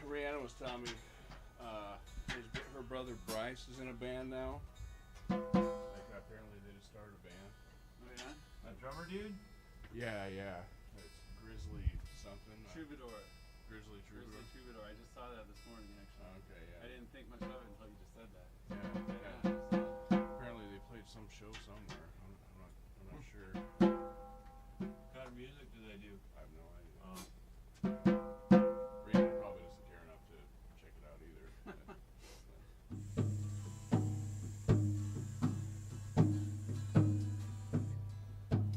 Rihanna was telling me her brother Bryce is in a band now. Like apparently they just started a band. Oh yeah? A drummer dude? Yeah, yeah. It's Grizzly something. Troubadour. Grizzly Troubadour. Grizzly Troubadour. I just saw that this morning actually. Okay, yeah. I didn't think much of it until you just said that. Yeah. Apparently they played some show somewhere. I'm not sure. What kind of music do they do? I have no idea. Oh. Rihanna probably doesn't care enough to check it out either.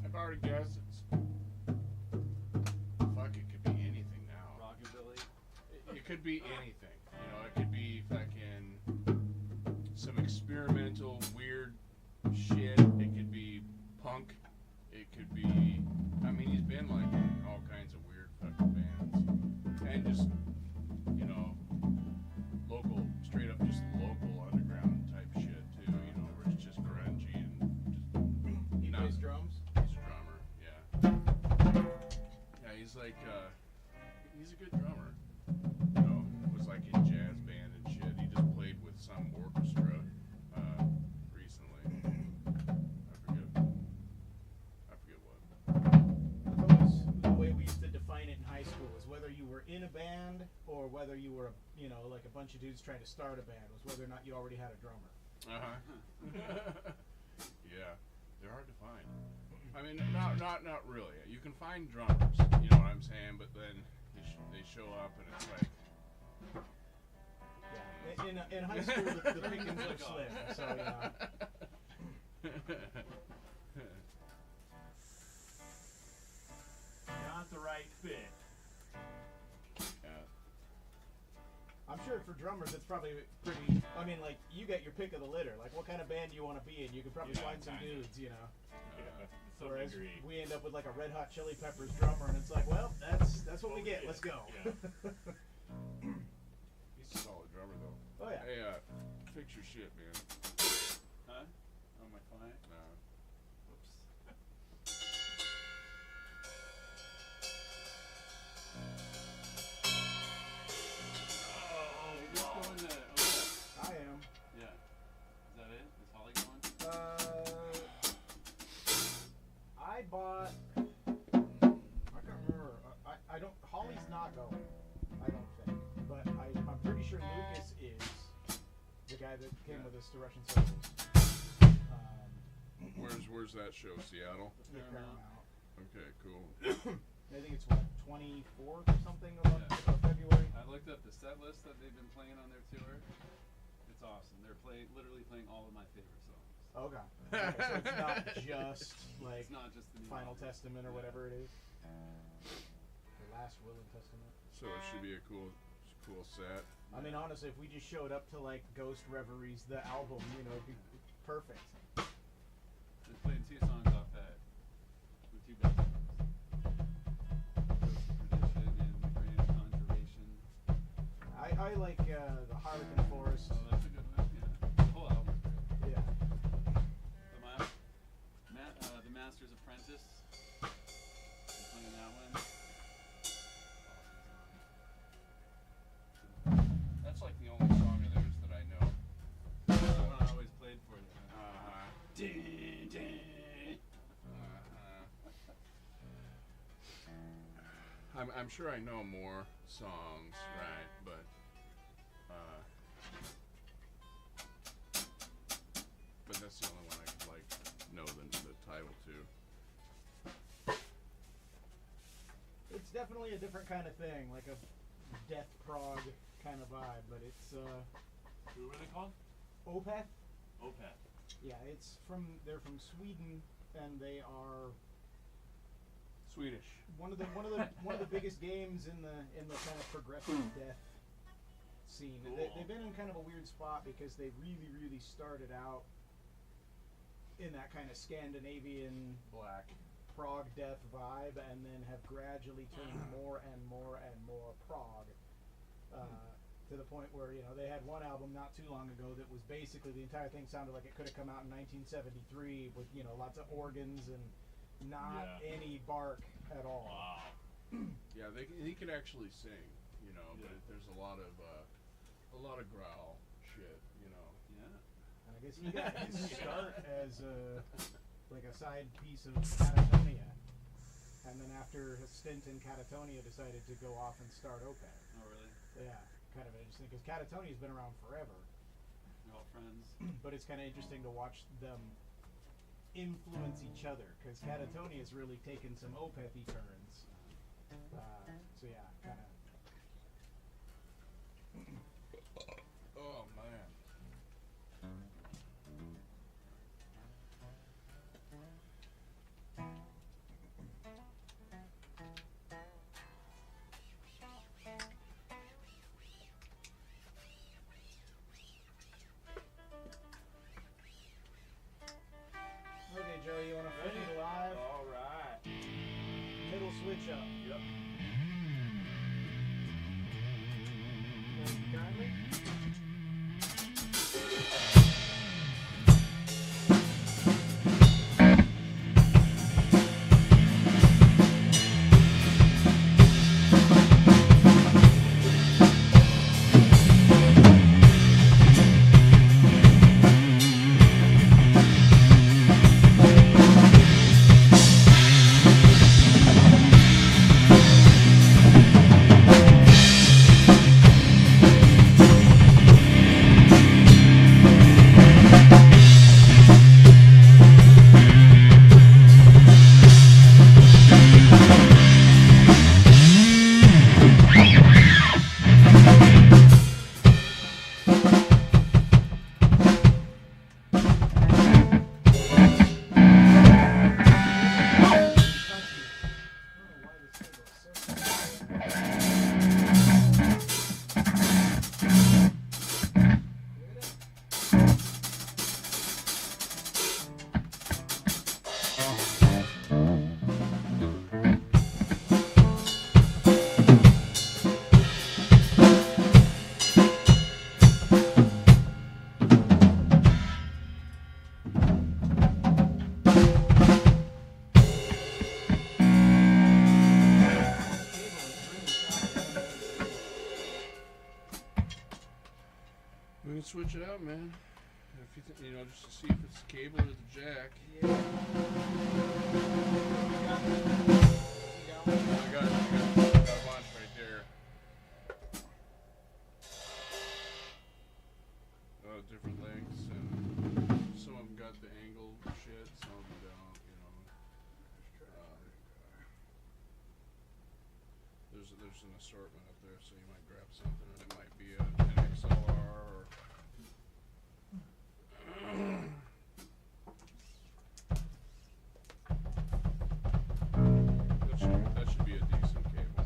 I've already guessed it's. Fuck, it could be anything now. Rockabilly. It could be anything. You know, it could be fucking some experimental weird shit. It could be punk. It could be. I mean, he's been like in all kinds of weird fucking bands, and just local, straight up, just local underground type shit too. You know, where it's just grungy and just. He plays drums. He's a drummer. Yeah. Yeah, he's like he's a good drummer. You know, was like in jazz band and shit. He just played with some orchestra recently. I forget what. I thought the way we used to define it in high school was whether you were in a band or whether you were, like a bunch of dudes trying to start a band, was whether or not you already had a drummer. Yeah, they're hard to find. I mean, not really. You can find drummers, you know what I'm saying, but then they show up and it's like. Yeah, in high school the pickings were slim, so yeah. Not the right fit. Yeah. I'm sure for drummers it's probably pretty. I mean, like, you get your pick of the litter. Like, what kind of band do you want to be in? You could probably find some kinda. dudes, Yeah, to some Whereas degree. we end up with like a Red Hot Chili Peppers drummer, and it's like, well, that's what we get. Let's go. Yeah. He's a solid drummer though. Oh yeah. Hey, fix your shit, man. Huh? Oh, my client? No. Whoops. Who's going to I am. Yeah. Is that it? Is Holly going? I bought. I can't remember. I don't. Holly's not going. I don't think. But I'm pretty sure Lucas is the guy that came with us to Russian Circles. Where's that show? Seattle. The Paramount. Okay, cool. I think it's what, 24th or something of February. I looked up the set list that they've been playing on their tour. It's awesome. They're literally playing all of my favorite songs. Okay. So it's not just like It's not just the new Final album. Testament or whatever it is. The Last Will and Testament. So it should be a cool set. I mean, honestly, if we just showed up to like Ghost Reveries, the album, it'd be perfect. They're playing two songs off that. The two best songs. Ghost of Perdition and The Grand Conjuration. I like the Harlequin Forest. Oh, that's a good one. Yeah. The whole album's great. Yeah. The Master's Apprentice. They're playing that one. That's like the only song of theirs that I know. That's the one I always played for them. Dun, dun. I'm sure I know more songs, right? But that's the only one I could like know the title to. It's definitely a different kind of thing, like a death prog kind of vibe, but it's Who were they called? Opeth. Opeth. Yeah, they're from Sweden, and they are Swedish. one of the biggest games in the kind of progressive death scene. Cool. They've been in kind of a weird spot because they really started out in that kind of Scandinavian Black. prog death vibe, and then have gradually turned more and more prog. To the point where they had one album not too long ago that was basically the entire thing sounded like it could have come out in 1973 with lots of organs and not any bark at all. Wow. Yeah, he could actually sing. you know. Yeah. But there's a lot of growl shit, you know. Yeah. And I guess you guys start as like a side piece of Catatonia, and then after a stint in Catatonia, decided to go off and start Opeth. Oh, really? Yeah, kind of interesting because Catatonia's been around forever, We're all friends. but it's kind of interesting to watch them influence each other because Catatonia's really taken some Opethy turns. So yeah, kind of. Oh man. Okay, Joe, you want to flip it live? All right. Middle switch up. Yep. Thank you kindly. We can switch it out, man. If you you know, just to see if it's the cable or the jack. Yeah. I got a bunch right there. Different lengths, and some of them got the angle shit, some of them don't, you know. There's an assortment up there, so you might grab something, and it might be an XLR or. That should be a decent cable.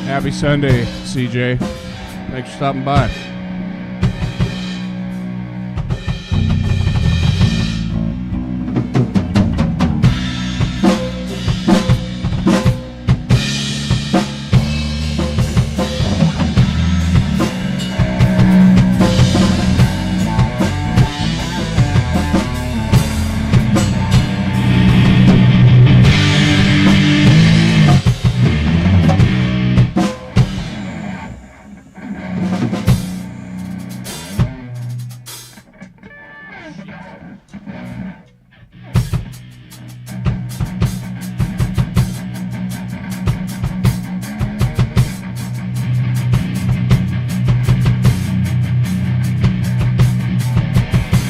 Happy Sunday, CJ. Thanks for stopping by.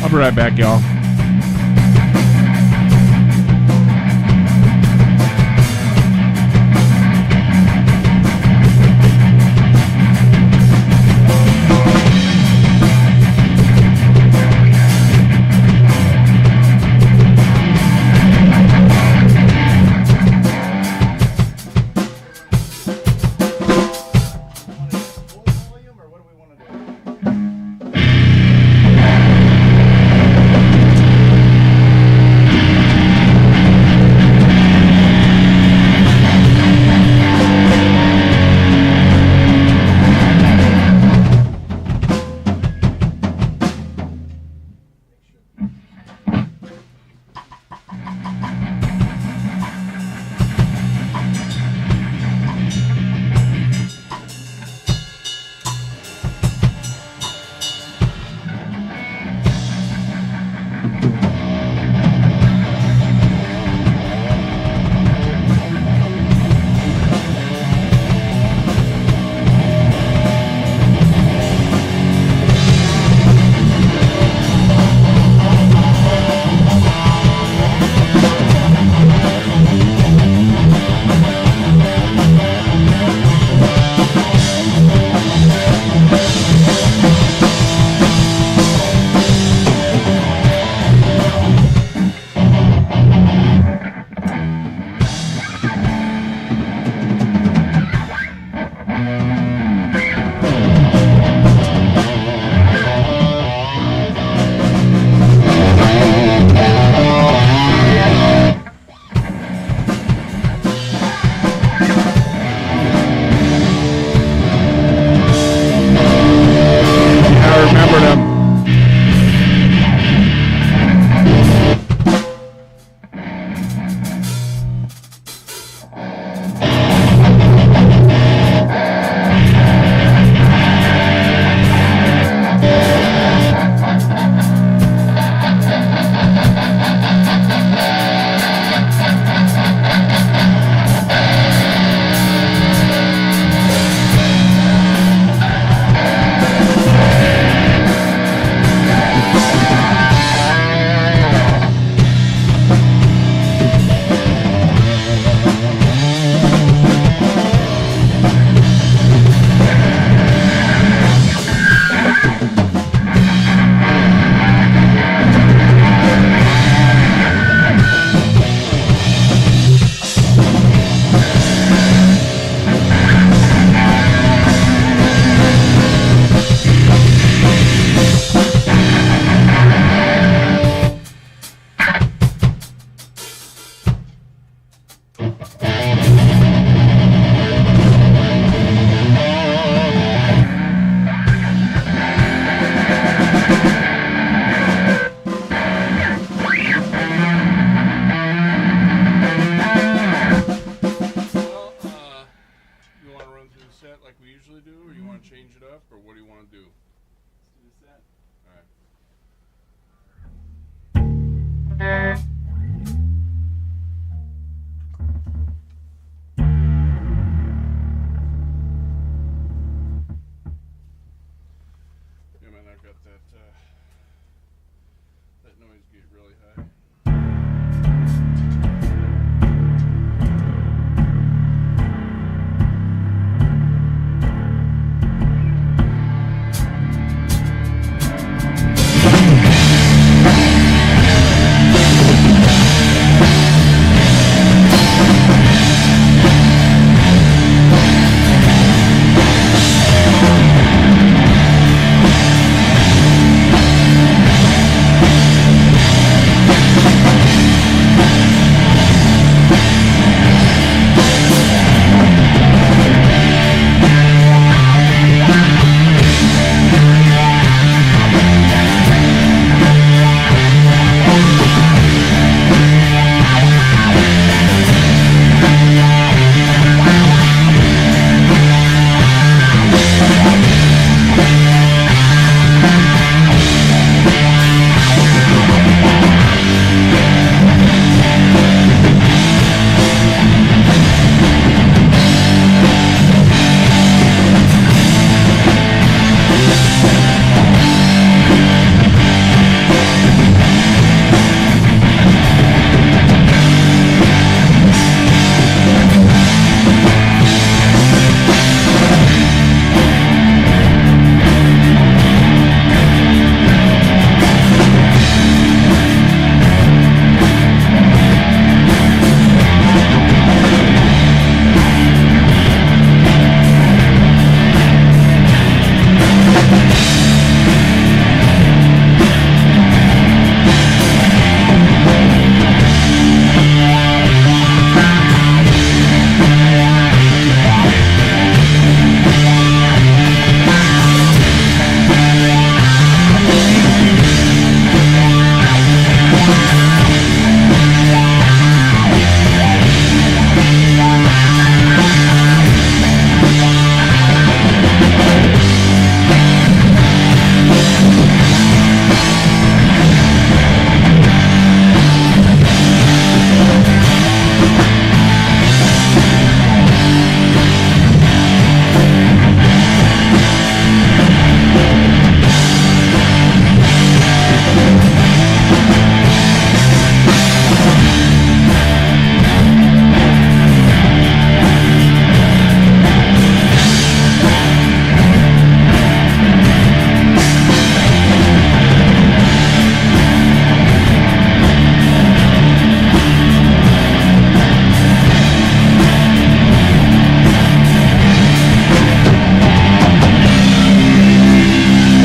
I'll be right back, y'all. Full volume, or what do we want to do? got that noise gate really high.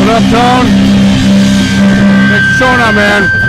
What up, Tone? Thanks for showing up, man.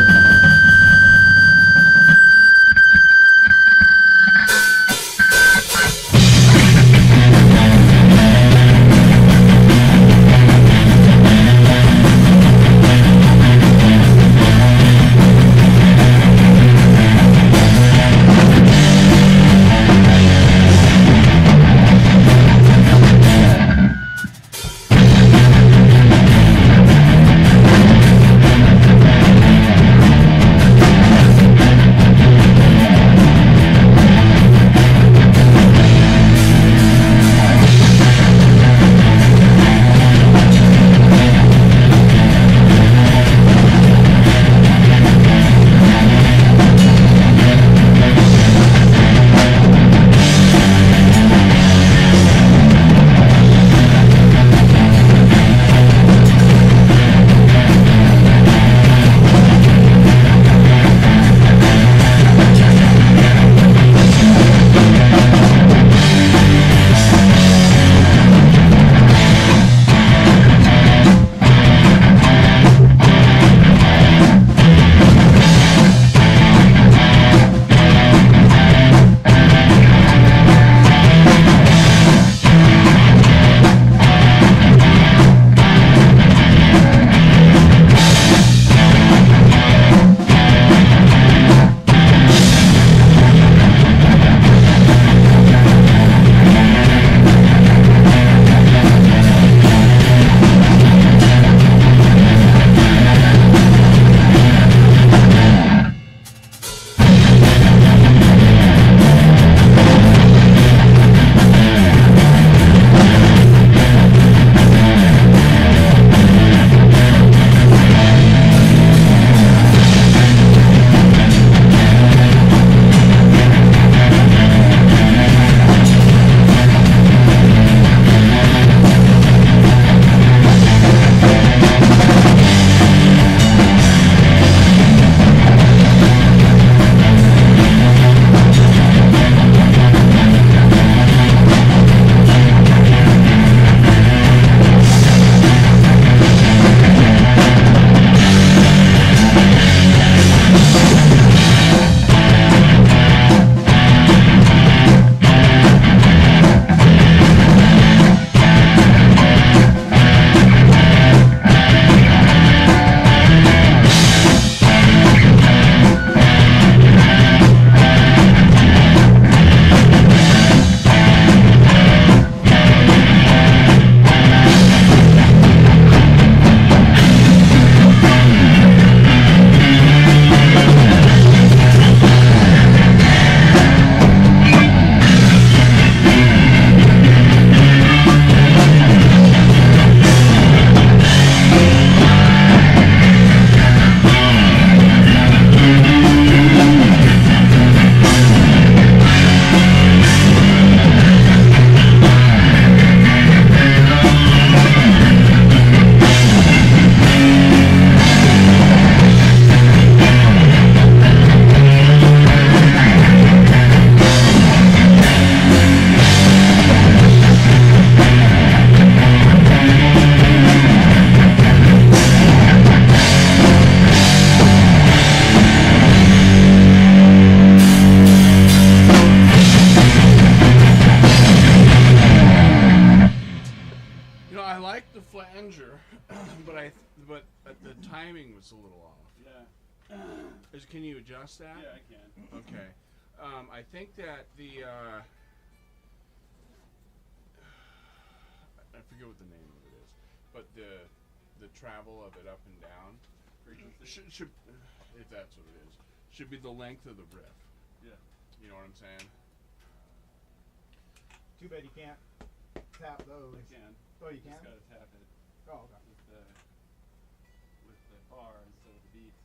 but the timing was a little off. Yeah. Can you adjust that? Yeah, I can. Okay. I think that the I forget what the name of it is, but the travel of it up and down should if that's what it is, should be the length of the riff. Yeah. You know what I'm saying? Too bad you can't tap those. I can. Oh, you can? Just gotta tap it Oh, okay. with the bar instead of the beats.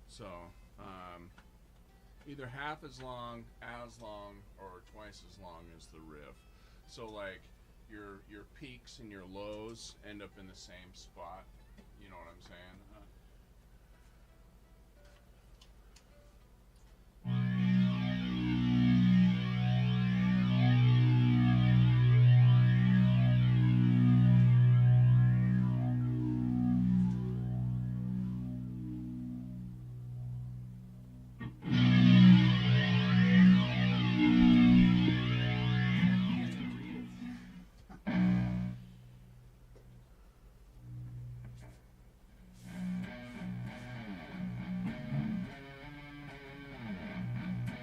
So, either half as long, or twice as long as the riff. So like your peaks and your lows end up in the same spot. You know what I'm saying?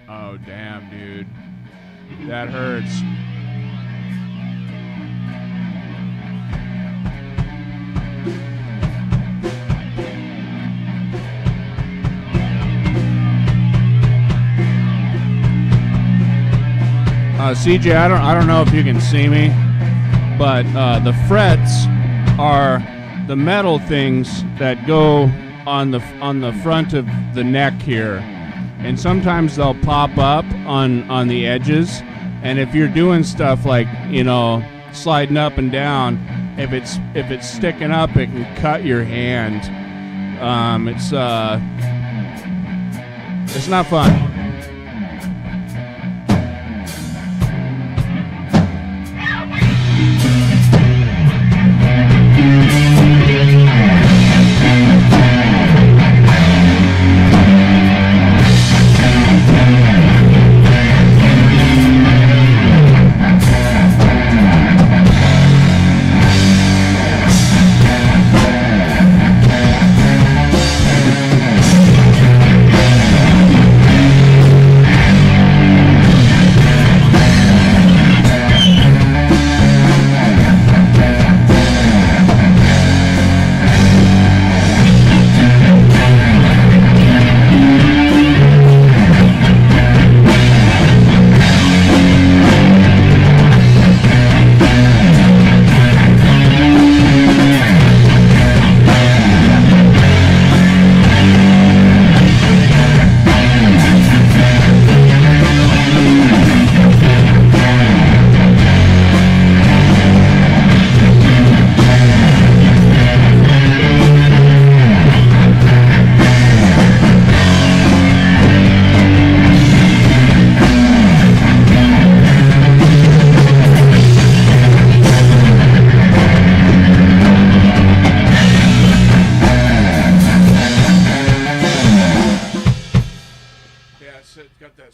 Oh, damn, dude. That hurts. CJ, I don't know if you can see me, but the frets are the metal things that go on the front of the neck here. And sometimes they'll pop up on the edges, and if you're doing stuff like, you know, sliding up and down, if it's sticking up, it can cut your hand. It's not fun.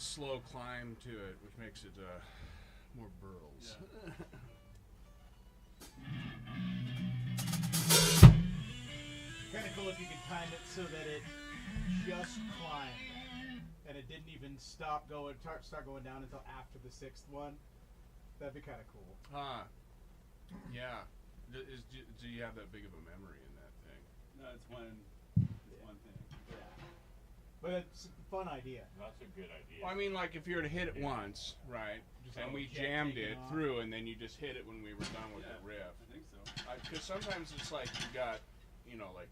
Slow climb to it, which makes it more burls. Yeah. Kind of cool if you could time it so that it just climbed and it didn't even start going down until after the sixth one. That'd be kind of cool. Huh? Yeah. Do you have that big of a memory in that thing? No, it's one thing. Yeah. But it's a fun idea. That's a good idea. Well, I mean, like if you were to hit it once, right, and we jammed it through, and then you just hit it when we were done with the riff. I think so. Because sometimes it's like you got, you know, like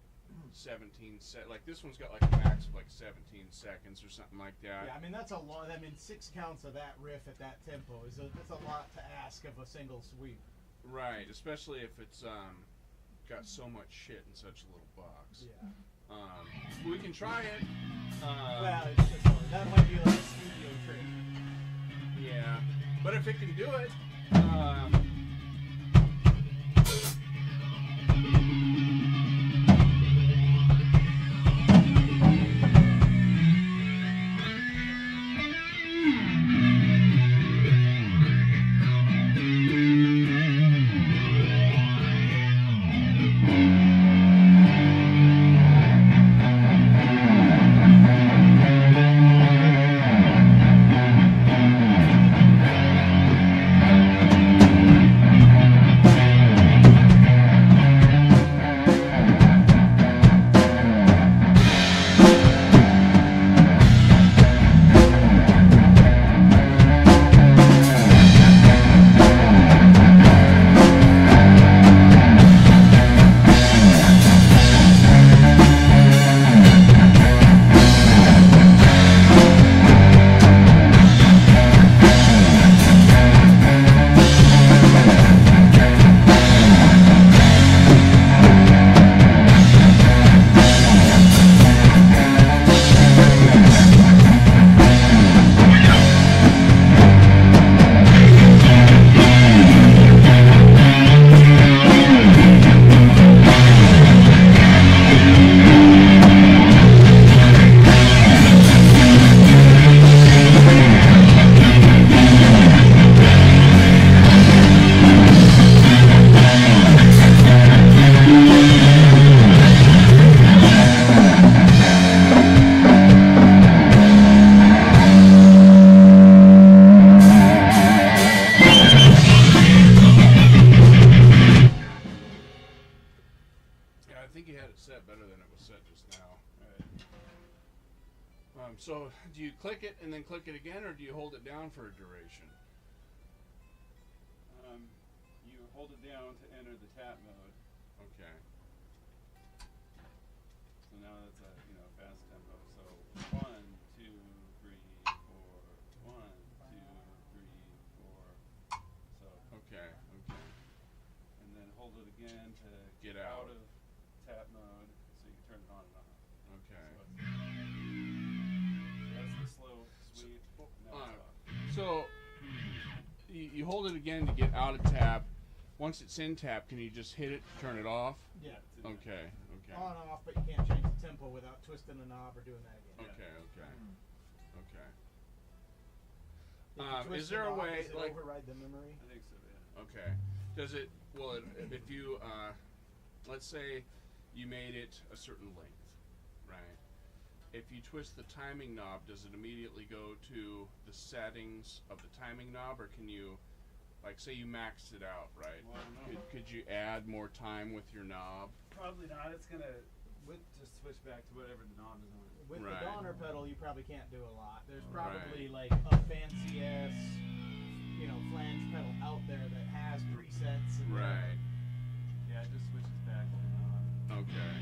17 like this one's got like a max of like 17 seconds or something like that. Yeah, I mean that's a lot. I mean 6 counts of that riff at that tempo that's a lot to ask of a single sweep. Right, especially if it's got so much shit in such a little box. Yeah. We can try it. Well, it's just, that might be like a studio trick. Yeah, but if it can do it, I think you had it set better than it was set just now. Alright. So do you click it and then click it again, or do you hold it down for a duration? You hold it down to enter the tap mode. Okay. So now that's a fast tempo. So 1, 2, 3, 4. 1, 2, 3, 4. So Okay. and then hold it again to Get out. of tap mode, so you can turn it on and off. Okay. So that's the slow, sweet. Now it's off. So you hold it again to get out of tap. Once it's in tap, can you just hit it, turn it off? Yeah. It's in there. Okay. On off, but you can't change the tempo without twisting the knob or doing that again. Okay. If you twist Is there the a knob, way, does it like, override the memory? I think so, yeah. okay, does it, well, if you, let's say you made it a certain length, right? If you twist the timing knob, does it immediately go to the settings of the timing knob, or can you, like, say you maxed it out, right? Well, I don't know. Could you add more time with your knob? Probably not. It's gonna just switch back to whatever the knob is on. With Right. the Donner pedal, you probably can't do a lot. There's probably Right. like a fancy ass, flange pedal out there that has presets. And Right. Yeah, it just switches back to the knob. Okay.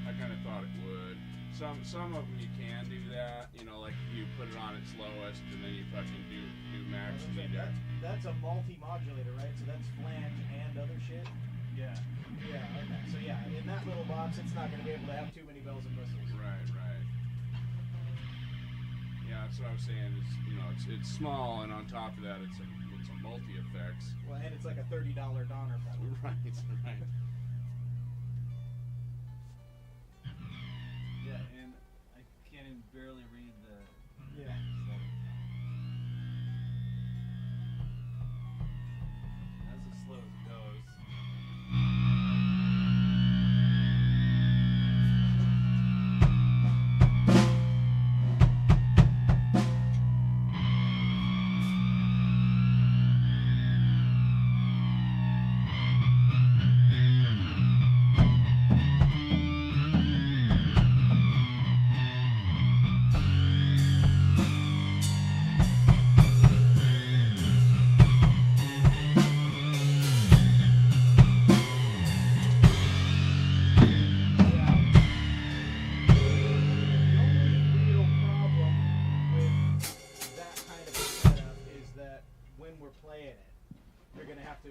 I kind of thought it would. Some of them you can do that. Like you put it on its lowest and then you fucking do max. And you do. That's a multi-modulator, right? So that's flange and other shit. Yeah. Yeah. Okay. So yeah, in that little box, it's not going to be able to have too many bells and whistles. Right. Yeah, that's what I was saying. Is it's small, and on top of that, it's a multi effects. Well, and it's like a $30 Donner pedal. Right. Yeah, and I can't even barely read the Yeah. settings. That's as slow as it goes.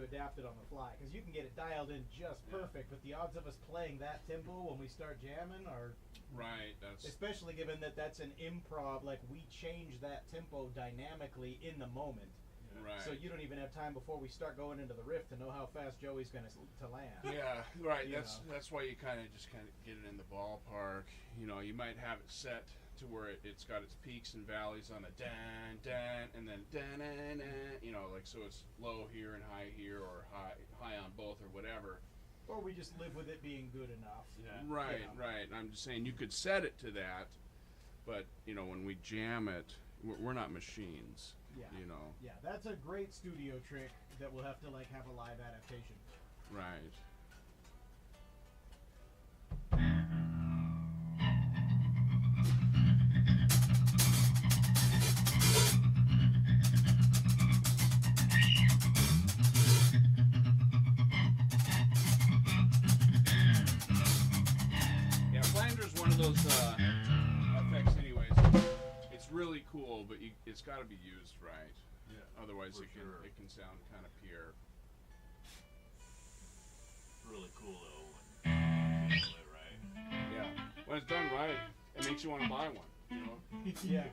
adapt it on the fly, because you can get it dialed in just perfect, but the odds of us playing that tempo when we start jamming are Right, that's especially given that that's an improv, like we change that tempo dynamically in the moment. right. So you don't even have time before we start going into the riff to know how fast Joey's going to land. Yeah, right. You That's why you kind of get it in the ballpark. You know, you might have it set to where it's got its peaks and valleys on a dan dan and then dan dan dan. You know, like so it's low here and high here, or high on both, or whatever. Or we just live with it being good enough. Yeah. Right, Yeah. right. I'm just saying you could set it to that, but you know when we jam it, we're not machines. Yeah. You know. Yeah, that's a great studio trick that we'll have to like have a live adaptation. Right. Yeah, flanger's one of those effects anyways. It's really cool, but it's got to be used right. Yeah. Otherwise For it sure. can sound kind of pure. Really cool though when you handle it right. Yeah. When it's done right, it makes you want to buy one. You know. Yeah.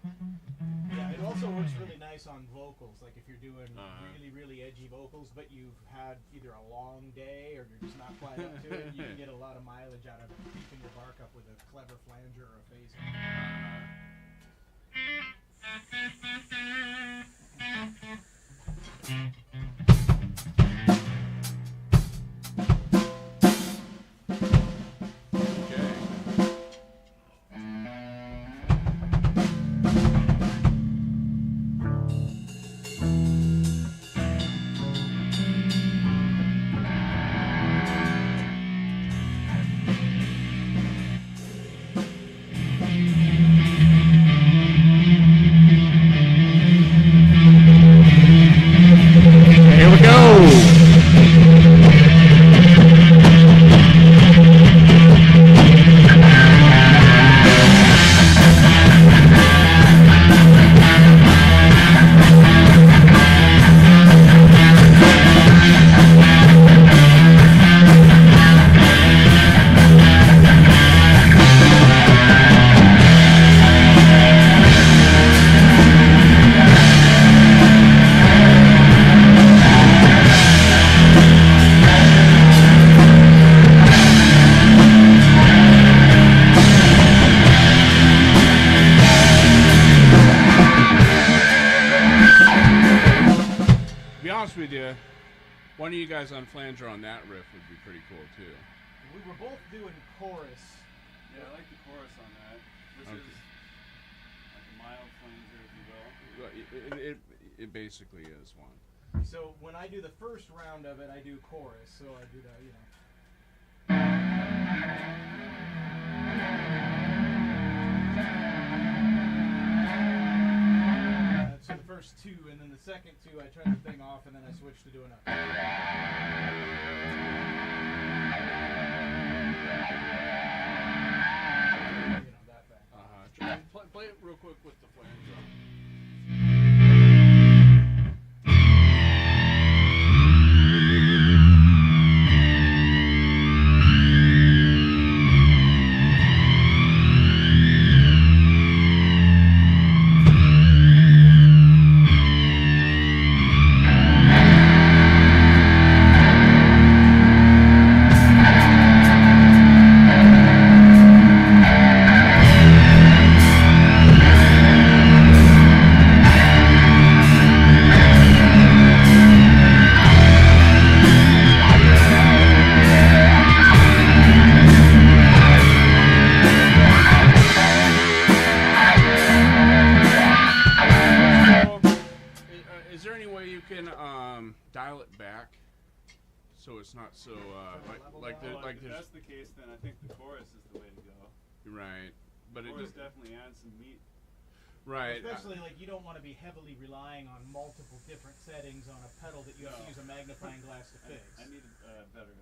Yeah, it also works really nice on vocals. Like if you're doing Uh-huh. really, really edgy vocals, but you've had either a long day or you're just not quite up to it, you can get a lot of mileage out of keeping your bark up with a clever flanger or a phaser. Okay. guys on flanger on that riff would be pretty cool too. We were both doing chorus. Yeah, I like the chorus on that. This Okay. is like a mild flanger, if you will. Well, it basically is one. So when I do the first round of it, I do chorus. So I do the, you know. So the first two, and then the second two, I turn the thing off, and then I switch to doing a. You know, that thing. Play it real quick with the flanger. Is there any way you can dial it back so it's not so like Well, if there's that's the case, then I think the chorus is the way to go. right, but The it chorus does, definitely adds some meat. right. Especially like you don't want to be heavily relying on multiple different settings on a pedal that you have to No. use a magnifying glass to fix. I need a better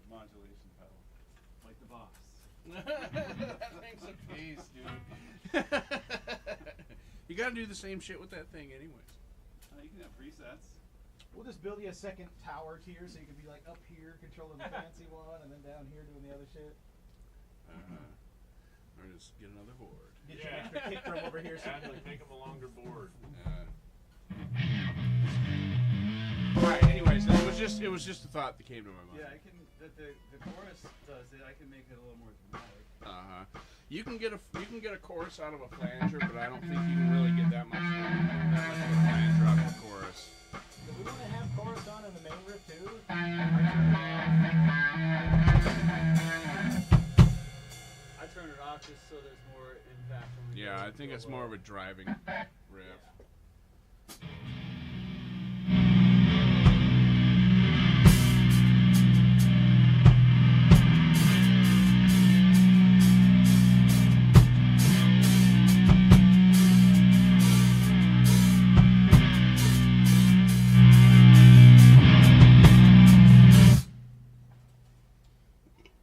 modulation pedal, like the boss. That thing's a piece, dude. You gotta do the same shit with that thing, anyways. You can have presets. We'll just build you a second tower tier so you can be like up here controlling the fancy one, and then down here doing the other shit. Or just get another board. Get you an extra kick drum over here. So you can, Actually, make them a longer board. Alright, anyways, it was just a thought that came to my mind. Yeah, I can. The chorus does it. I can make it a little more dramatic. You can get a chorus out of a flanger, but I don't think you can really get that much of a flanger out of a chorus. do we want to have chorus on in the main riff too? I turn it off just so there's more impact. When we Yeah, go I think go it's more low. of a driving riff.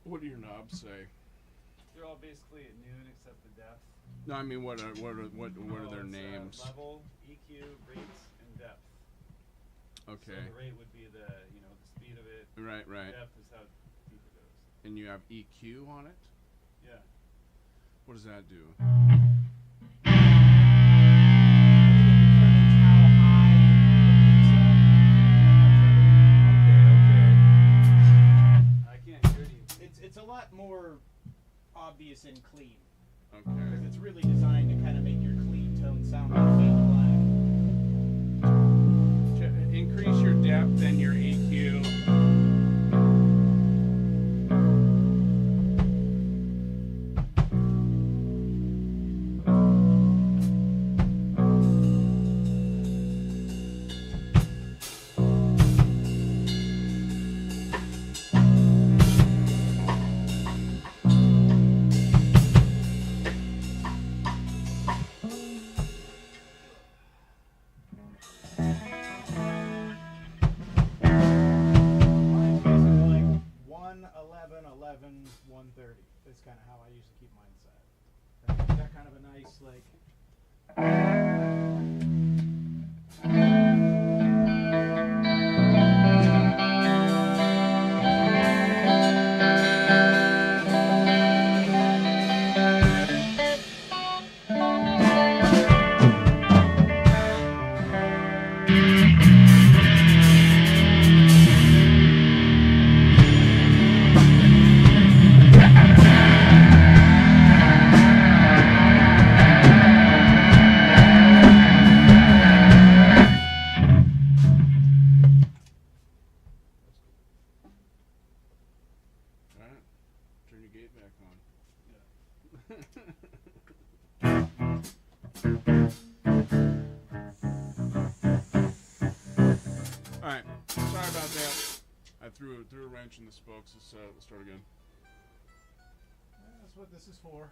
What do your knobs say? They're all basically at noon except the depth. No, I mean what are their It's, names? level, EQ, rates, and depth. Okay. So the rate would be the the speed of it. Right. Depth is how deep it goes. And you have EQ on it? Yeah. What does that do? I can't hear you. It's a lot more obvious and clean Okay. because it's really designed to kind of make your clean tone sound like fake black. Increase your depth and your EQ. Mine's basically like 1, 11, 11, 130. That's kind of how I usually keep mine set. Is that kind of a nice like. the gate back on. Alright, sorry about that. I threw a wrench in the spokes. Let's start again. That's what this is for.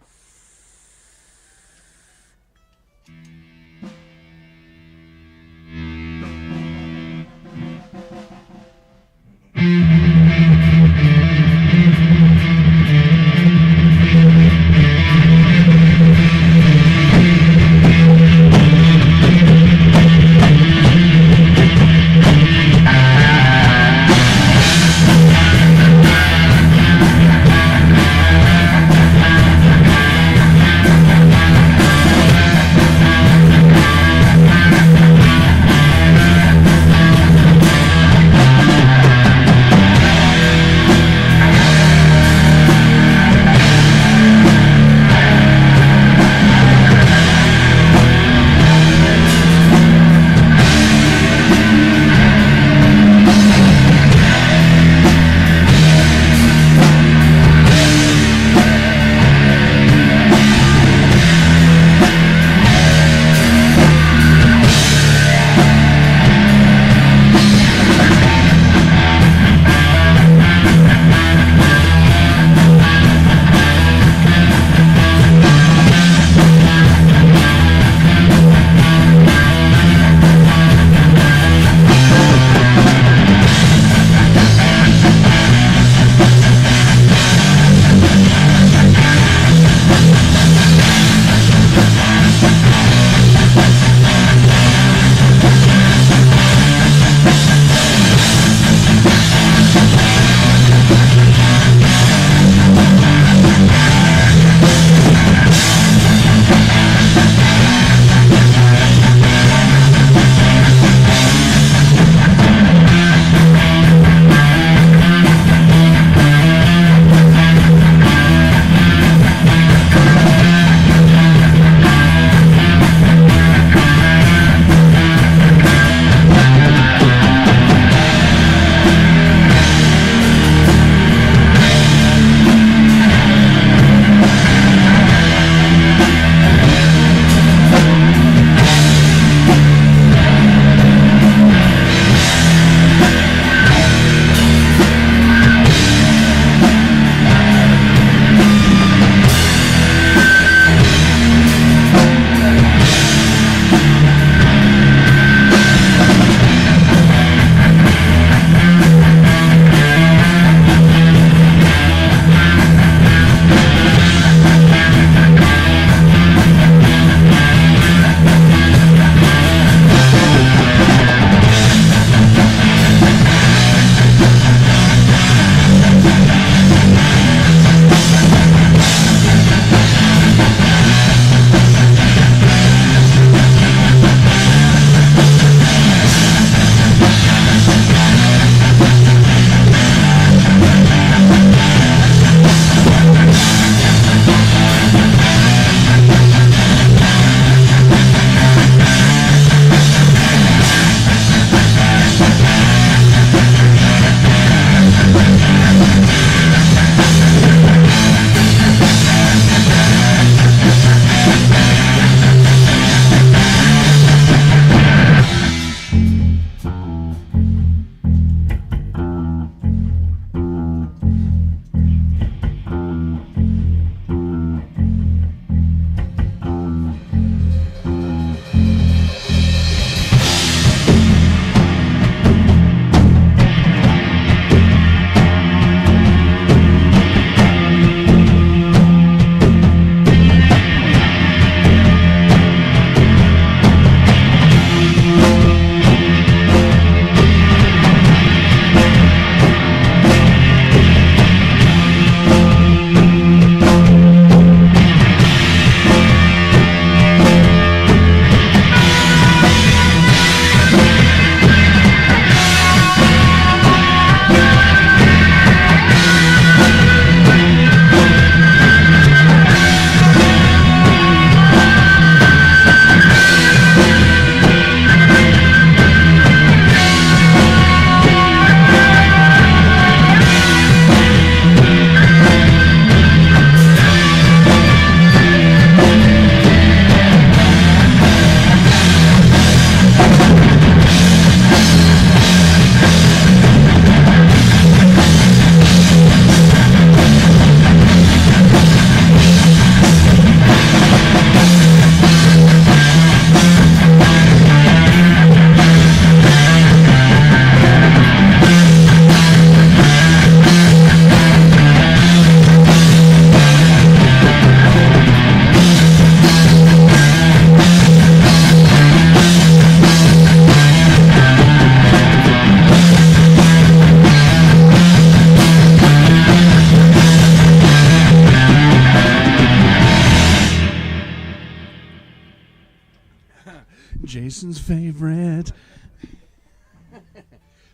Jason's favorite.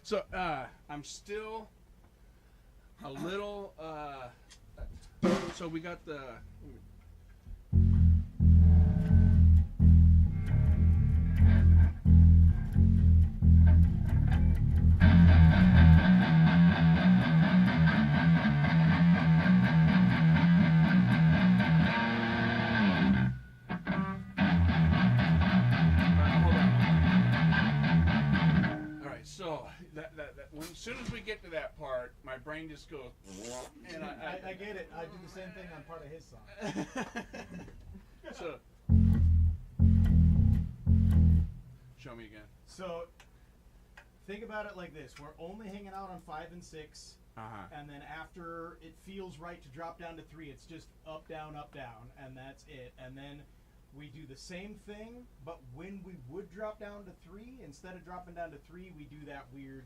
So I'm still a little. So we got the. So as soon as we get to that part, my brain just goes. And I get it. I do the same thing on part of his song. So, show me again. So, think about it like this: we're only hanging out on 5 and 6, and then after it feels right to drop down to 3, it's just up, down, and that's it. And then we do the same thing, but when we would drop down to 3, instead of dropping down to 3, we do that weird.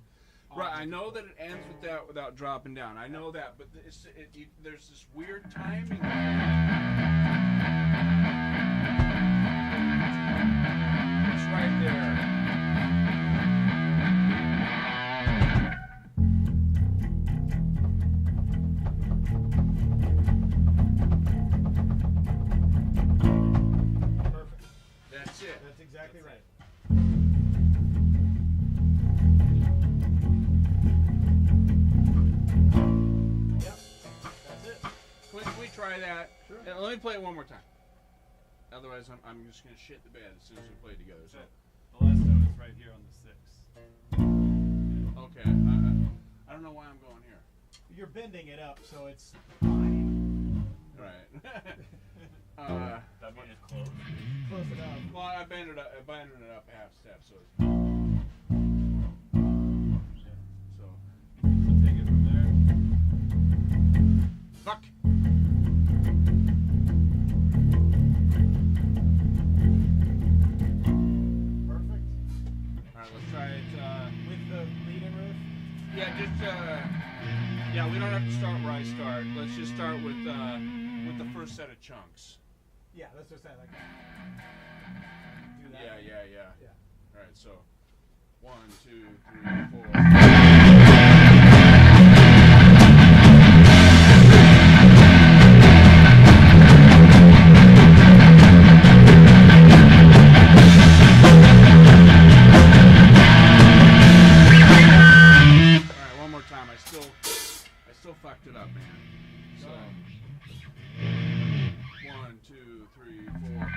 Right, I know that it ends with that without dropping down. I know that, but there's this weird timing. It's right there. Perfect. That's it. That's exactly right. Can we try that? Sure. Yeah, let me play it one more time. Otherwise, I'm just going to shit the bed as soon as we play it together. So. The last note is right here on the 6. Okay. I don't know why I'm going here. You're bending it up, so it's fine. Right. That means it's close. Close enough. Well, I bended it up half step, so. So. So take it from there. Fuck. Perfect. All right, let's try it. With the lead-in riff. Yeah, just yeah, we don't have to start where I start. Let's just start with the first set of chunks. Yeah, let's just say like that. Do that. Yeah. Yeah. All right, so 1, 2, 3, 4. All right, one more time. I still fucked it up, man. So 1, 2, 3, 4.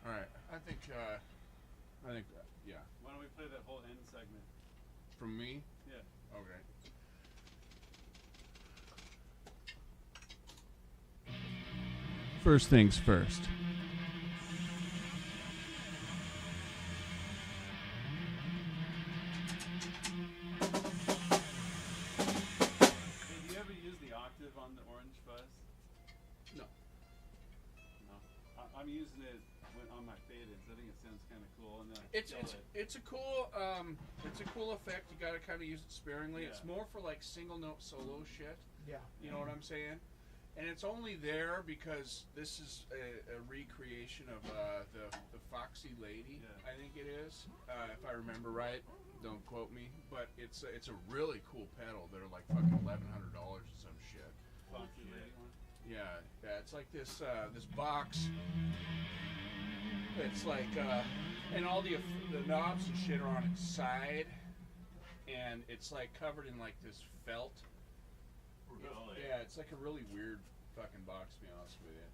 All right, I think yeah. Why don't we play that whole end segment? From me? Yeah. Okay. First things first. Hey, do you ever use the octave on the orange fuzz? No. No. I'm using it on my fade-ins. I think it sounds kind of cool. And It's a cool effect. You gotta kind of use it sparingly. Yeah. It's more for like single note solo shit. Yeah. You know what I'm saying? And it's only there because this is a recreation of the Foxy Lady. Yeah. I think it is, if I remember right. Don't quote me, but it's a really cool pedal. They're like fucking $1,100 or some shit. Foxy Lady one. Yeah, it's like this this box. It's like and all the knobs and shit are on its side, and it's like covered in like this felt. Really? Yeah, it's like a really weird fucking box, to be honest with you.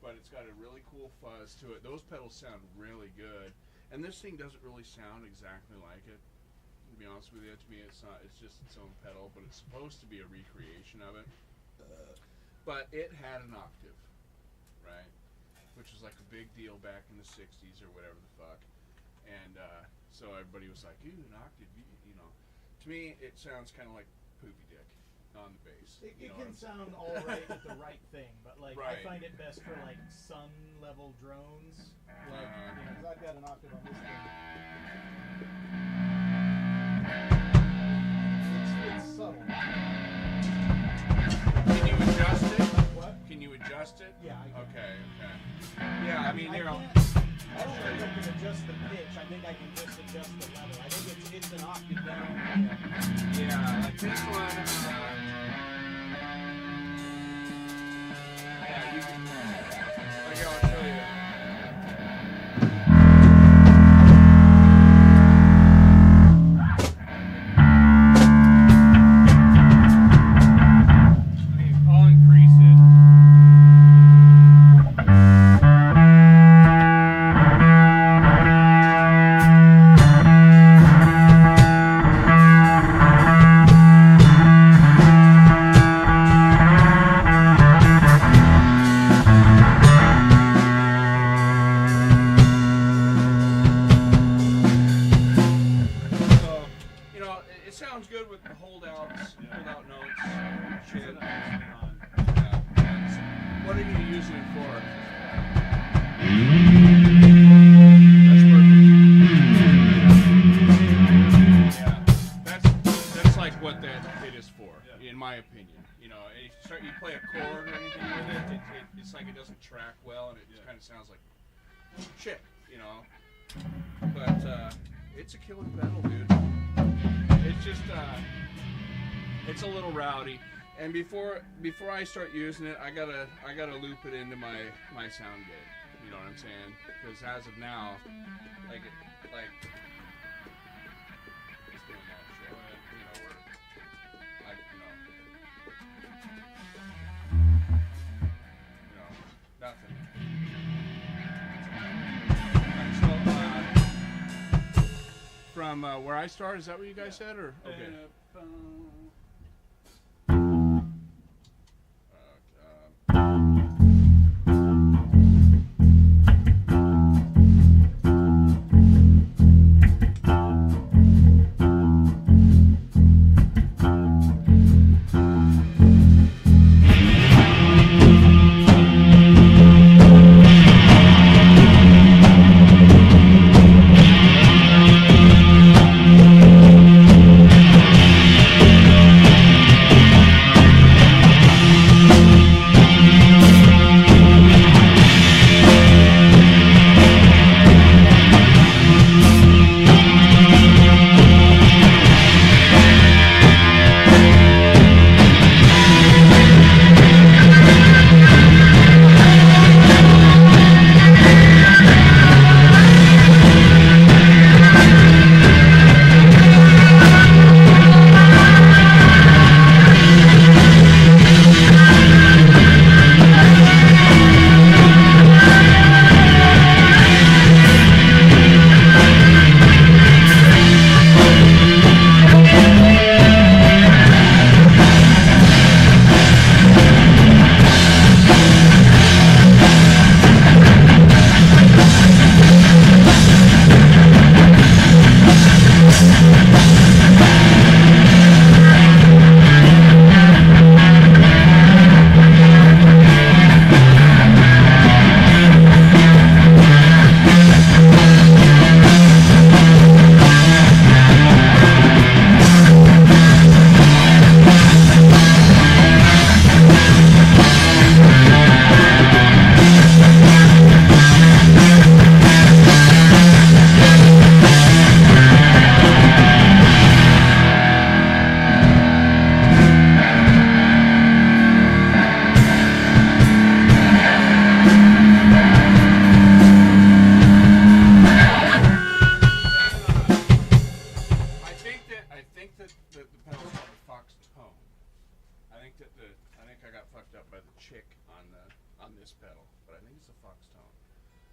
But it's got a really cool fuzz to it. Those pedals sound really good, and this thing doesn't really sound exactly like it. To be honest with you, to me, it's not. It's just its own pedal, but it's supposed to be a recreation of it. But it had an octave, right? Which was like a big deal back in the '60s or whatever the fuck. And so everybody was like, "Ooh, an octave," you know. To me, it sounds kind of like poopy dick. on the bass. It You know can what I'm sound all right with the right thing, but like Right. I find it best for like sun level drones. Like, Uh-huh. you know, 'cause I've got an octave on this thing. It's subtle. Can you adjust it? What? Can you adjust it? Yeah, I can. Okay. Yeah, I mean, I here, don't think I can adjust the pitch. I think I can just adjust the level. I think it's an octave down. yeah, like this one. Yeah, you can. Okay, I'll show you. I'll increase it. So, you know, it sounds good with the holdouts, holdout notes, shit. Yeah. What are you using it for? That's perfect. Yeah, that's like what that it is for, in my opinion. You know, you play a chord or anything with it, it's like it doesn't track well, and it kind of sounds like shit, you know. But it's a killer pedal, dude. It's just it's a little rowdy, and before I start using it, I gotta loop it into my sound gate. You know what I'm saying? Because as of now, like it's doing that shit. You know, nothing. Alright, so from where I start, is that what you guys said, or okay?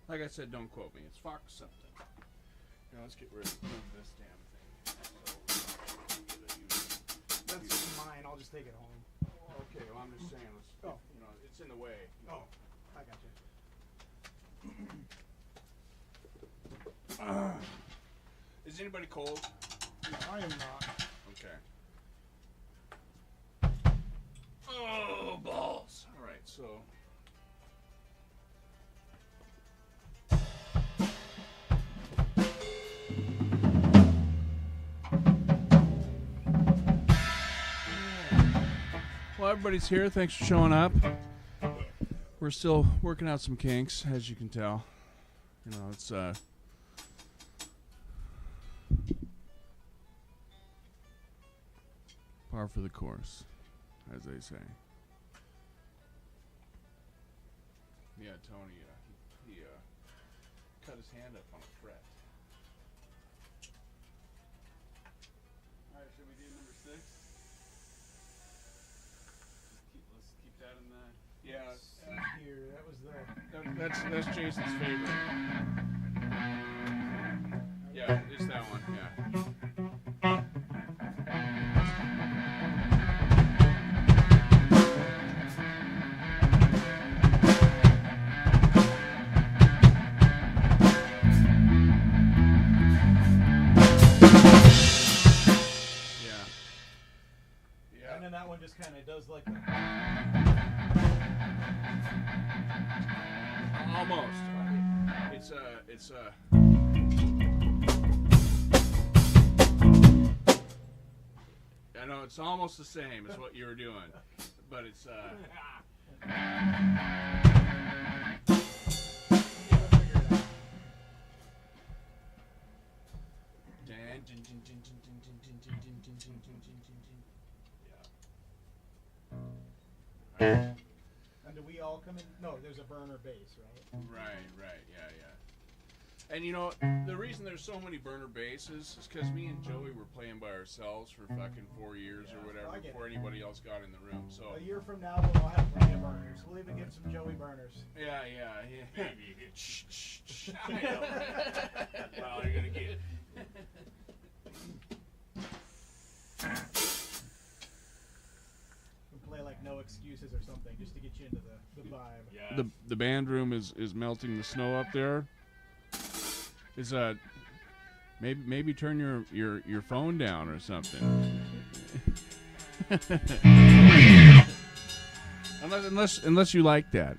Like I said, don't quote me. It's Fox something. Now let's get rid of this damn thing. That's mine. I'll just take it home. Okay, well I'm just saying, Oh. you know, it's in the way. Oh, I got you. Is anybody cold? I am not. Okay. Well, everybody's here. Thanks for showing up. We're still working out some kinks, as you can tell. You know, it's par for the course, as they say. Yeah, Tony, he cut his hand up on a fret. All right, should we do number 6? Let's keep that in the. Yeah, Here, that was the. that's Jason's favorite. Yeah, it's that one. Yeah. And then that one just kind of does like the. Almost. It's I know it's almost the same as what you were doing, but it's And do we all come in? No, there's a burner bass, right? Right, yeah. And you know, the reason there's so many burner basses is because me and Joey were playing by ourselves for fucking 4 years or whatever I get before it. anybody else got in the room. So A year from now, we'll all have plenty of burners. We'll even get some Joey burners. yeah. Maybe. Shh. I know. That's all you're gonna get. We'll play like No Excuses or something just to get you into the vibe. Yeah. The band room is melting the snow up there. Is maybe turn your phone down or something. unless you like that.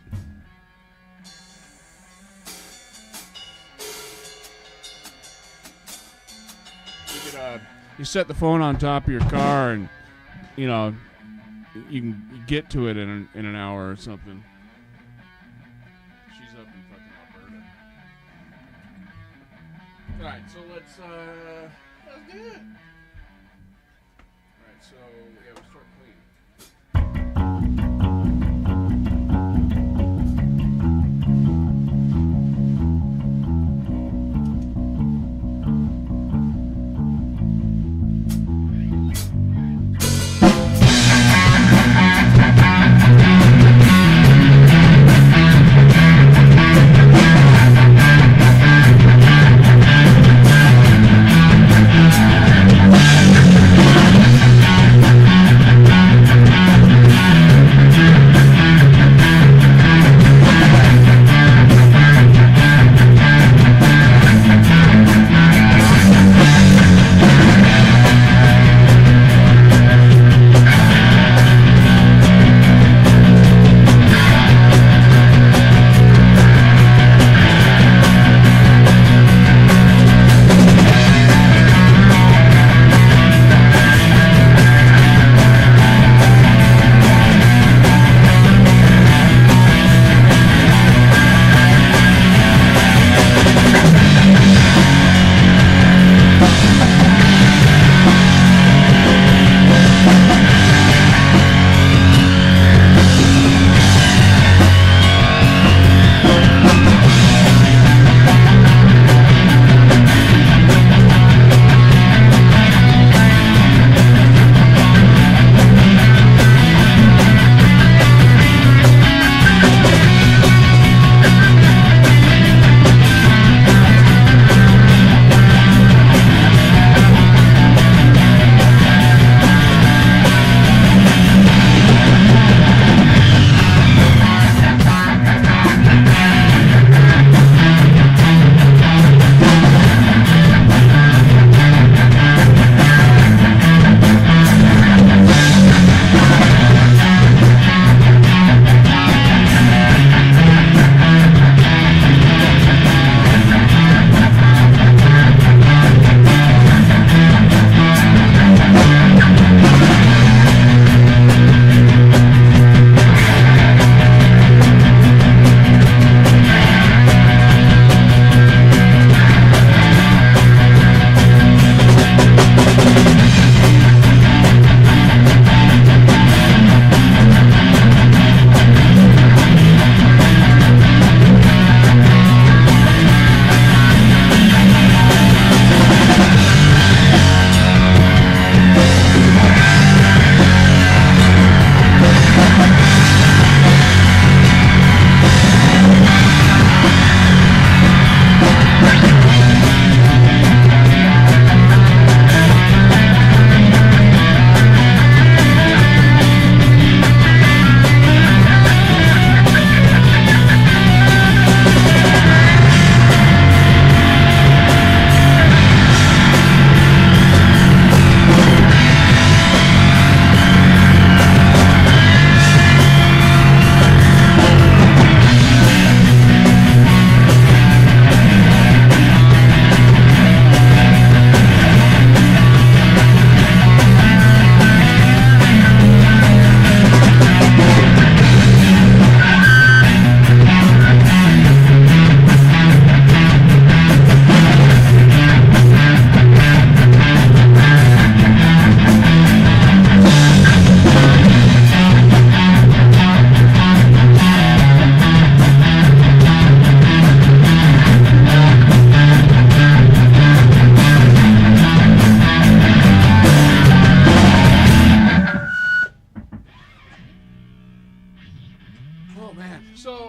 You could you set the phone on top of your car and you know you can get to it in an hour or something. She's up in fucking Alberta. All right, so let's do it. All right, so yeah, we'll start clean.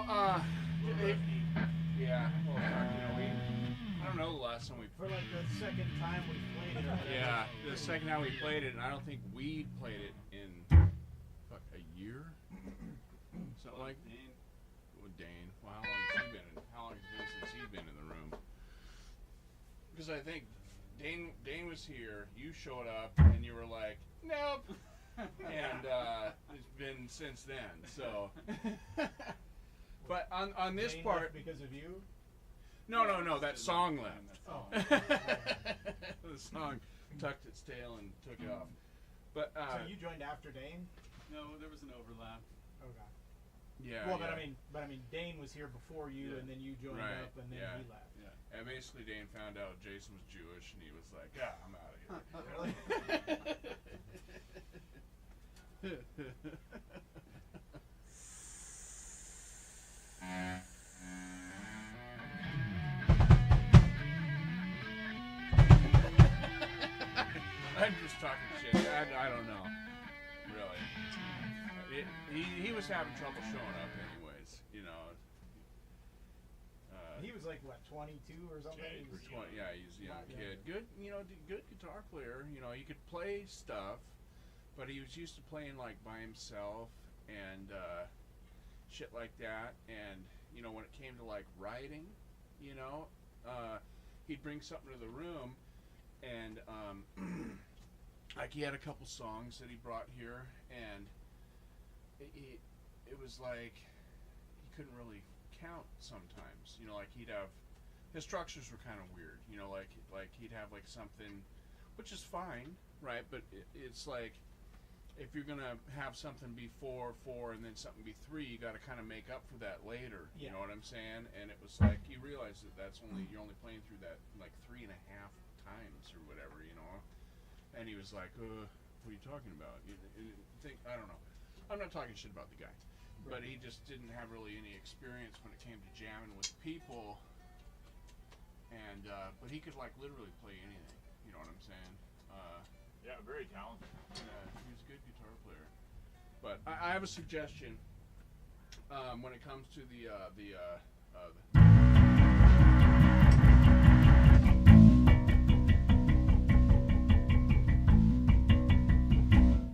yeah. Well, I don't know the last time we. For like the second time we played it. Yeah, the second time we played it, and I don't think we played it in a year. Something like. Dane. Well, Dane. Well, how long has he been? How long has it been since he's been in the room? Because I think Dane was here. You showed up, and you were like, nope. And it's been since then. So. But on this Dane part, left because of you. no. That song left. Oh. The song tucked its tail and took off. But So you joined after Dane? No, there was an overlap. Okay. yeah. Well, yeah. but I mean, Dane was here before you, Yeah. and then you joined Right, up, and then yeah. he left. Yeah. And basically, Dane found out Jason was Jewish, and he was like, I'm out of here. I'm just talking shit. I don't know. Really. He was having trouble showing up anyways, you know. He was like what, 22 or something? Yeah, He was- Yeah, he's a young Yeah. kid. Good, good guitar player. You know, he could play stuff, but he was used to playing like by himself and shit like that. And you know, when it came to like writing, you know, he'd bring something to the room, and like he had a couple songs that he brought here, and it was like he couldn't really count sometimes. You know, like he'd have his structures were kind of weird. You know, like he'd have like something, which is fine, right? But it's like if you're gonna have something be 4/4 and then something be 3, you got to kind of make up for that later. You Yeah. know what I'm saying? And it was like you realize that you're only playing through that like 3.5 times or whatever. You know. And he was like, what are you talking about? I don't know. I'm not talking shit about the guy. But he just didn't have really any experience when it came to jamming with people. And, but he could like literally play anything. You know what I'm saying? Yeah, very talented. He was a good guitar player. But I have a suggestion when it comes to the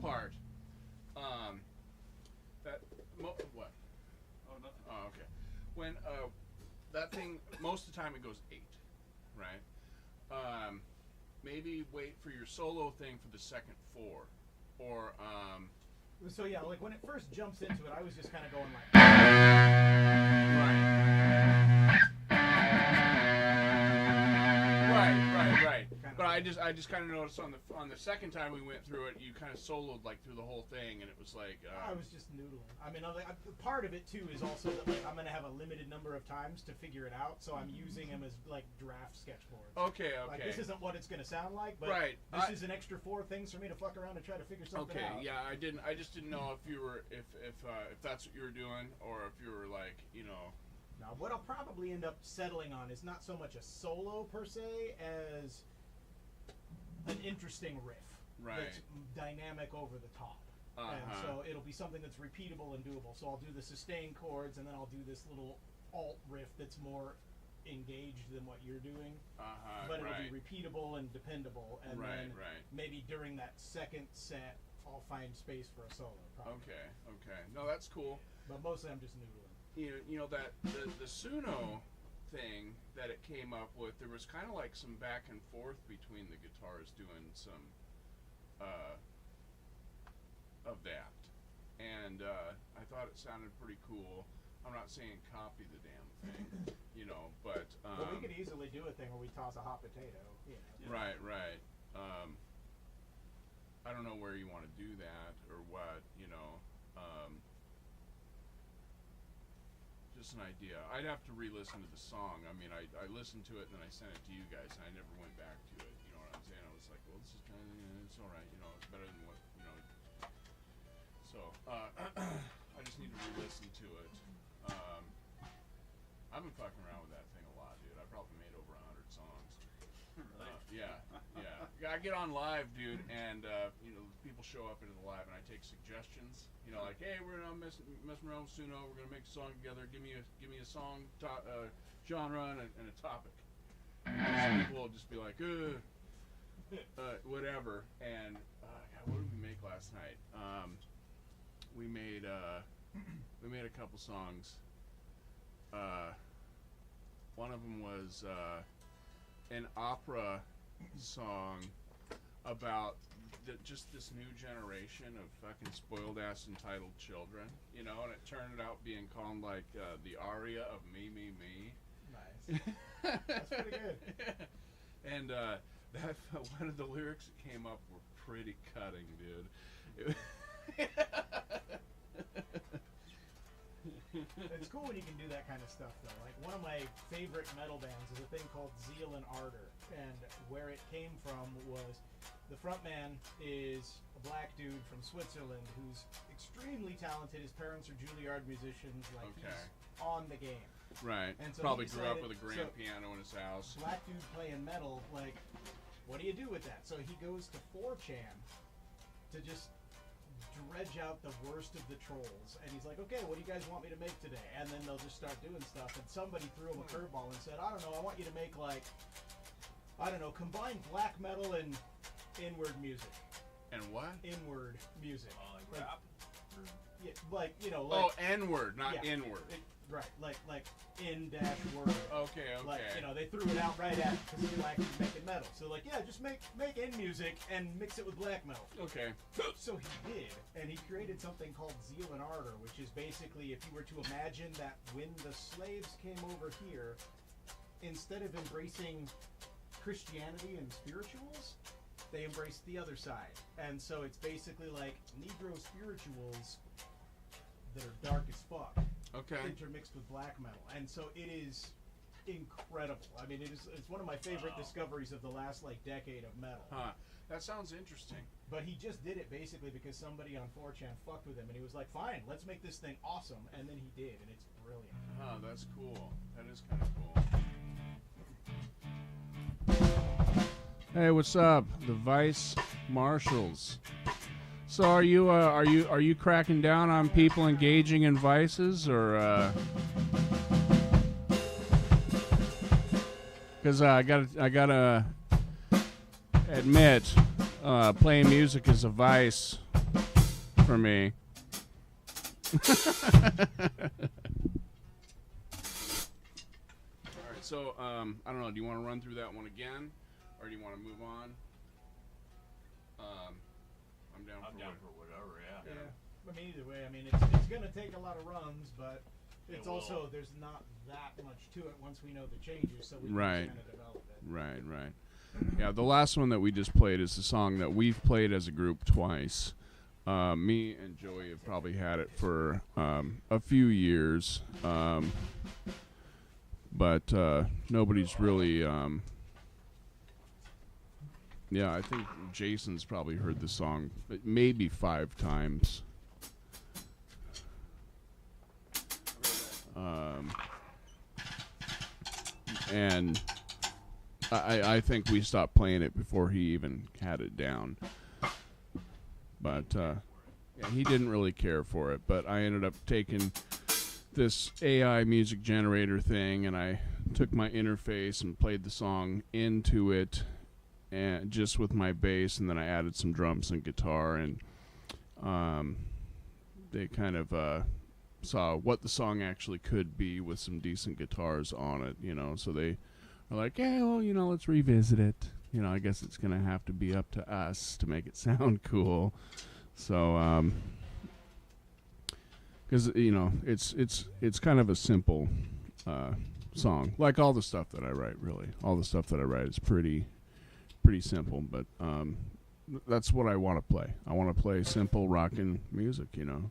part. What? Oh, nothing. Oh, okay. When that thing, most of the time it goes 8, right? Maybe wait for your solo thing for the second 4, or So yeah, like when it first jumps into it, I was just kind of going like. Right. But I just kind of noticed on the second time we went through it, you kind of soloed like through the whole thing, and it was like. I was just noodling. I mean, part of it too is also that like I'm gonna have a limited number of times to figure it out, so I'm using them as like draft sketchboards. Okay. Like this isn't what it's gonna sound like, but Right. this is an extra 4 things for me to fuck around and try to figure something out. Okay, yeah, I just didn't know if you were if that's what you were doing, or if you were like, you know. Now, what I'll probably end up settling on is not so much a solo per se as an interesting riff that's dynamic over the top. And so it'll be something that's repeatable and doable. So I'll do the sustain chords, and then I'll do this little alt riff that's more engaged than what you're doing. But it'll be repeatable and dependable. And then maybe during that second set, I'll find space for a solo. Probably. Okay. No, that's cool. But mostly I'm just noodling. You know that the Suno thing that it came up with, there was kind of like some back and forth between the guitars doing some of that, and I thought it sounded pretty cool. I'm not saying copy the damn thing, you know, but well, we could easily do a thing where we toss a hot potato. You know. Right. I don't know where you want to do that or what, you know. Just an idea. I'd have to re-listen to the song. I mean, I listened to it and then I sent it to you guys, and I never went back to it. You know what I'm saying? I was like, well, this is kind of, it's all right. You know, it's better than what, you know. So I just need to re-listen to it. I've been fucking around with that thing a lot, dude. I probably made over 100 songs. Really? Yeah. I get on live, dude, and you know, people show up into the live and I take suggestions. You know, like, hey, we're not messing around with Suno. We're gonna make a song together. Give me a song, genre, and a topic. And some people will just be like, whatever. And God, what did we make last night? We made a couple songs. One of them was an opera song about just this new generation of fucking spoiled ass entitled children, you know, and it turned out being called like the aria of Me, Me, Me. Nice. That's pretty good. And that one of the lyrics that came up were pretty cutting, dude. It's cool when you can do that kind of stuff, though. Like, one of my favorite metal bands is a thing called Zeal and Ardor, and where it came from was the frontman is a black dude from Switzerland who's extremely talented. His parents are Juilliard musicians. Like, Okay. he's on the game. Right. And so Probably he grew up decided- with a grand so- piano in his house. Black dude playing metal, like, what do you do with that? So he goes to 4chan to just dredge out the worst of the trolls, and he's like, okay, what do you guys want me to make today? And then they'll just start doing stuff, and somebody threw him a curveball and said, I don't know, I want you to make, like, I don't know, combine black metal and inward music. And what? Inward music. Like Like- rap? Yeah, like, you know, like, Oh, N-word, not yeah. inward. right, like in-word. Okay. Like, you know, they threw it out right at because he liked making metal. So, like, yeah, just make in music and mix it with black metal. Okay. So he did, and he created something called Zeal and Ardor, which is basically if you were to imagine that when the slaves came over here, instead of embracing Christianity and spirituals, they embraced the other side. And so it's basically like Negro spirituals that are dark as fuck, Okay. intermixed with black metal. And so it is incredible. I mean, it's one of my favorite Wow. discoveries of the last, like, decade of metal. Huh. That sounds interesting. But he just did it basically because somebody on 4chan fucked with him, and he was like, fine, let's make this thing awesome. And then he did, and it's brilliant. Huh, that's cool. That is kind of cool. Hey, what's up? The Vice Marshals. So are you cracking down on people engaging in vices, or because I gotta admit, playing music is a vice for me. All right, so I don't know. Do you want to run through that one again, or do you want to move on? I'm down I'm for down what- for whatever, yeah. Yeah. I mean, either way, I mean, it's going to take a lot of runs, but it's It will. also, there's not that much to it once we know the changes, so we can Right. kind of develop it. Right. Yeah, the last one that we just played is the song that we've played as a group twice. Me and Joey have probably had it for a few years, but nobody's really. Yeah, I think Jason's probably heard the song maybe 5 times. And I think we stopped playing it before he even had it down. But yeah, he didn't really care for it. But I ended up taking this AI music generator thing, and I took my interface and played the song into it, and just with my bass, and then I added some drums and guitar, and they kind of saw what the song actually could be with some decent guitars on it, you know. So they are like, yeah, well, you know, let's revisit it. You know, I guess it's gonna have to be up to us to make it sound cool. So, because you know, it's kind of a simple song, like all the stuff that I write. Really, all the stuff that I write is pretty simple. But that's what I want to play. I want to play simple rockin' music, you know.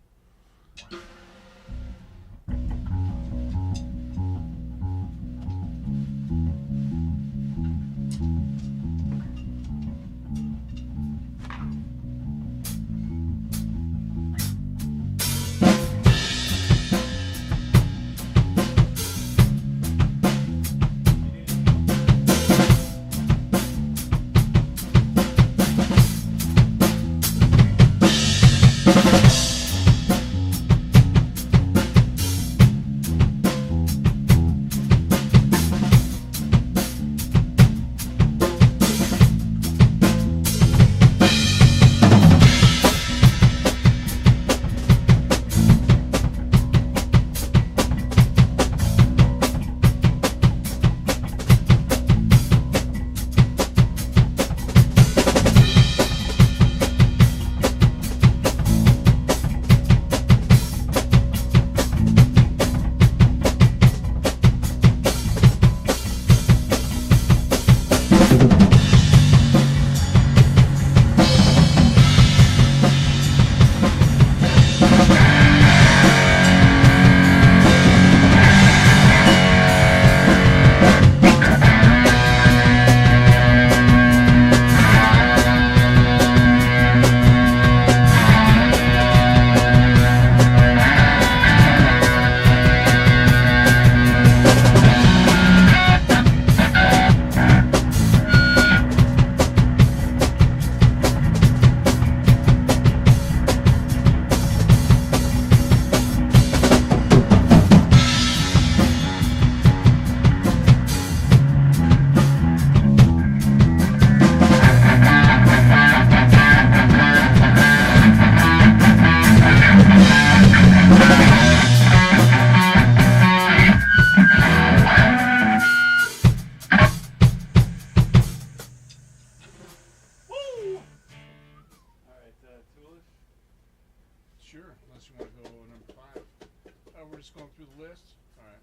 Sure, unless you want to go number 5. We're just going through the list. All right.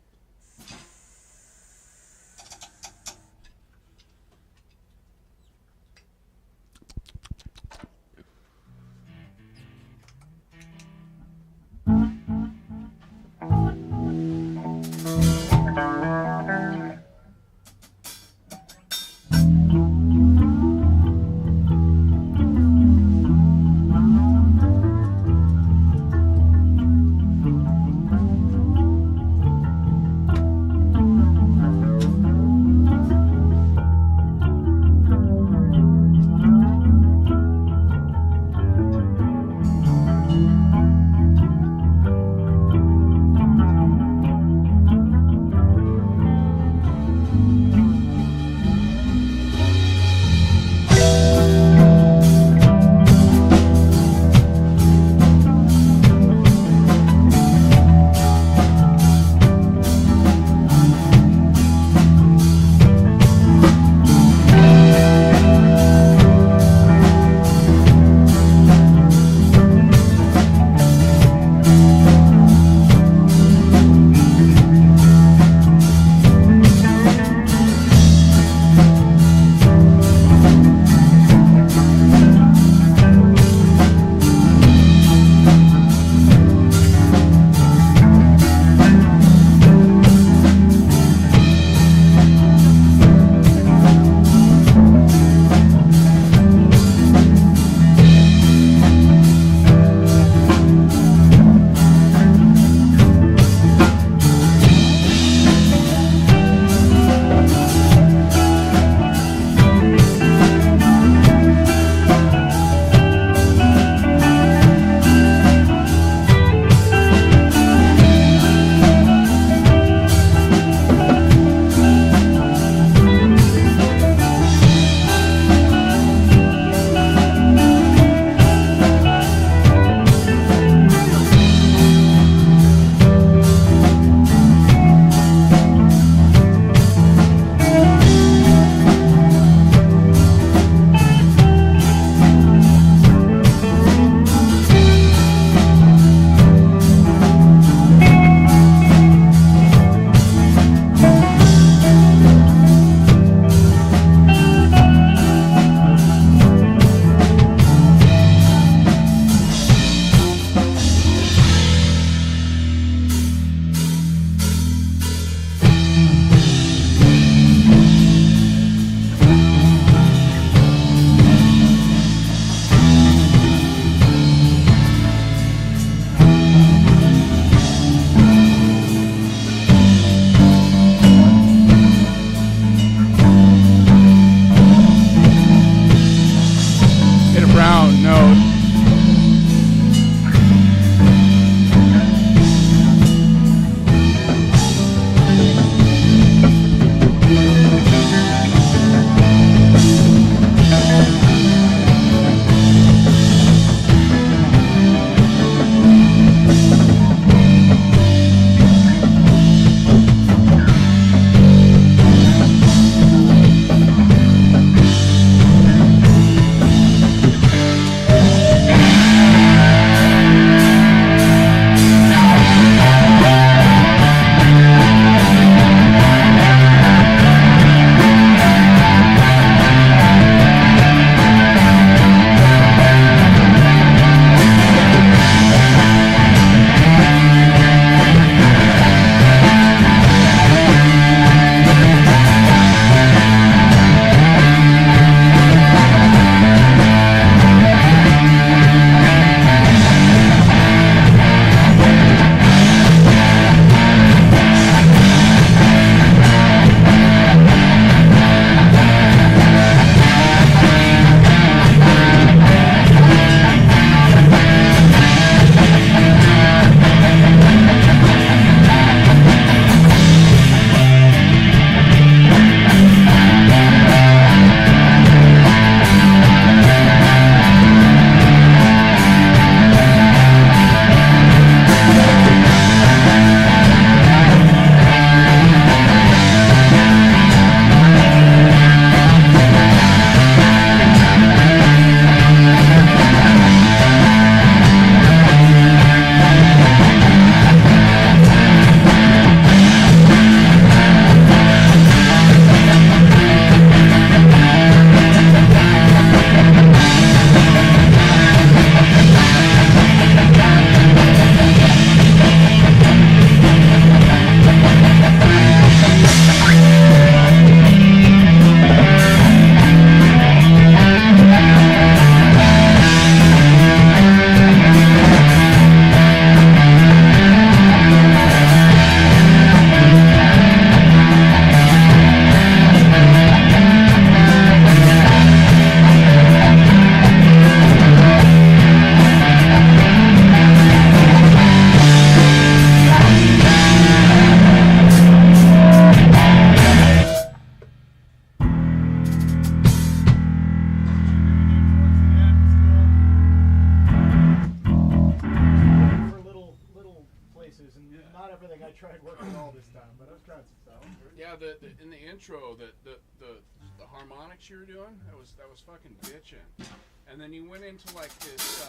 tried working all this time, but I've tried some stuff. Yeah, in the intro, the harmonics you were doing, that was fucking bitchin'. And then you went into like this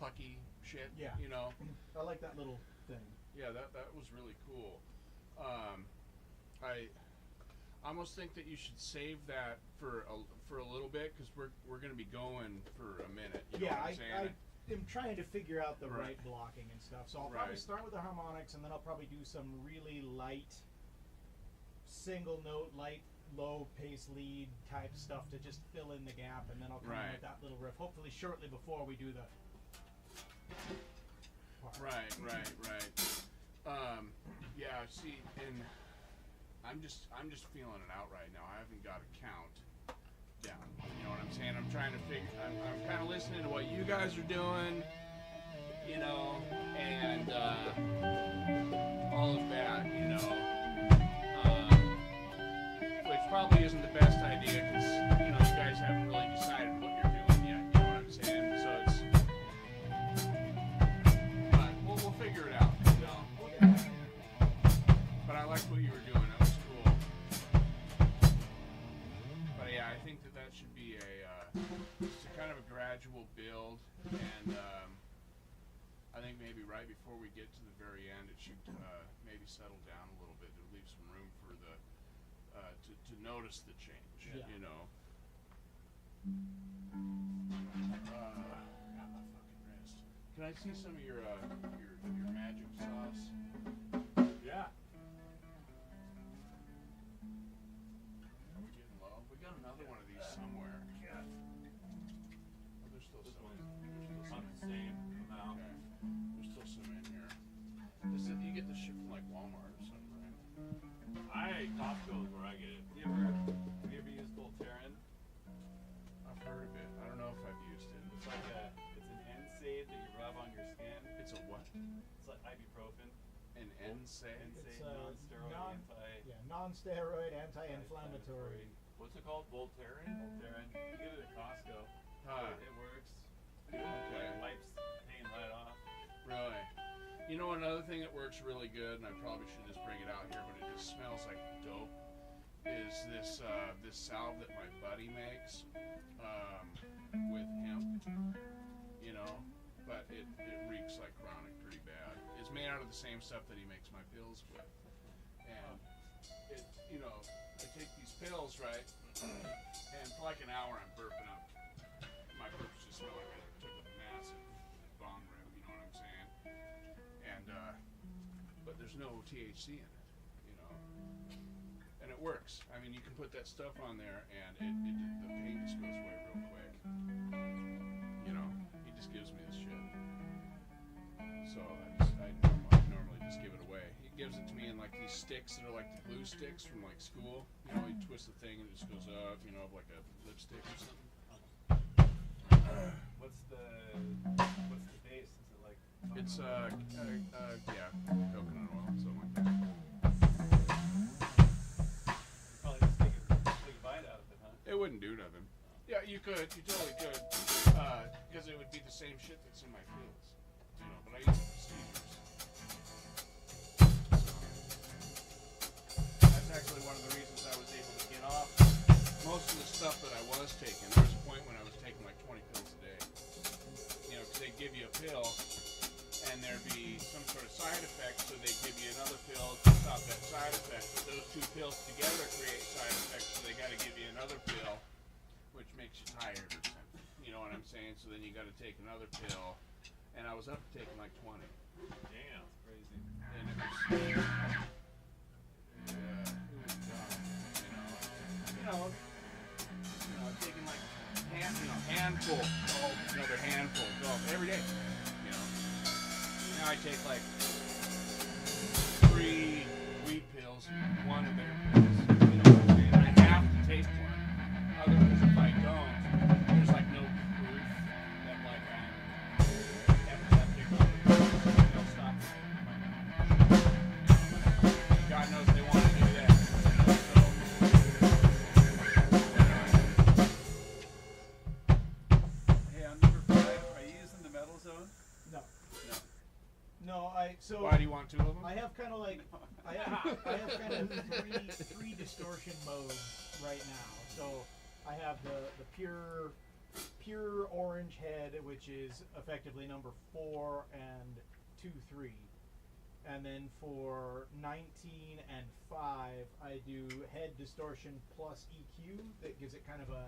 plucky shit. Yeah. You know. I like that little thing. Yeah, that was really cool. I almost think that you should save that for a little bit because we're gonna be going for a minute. You know Yeah, what I'm saying? I am trying to figure out the Right. right blocking and stuff. So I'll probably Right. start with the harmonics, and then I'll probably do some really light, single note, light, low pace lead type stuff to just fill in the gap, and then I'll come in Right. with that little riff. Hopefully, shortly before we do the part. Right. Yeah. See, and I'm just feeling it out right now. I haven't got a count down. You know what I'm saying? I'm trying to figure. I'm kind of listening to what you guys are doing. You know, and all of that. You know, which probably isn't the best idea because you know you guys haven't really decided what you're doing yet. You know what I'm saying? So it's. But we'll figure it out. You know. But I liked what you were doing. That was cool. But yeah, I think that should be just a kind of a gradual build, and I think maybe right before we get to the very end, it should maybe settle down a little bit to leave some room for the to notice the change. Yeah. You know. Got my fucking wrist. Can I see some of your magic sauce? Yeah. Are we getting low? We got another one of these somewhere. Yeah. Oh, there's still This some. one's There's still not some. the same amount. Okay. There's still some in here. You get this shit from like Walmart or something, right? Costco is where I get it. Have you ever used Voltaren? I've heard of it. I don't know if I've used it. It's like it's an NSAID that you rub on your skin. It's a what? It's like ibuprofen. An NSAID? It's NSAID, non-steroid, non-steroid, anti-inflammatory. What's it called? Voltaren? Voltaren. You get it at Costco. Huh. It works. Okay. It wipes pain right off. Really? You know another thing that works really good, and I probably should just bring it out here, but it just smells like dope, is this salve that my buddy makes with hemp, you know, but it reeks like chronic pretty bad. It's made out of the same stuff that he makes my pills with. And it, you know, I take these pills, right, and for like an hour I'm burping up. My burps just smell like I took a massive bong rip, you know what I'm saying? And, but there's no THC in it, you know, and it works. I mean, you can put that stuff on there and the pain just goes away real quick. You know, he just gives me this shit. So I normally just give it away. He gives it to me in like these sticks that are like the glue sticks from like school. You know, he twists the thing and it just goes up, you know, like a lipstick or something. What's the base? Is it like? It's yeah, coconut oil, something like that. Probably just take a bite out of it, huh? It wouldn't do nothing. Yeah, you totally could, because it would be the same shit that's in my fields, you know. But I use it for seizures. So, that's actually one of the reasons I was able to get off most of the stuff that I was taking. There was a point when I was taking like 20 pills a day. You know, because they'd give you a pill, and there'd be some sort of side effect, so they'd give you another pill to stop that side effect. But those two pills together create side effects, so they got to give you another pill, which makes you tired or something. You know what I'm saying? So then you got to take another pill, and I was up to taking like 20. Damn. It's crazy. And it was, it was dumb, you know, taking like handful, another handful, every day, you know. Now I take like 3 wheat pills, 1 of their pills, you know what I'm saying? I have to take one, otherwise if I don't, there's like no proof that like I'm epileptic or they'll stop me. God knows they want to do that, you know, so. Hey, on number 5, are you using the metal zone? No. No. No, so Why do you want two of them? I have kind of like I have kind of three distortion modes right now. So I have the pure orange head, which is effectively number 4 and 2, 3. And then for 19 and 5, I do head distortion plus EQ that gives it kind of a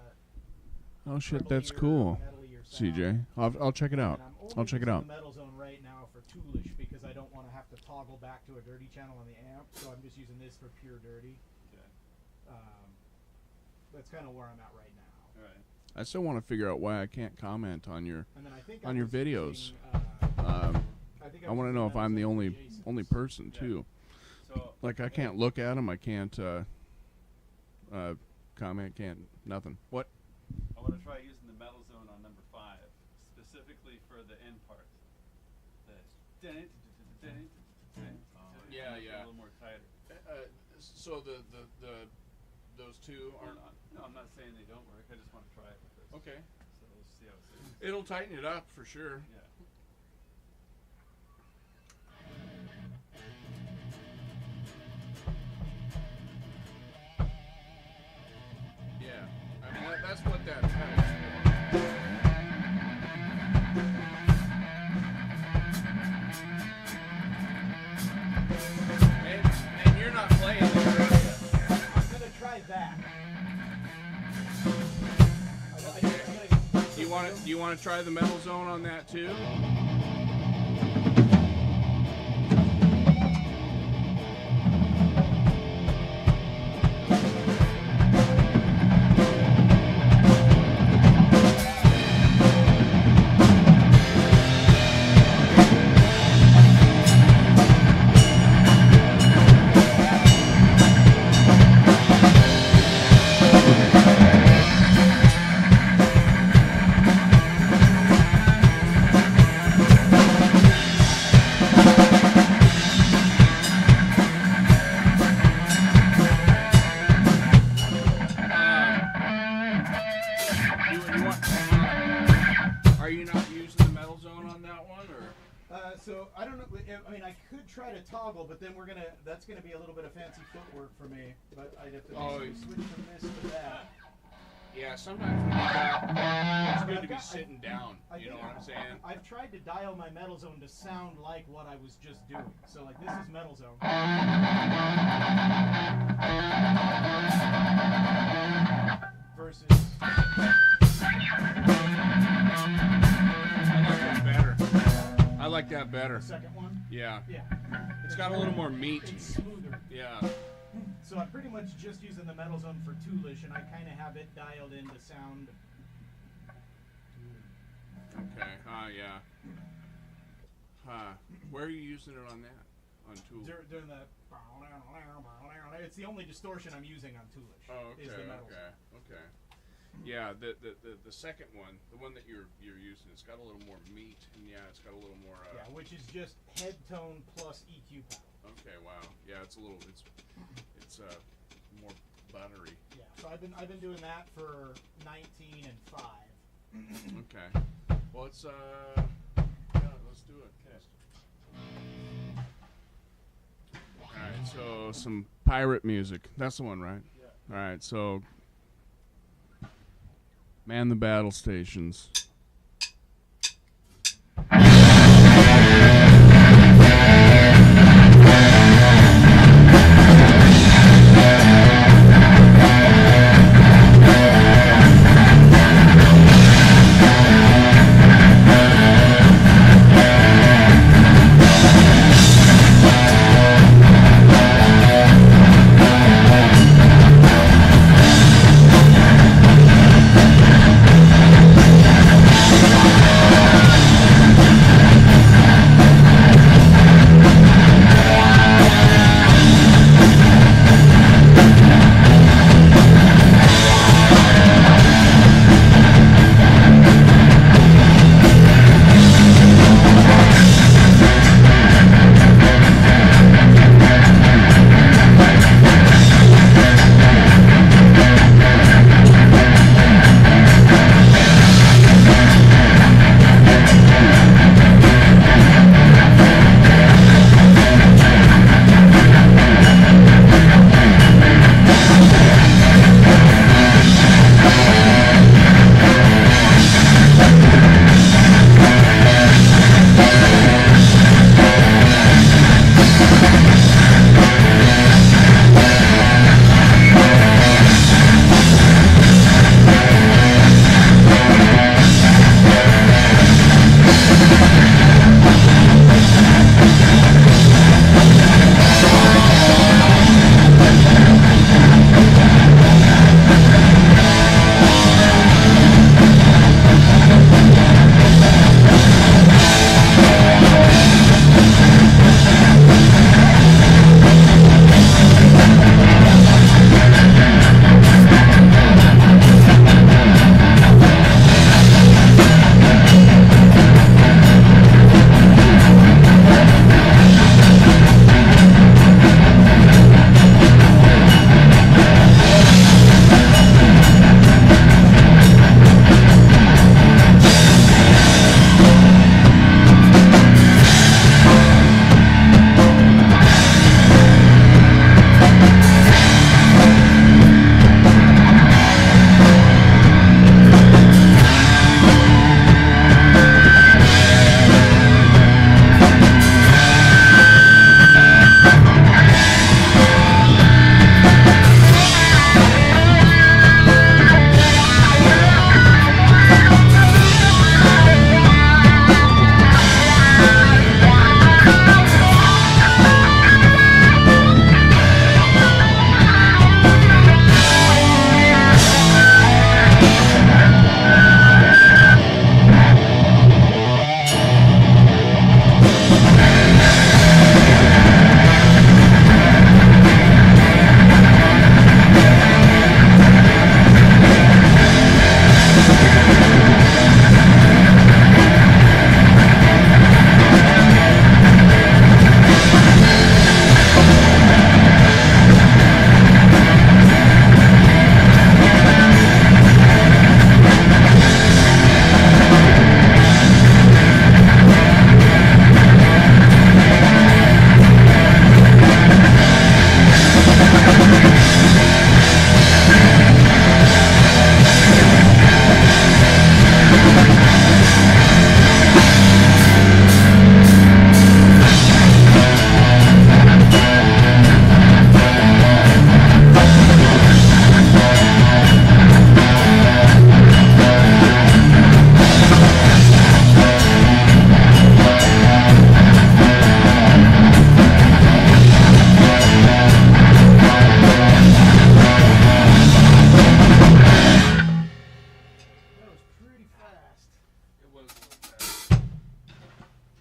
Oh shit, treblier, that's cool. metalier sound. CJ, I'll check it out. And I'm I'll check it only out. using the metal zone right now for toolish because I don't want to have to toggle back to a dirty channel on the amp, so I'm just using this for pure dirty. Okay. That's kind of where I'm at right now. All right. I still want to figure out why I can't comment on your. And then I think On I your was videos. using, I want to know if I'm the only person Yeah. too. So Like I can't look at them. I can't comment. Can't nothing. What? I want to try using the metal zone on number 5, specifically for the end part. The Yeah, a yeah. little more tighter. So those two Or are not. No, I'm not saying they don't work. I just want to try it first. okay. So we'll see how it sounds. It'll tighten it up for sure. Yeah. Yeah. I mean that's what that pedal's for. And you're not playing this, are you? I'm gonna try that. Do you want to try the metal zone on that too? Are you not using the metal zone on that one, or? So I don't know. I mean, I could try to toggle, but then that's gonna be a little bit of fancy footwork for me. But I'd have to switch from this to that. Yeah, sometimes when you got, it's good to be sitting down. You know what I'm saying? I've tried to dial my metal zone to sound like what I was just doing. So like this is metal zone. Versus. I like that better. The second one. Yeah. Yeah. It's got a little more meat. It's smoother. Yeah. So I'm pretty much just using the metal zone for toolish, and I kind of have it dialed in to sound. Okay. Yeah. Where are you using it on that? On Tool? During the. It's the only distortion I'm using on toolish. Oh, okay. Is the metal Okay. Yeah. The second one, the one that you're using, it's got a little more meat, and yeah, it's got a little more. Yeah, which is just head tone plus EQ pedal. Okay. Wow. Yeah. It's a little. It's more buttery. Yeah. So I've been doing that for 19 and 5. Okay. Well, it's yeah. Let's do it. Okay. All right. So some pirate music. That's the one, right? Yeah. All right. So. Man the battle stations.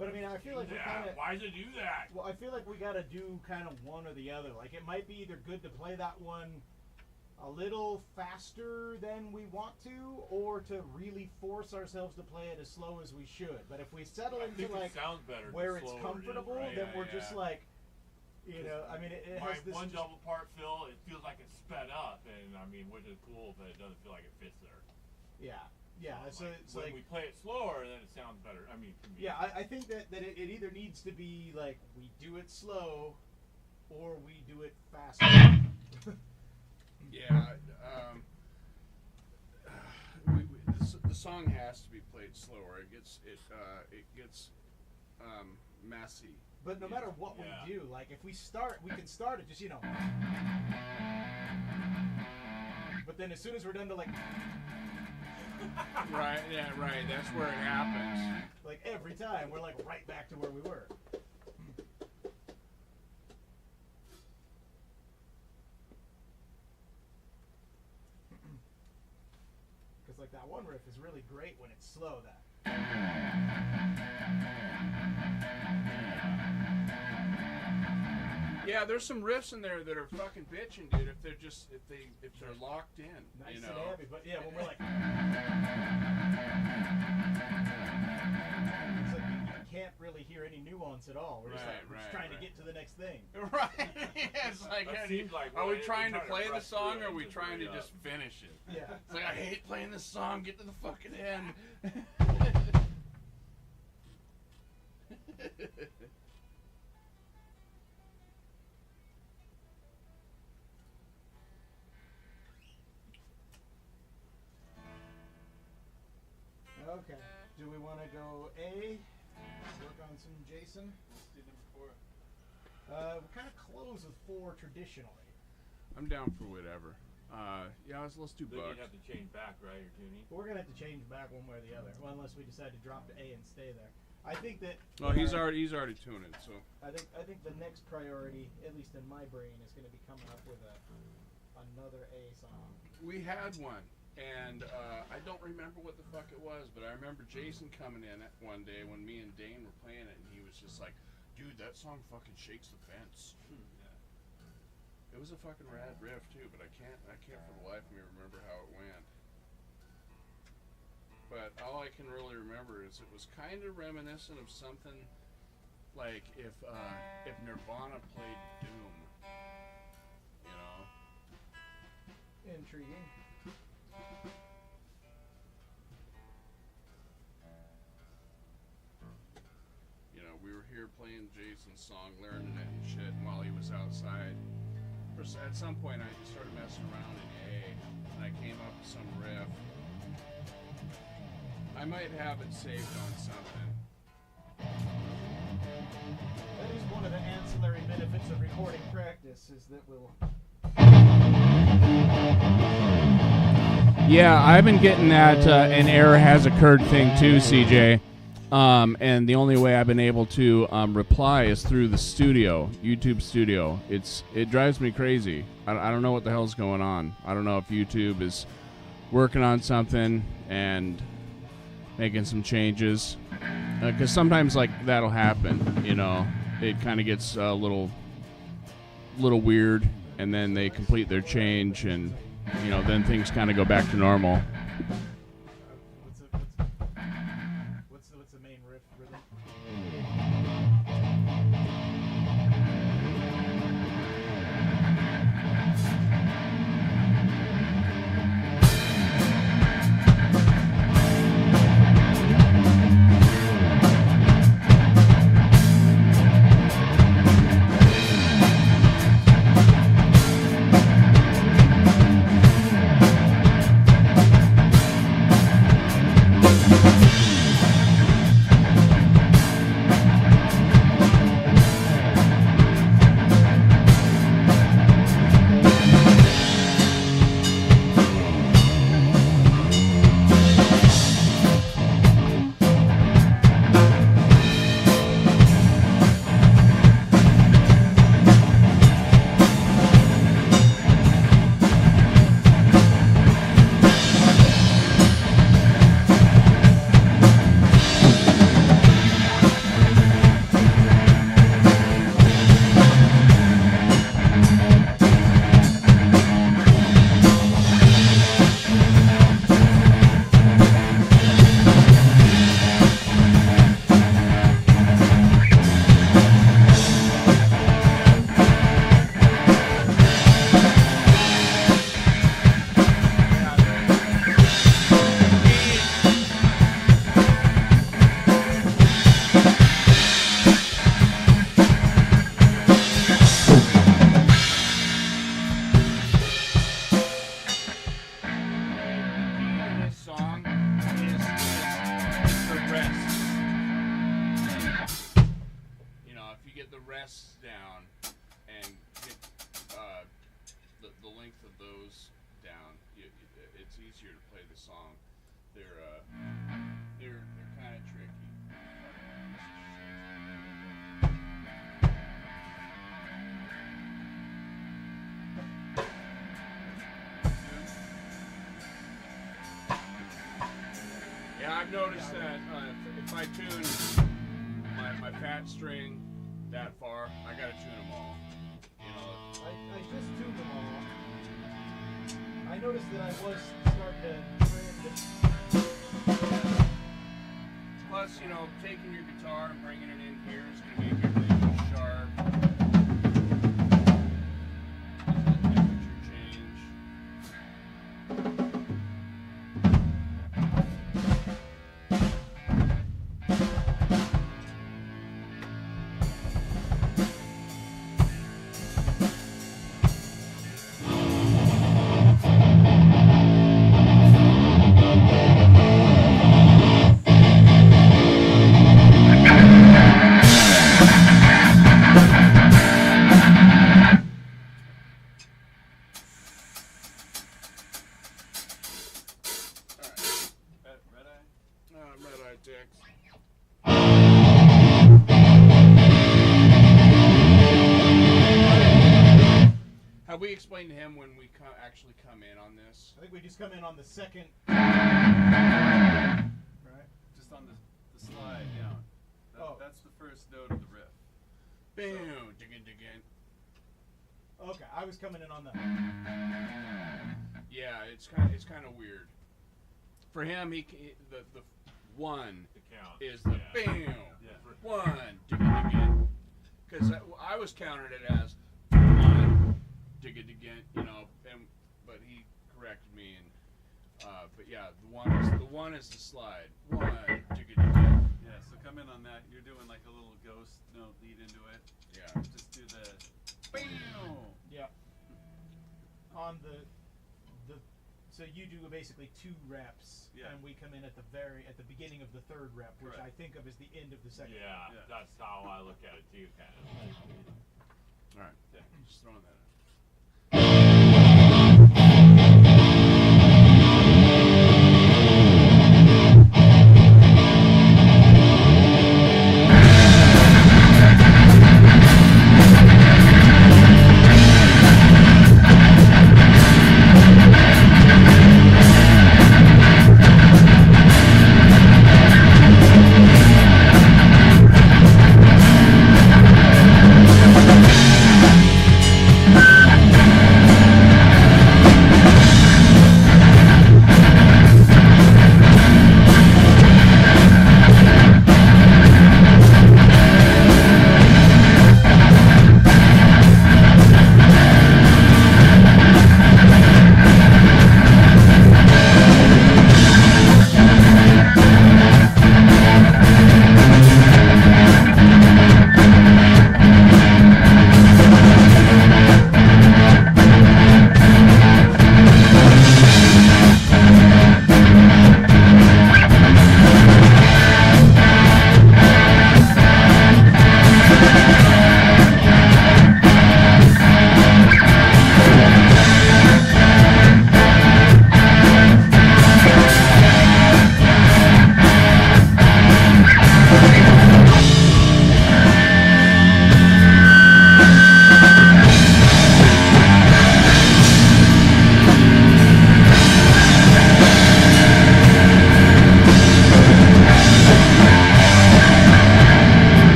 But I mean, I feel like we kind of. Why does it do that? Well, I feel like we got to do kind of one or the other. Like, it might be either good to play that one a little faster than we want to, or to really force ourselves to play it as slow as we should. But if we settle into like sounds better where it's comfortable, right? then we're just like, you know, I mean, it My has this. one double part fill, it feels like it's sped up, and I mean, which is cool, but it doesn't feel like it fits there. Yeah. Yeah, so it's when like we play it slower, then it sounds better. I mean, to me. yeah, I think that it either needs to be like we do it slow, or we do it faster. Yeah, the song has to be played slower. It gets messy. But no matter what we do, like if we can start it just, you know. But then as soon as we're done to like. Right, yeah, right. That's where it happens. Like every time, we're like right back to where we were. Because like that one riff is really great when it's slow. Yeah, there's some riffs in there that are fucking bitching, dude. If they're locked in, Nice you know. and heavy, but yeah, when we're like, it's like you can't really hear any nuance at all. We're just trying to get to the next thing. Right. It's like, are we trying to play the song, or are we trying to just finish it? Yeah. It's like, I hate playing this song. Get to the fucking end. Okay. Do we want to go A? Work on some Jason. Let's do number 4. We kind of close with 4 traditionally. I'm down for whatever. Yeah, let's do Then Buck. you'd have to change back, right, your tuning? We're gonna have to change back one way or the other, well, unless we decide to drop to A and stay there. I think that. Well, he's already tuning, so. I think the next priority, at least in my brain, is going to be coming up with another A song. We had one, and I don't remember what the fuck it was, but I remember Jason coming in one day when me and Dane were playing it, and he was just like, "Dude, that song fucking shakes the fence." It was a fucking rad riff too, but I can't for the life of me remember how it went. But all I can really remember is it was kind of reminiscent of something like if Nirvana played Doom, you know. Intriguing. You know, we were here playing Jason's song, learning it and shit while he was outside. At some point, I just started messing around in A, and I came up with some riff. I might have it saved on something. That is one of the ancillary benefits of recording practice, is that we'll. Yeah, I've been getting that an error has occurred thing too, CJ. And the only way I've been able to reply is through the studio, YouTube Studio. It drives me crazy. I don't know what the hell's going on. I don't know if YouTube is working on something and making some changes. Because sometimes like that'll happen, you know. It kind of gets a little weird, and then they complete their change, and you know, then things kind of go back to normal. What's the main riff rhythm? rests down and get the length of those down, it's easier to play the song. They're kind of tricky. Yeah, I've noticed that if I tune my pat string that far, I gotta tune them all. You know. I just tuned them all. I noticed that I was starting to trend. Plus, you know, taking your guitar and bringing it in here is gonna make everything sharp. Temperature change. Red-Eye Dicks. Have we explained to him when we actually come in on this? I think we just come in on the second. Right? Just on the slide down. That's the first note of the riff. Boom, diggin'. Okay, I was coming in on the. Yeah, it's kind of weird. For him, the one The count. is the Yeah. bam, Yeah. one, diggin'. Because I was counting it as one, diggin', you know, but he corrected me, and but yeah, the one is the slide, one, diggin'. Yeah, so come in on that. You're doing like a little ghost note lead into it. Yeah. Just do the bam. Yeah. On the so you do basically 2 reps, Yeah. and we come in at the beginning of the 3rd rep, which Correct. I think of as the end of the 2nd. Yeah, Yeah. that's how I look at it too, kind of. All right, just throwing that out. Thank you.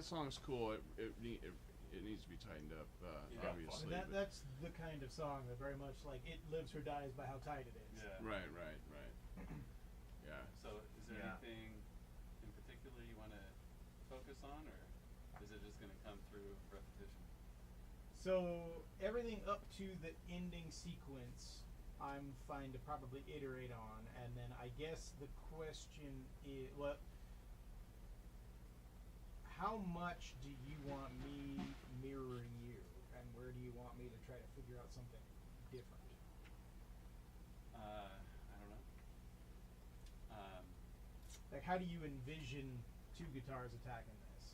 song's cool. It needs to be tightened up, Yeah. obviously. And but- that's the kind of song that very much like it lives or dies by how tight it is. Yeah. Right. Yeah. So, is there Yeah. anything in particular you want to focus on, or is it just going to come through repetition? So everything up to the ending sequence, I'm fine to probably iterate on, and then I guess the question is, well, how much do you want me mirroring you, and where do you want me to try to figure out something different? I don't know. Like, how do you envision two guitars attacking this?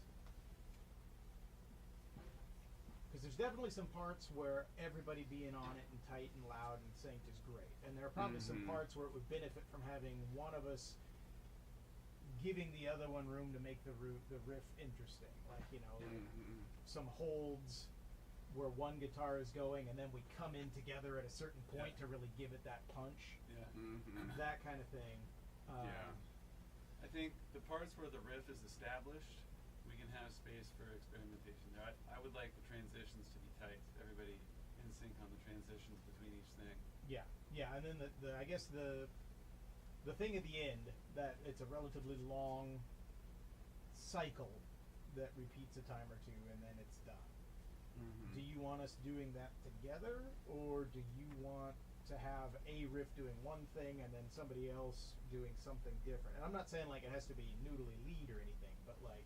Because there's definitely some parts where everybody being on it and tight and loud and synced is great, and there are probably some Mhm. parts where it would benefit from having one of us giving the other one room to make the riff interesting, like like some holds where one guitar is going and then we come in together at a certain point to really give it that punch, Yeah. that kind of thing. Yeah. I think the parts where the riff is established, we can have space for experimentation there. I would like the transitions to be tight. Everybody in sync on the transitions between each thing. Yeah, and then the I guess the thing at the end, that it's a relatively long cycle that repeats a time or two and then it's done. Do you want us doing that together, or do you want to have a riff doing one thing and then somebody else doing something different? And I'm not saying like it has to be noodly lead or anything, but like,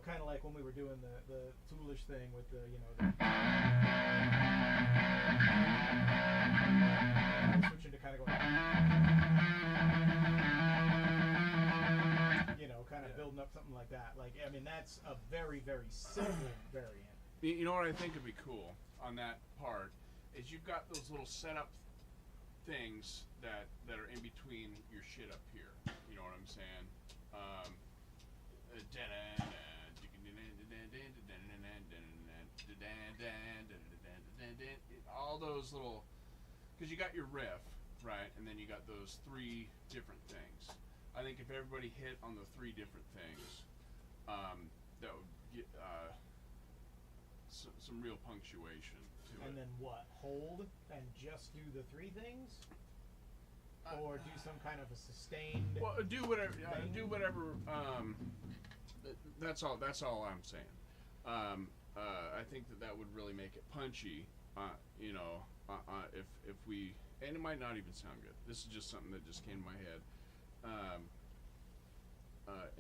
kind of like when we were doing the Toolish thing with the, switching to kind of going, kind of building up something like that. Like, I mean, that's a very, very simple variant. You know what I think would be cool on that part is you've got those little setup things that are in between your shit up here. You know what I'm saying? All those little, because you got your riff, right, and then you got those three different things. I think if everybody hit on the three different things, that would get some real punctuation to it. And then what? Hold and just do the three things, or do some kind of a sustained. Well, do whatever. thing? Do whatever. That's all. That's all I'm saying. I think that would really make it punchy. If we, and it might not even sound good. This is just something that just came to my head.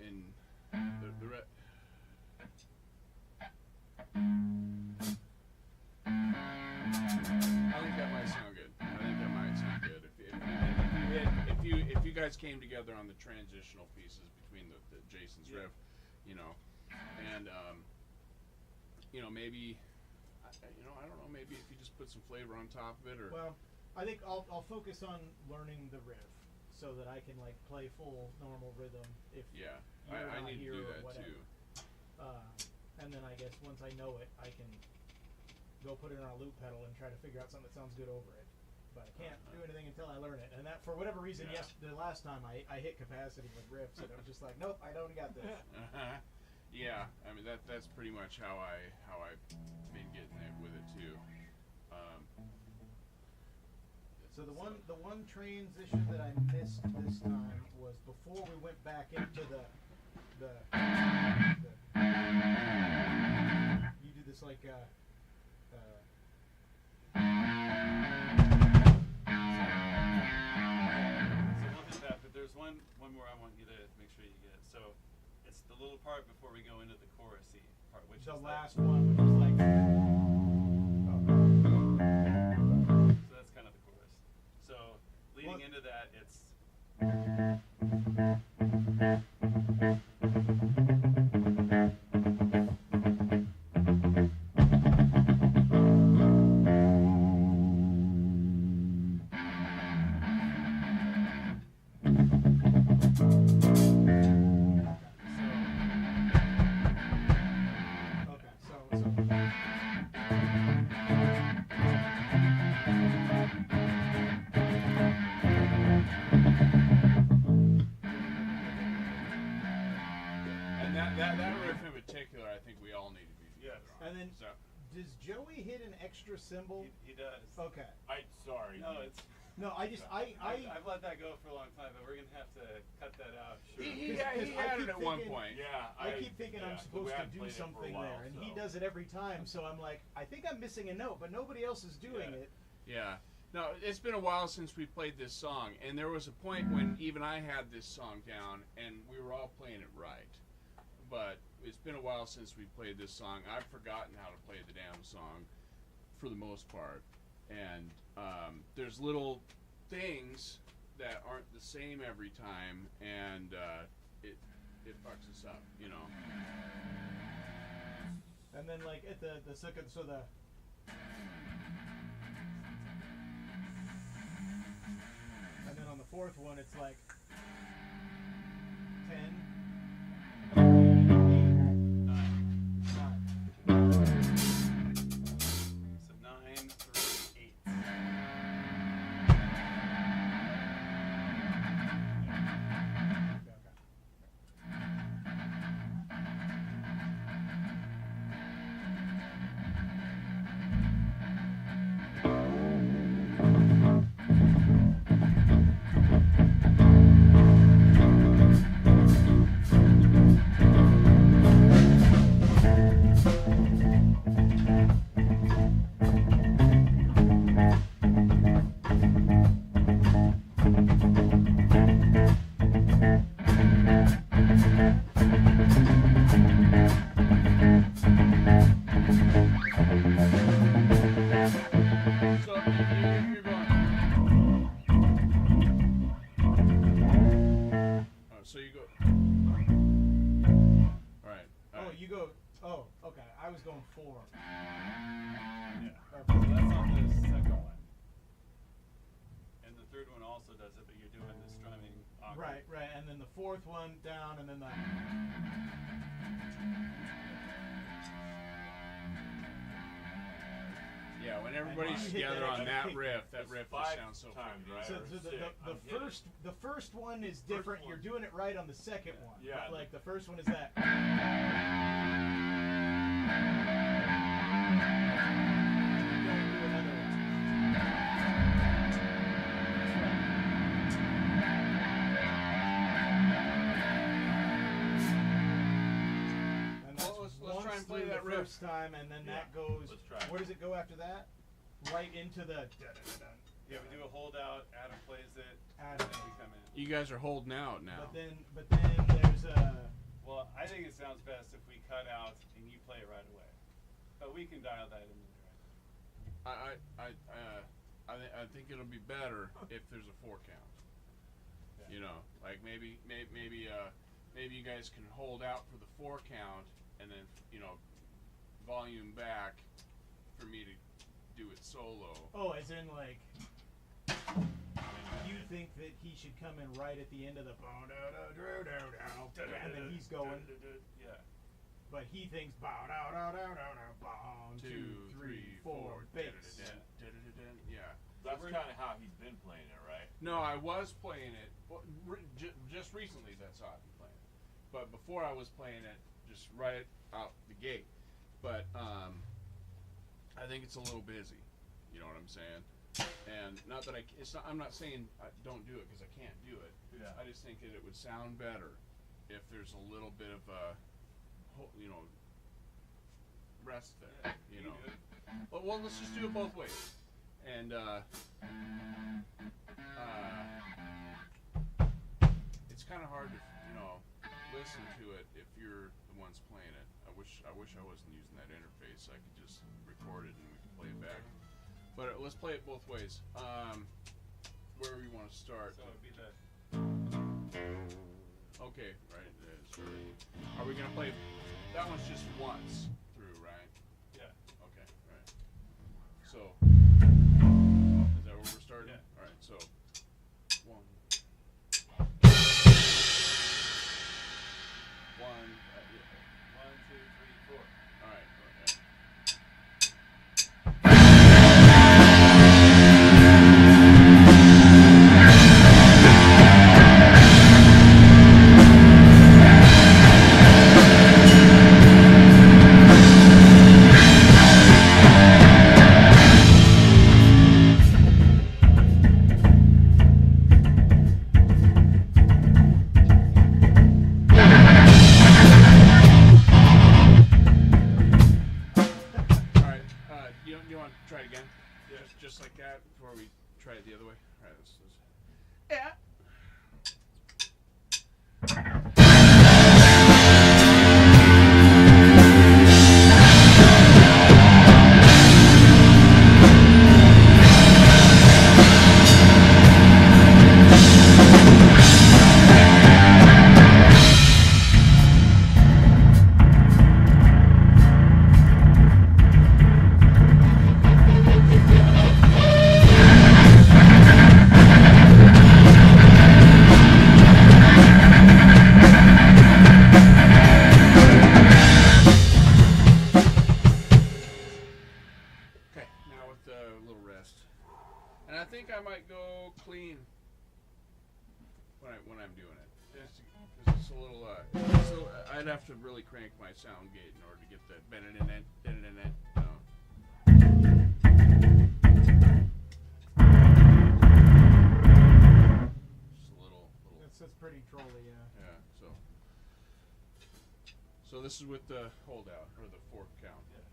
And I think that might sound good. If you guys came together on the transitional pieces between the Jason's riff, and maybe, I don't know, maybe if you just put some flavor on top of it, or Well, I think I'll focus on learning the riff so that I can like play full normal rhythm if yeah, you're I not need here to do or that whatever. too. And then I guess once I know it, I can go put it on a loop pedal and try to figure out something that sounds good over it. But I can't do anything until I learn it. And that, for whatever reason, Yeah. the last time I hit capacity with riffs, and it was just like, nope, I don't got this. Yeah, I mean that's pretty much how I've been getting it with it too. So the one transition that I missed this time was before we went back into the you do this like So we'll hit that, but there's one more I want you to make sure you get. So it's the little part before we go into the chorusy part, which the is last one, which is like so that's kind of the chorus. So leading into that, it's okay, so particular, I think we all need to be Yes. together on. And then, So, does Joey hit an extra cymbal? He does. Okay. Sorry. No, it's. No, I've let that go for a long time, but we're gonna have to cut that out. Sure. he I had it keep at one thinking- point. Yeah, I keep thinking I'm yeah, supposed we to haven't do played it for a something while, there, and he so. does it every time. So I'm like, I think I'm missing a note, but nobody else is doing Yeah. it. Yeah. No, it's been a while since we played this song, and there was a point when even I had this song down, and we were all playing it right. But it's been a while since we played this song. I've forgotten how to play the damn song, for the most part. And there's little things that aren't the same every time, and it fucks us up, you know. And then like at the second, so the. And then on the fourth one, it's like 10, 8, 9. So 9, 3, 8. Okay. So you're going. Oh, so you go. All right. Oh, you go. Oh, okay. I was going 4. Yeah. Or So that's on the second one. And the third one also does it, but you're doing the strumming octave. Right, right, and then the fourth one down, and then the. Yeah, when everybody's you hit together that on extra that kick. riff, that It's riff 5 just sounds so times, fucking right? easy. So, Or so six. the I'm hitting first one is First different. one. You're doing it right on the second one. Yeah. But, like the first one is that. Don't do another one. And that's Well, let's once try and play through that the riff. first time, and then that Yeah, goes. let's try it. Where does it go after that? Right into the. Yeah, we do a holdout, Adam plays it, and Adam. then we come in. You guys are holding out now. But then there's a. Well, I think it sounds best if we cut out and you play it right away. But we can dial that in later. I think it'll be better if there's a 4 count. Yeah. You know, like maybe you guys can hold out for the 4 count and then volume back for me to do it solo. Oh, as in like. You think that he should come in right at the end of the and then he's going, Yeah. but he thinks bow down down down down down bow 2, 3, 4 bass. Yeah. That's kind of how he's been playing it, right? No, I was playing it just recently. That's how I've been playing it. But before I was playing it just right out the gate. But I think it's a little busy. You know what I'm saying? And not that I'm not saying I don't do it because I can't do it. Yeah. I just think that it would sound better if there's a little bit of rest there. Yeah, You you know. do it. Well, let's just do it both ways. And it's kind of hard to listen to it if you're the ones playing it. I wish I wasn't using that interface. I could just record it and we can play it back. But let's play it both ways. Where you want to start? So it'd be the. Okay, right. Are we gonna play? That one's just once through, right? Yeah. Okay, right. So, is that where we're starting? Yeah. All right. So, 1. 1. 1, 2, 3, 4. All right. Okay. just like that before we try it the other way? All right, yeah. I might go clean when I'm doing it. Because it's a little, so I'd have to really crank my sound gate in order to get that bend it in it. Just a little. That's pretty trolly, yeah. Yeah. So this is with the holdout or the fourth count. Yeah.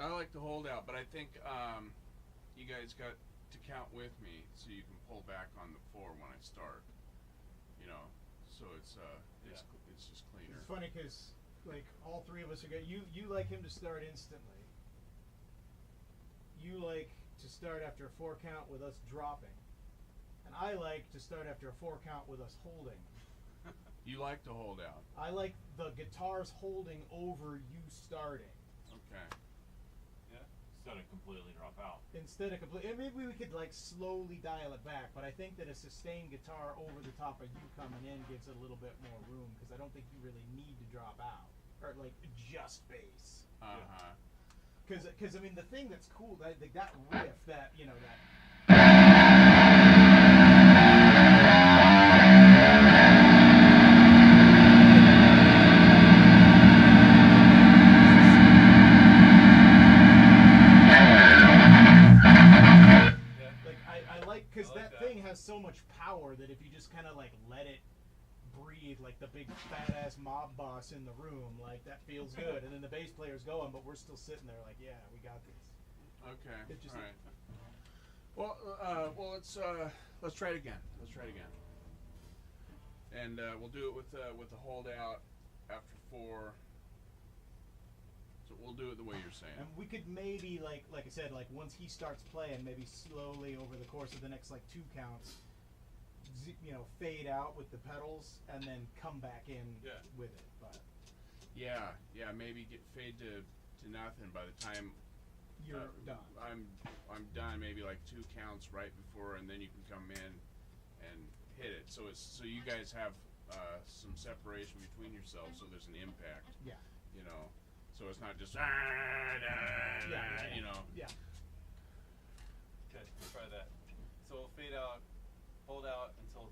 I like the holdout, but I think you guys got to count with me so you can pull back on the 4 when I start. You know, so it's just cleaner. It's funny because like all three of us are good. You like him to start instantly. You like to start after a 4 count with us dropping, and I like to start after a 4 count with us holding. You like to hold out. I like the guitars holding over you starting. Okay. Instead of completely drop out. Maybe we could like slowly dial it back, but I think that a sustained guitar over the top of you coming in gives it a little bit more room because I don't think you really need to drop out or like just bass. Because I mean the thing that's cool that riff that has so much power that if you just kind of like let it breathe like the big fat ass mob boss in the room, like that feels good, and then the bass player's going, but we're still sitting there like, yeah, we got this. Okay. All right. Well, let's try it again. And we'll do it with the holdout after 4. So we'll do it the way you're saying. And we could maybe like I said, like once he starts playing, maybe slowly over the course of the next like 2 counts, fade out with the pedals and then come back in with it. But yeah, maybe fade to nothing by the time you're done. I'm done. Maybe like 2 counts right before, and then you can come in and hit it. So you guys have some separation between yourselves, so there's an impact. Yeah. So it's not just Yeah. Okay, we'll try that. So we'll fade out, hold out until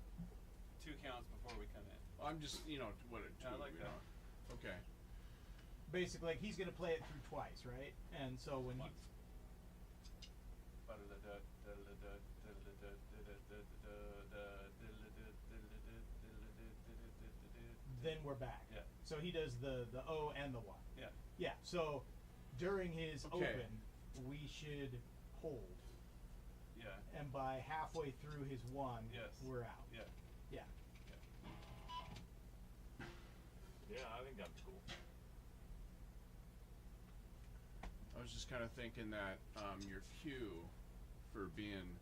2 counts before we come in. Well, I'm just, what it 2. I like that. Okay. Basically, like, he's gonna play it through twice, right? And so when then we're back. Yeah. So he does the O and the Y. Yeah. Yeah. So during his Okay. open, we should hold. Yeah. and by halfway through his one, Yes. we're out. Yeah. Yeah. Yeah, I think that's cool. I was just kind of thinking that your cue for being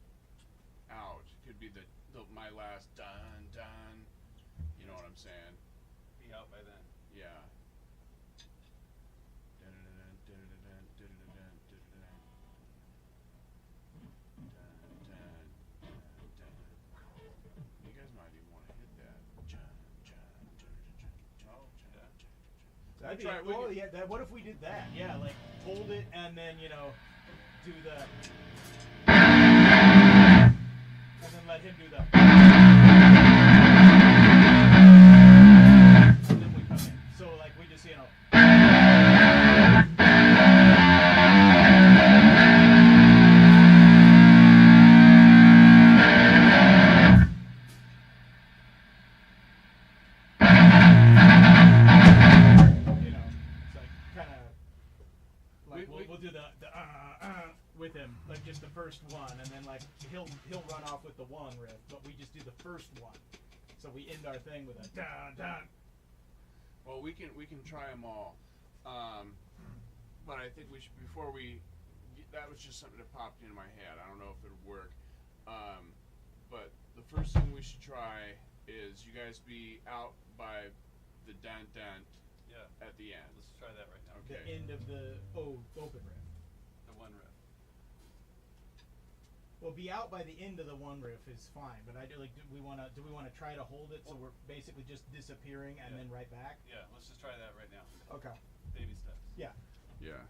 out could be the my last done. You know what I'm saying? Be out by then. Yeah. You guys might even want to hit that. That'd be, try it, we oh can- yeah, what if we did that? Yeah, like hold it and then, you know, do the, and then let him do the, and then we come in. So like we just, you know, we'll do the with him, like just the first one, and then like he'll run off with the one riff, but we just do the first one, so we end our thing with a dun dun. Well, we can try them all, but I think we should before we. That was just something that popped into my head. I don't know if it'll work, but the first thing we should try is you guys be out by the dun dun. Yeah. At the end. Let's try that right now. Okay. The end of the open riff. The one riff. Well, be out by the end of the one riff is fine, but I do like. Do we want to try to hold it so we're basically just disappearing and then right back? Yeah. Let's just try that right now. Okay. Baby steps. Yeah. Yeah.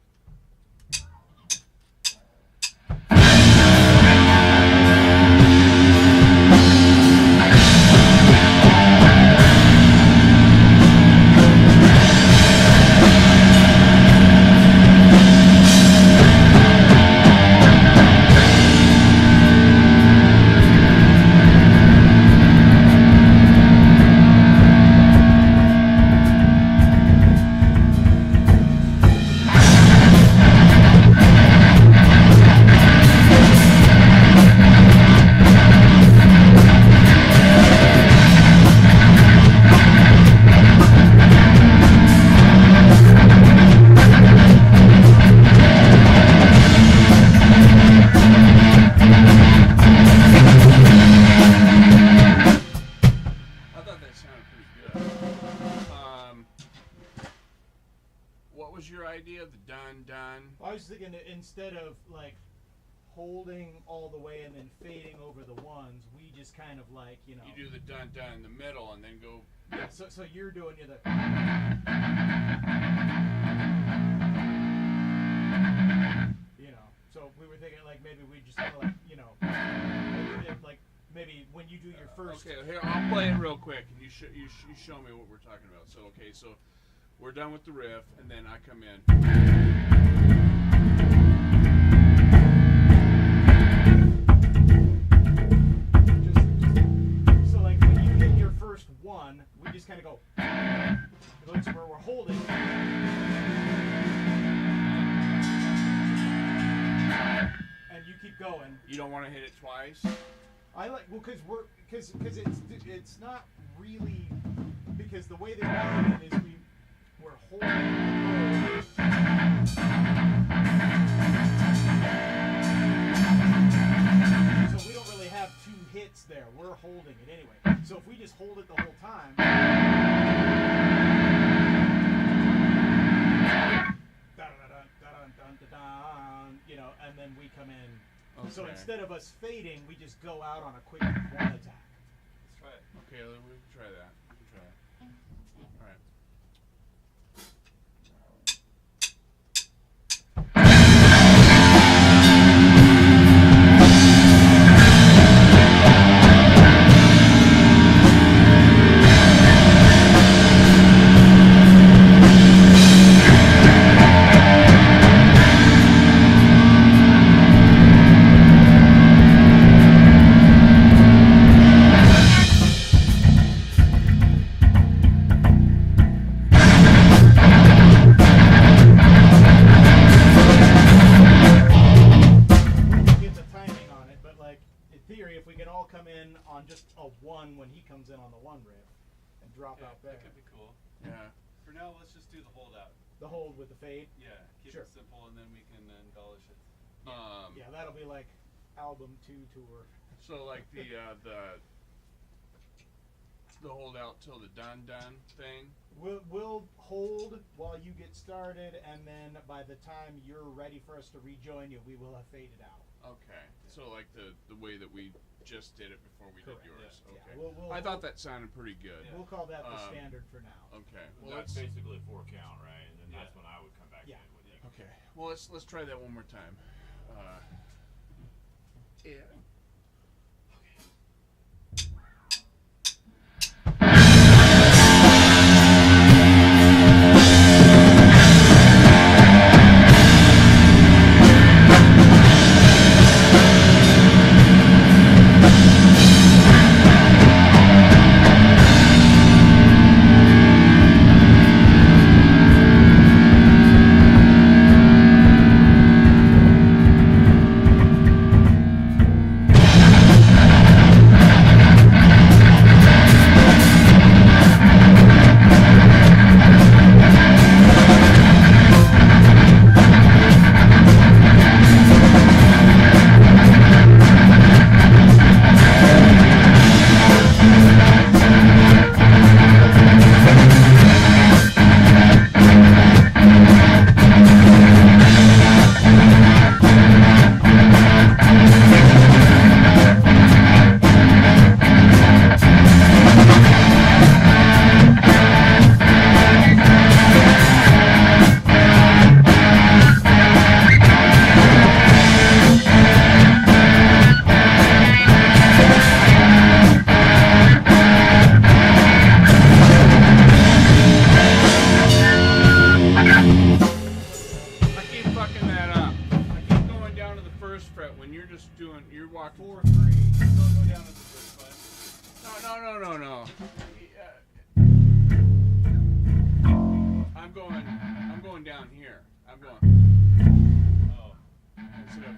I was thinking that instead of like holding all the way and then fading over the ones, we just kind of like, you know. You do the dun dun in the middle and then go. Yeah. So you're doing the. You know. So we were thinking like maybe we just kind of like, you know, like maybe when you do your first. Okay, here I'll play it real quick and you show me what we're talking about. So okay, so we're done with the riff and then I come in. So like when you hit your first one, we just kind of go. That's where we're holding. And you keep going. You don't want to hit it twice? I like, well, because it's not really, because the way that we're doing it is we're holding. So we don't really have two hits there. We're holding it anyway. So if we just hold it the whole time. You know, and then we come in. Okay. So instead of us fading, we just go out on a quick one attack. Let's try it. Okay, we can try that. We can try it. All right. if we can all come in on just a 1 when he comes in on the 1 riff and drop out there. That could be cool. Yeah. For now, let's just do the holdout. The hold with the fade. Yeah, keep Sure. it simple, and then we can embellish it. Yeah, that'll be like album 2 tour. So like the holdout till the done thing. We'll hold while you get started, and then by the time you're ready for us to rejoin you, we will have faded out. Okay. So like the way that we just did it before we Correct. did yours. Yeah. Okay. Yeah, we'll I thought that sounded pretty good. Yeah. We'll call that the Um, standard for now. Okay. Well, that's basically a 4 count, right? And then that's when I would come back Yeah. in with you. Okay. Well, let's try that one more time. Yeah. You're walking 4-3. Don't go down to the first one. No. I'm going down here. I'm going. Oh. Instead of.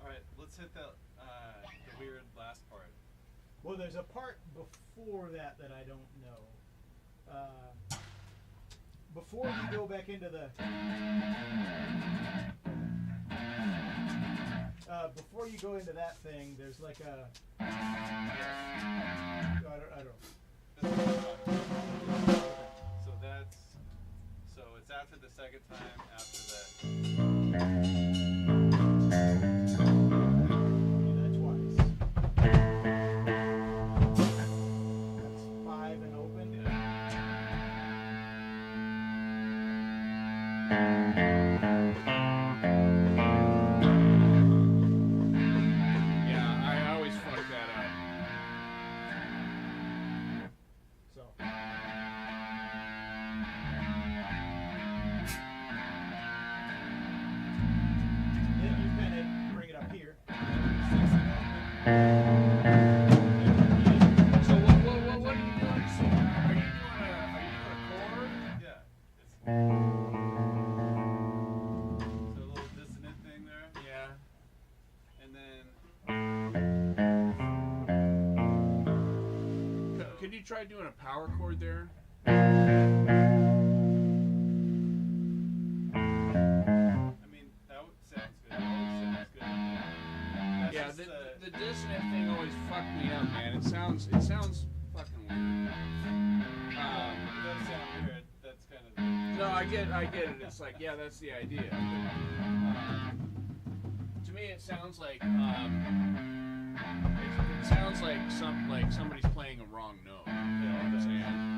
Alright, let's hit the weird last part. Well, there's a part before that I don't know. Before you go back into the before you go into that thing, there's like a I don't know. So it's after the second time after that. Do that twice. That's 5 and open. Yeah, I always fuck that up. So then you kind of bring it up here. So what are you doing? So are you doing a chord? Yeah. It's so a little dissonant thing there. Yeah. And then Could you try doing a power chord there? I mean that sounds good. That always sounds good. That's Yeah, just, the dissonant thing always fucked me up, man. It sounds fucking weird. it does sound weird. That's kind of No, I get it. It's like, yeah, that's the idea. But, to me, it sounds like it sounds like somebody's playing a wrong note. You know what I'm saying?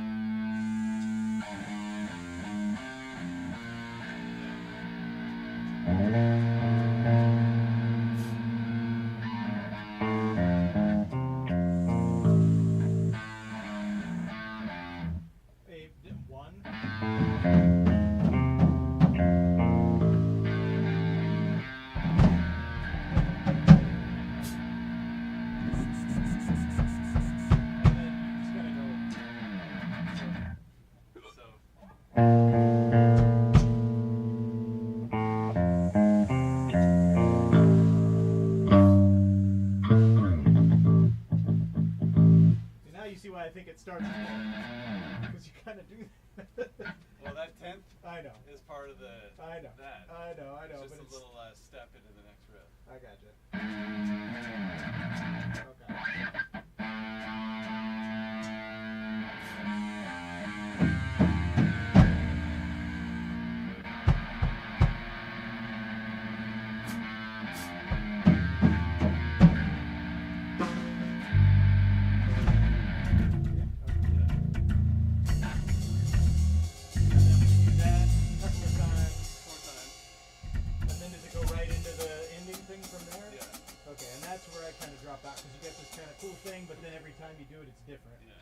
that's where I kind of drop out because you get this kind of cool thing, but then every time you do it, it's different. Yeah.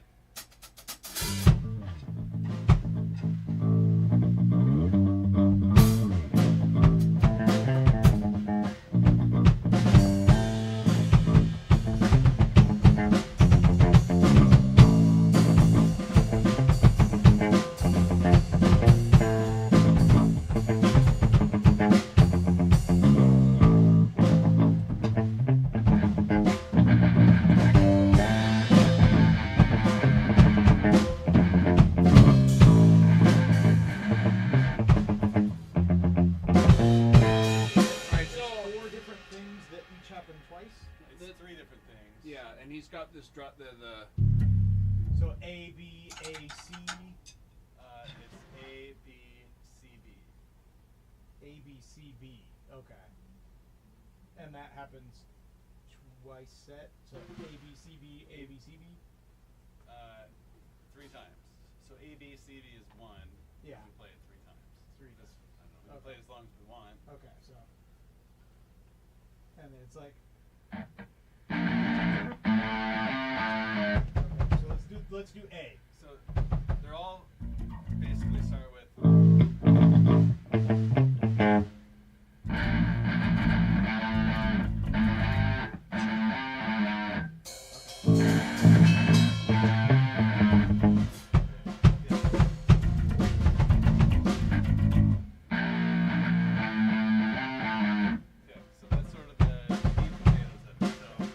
Four different things that each happen twice. It's three different things. Yeah, and he's got this drop the So A, B, A, C. It's A, B, C, B. A, B, C, B. Okay. And that happens twice set. So A, B, C, B, A, B, C, B. Three times. So A, B, C, D is one. Yeah. We play it three times. Three That's, times. I don't know. We Okay. play it as long as we want. Okay, so. And then it's like. Okay, so let's do A. So they're all basically start with. Okay, so that's sort of the meat and potatoes of it.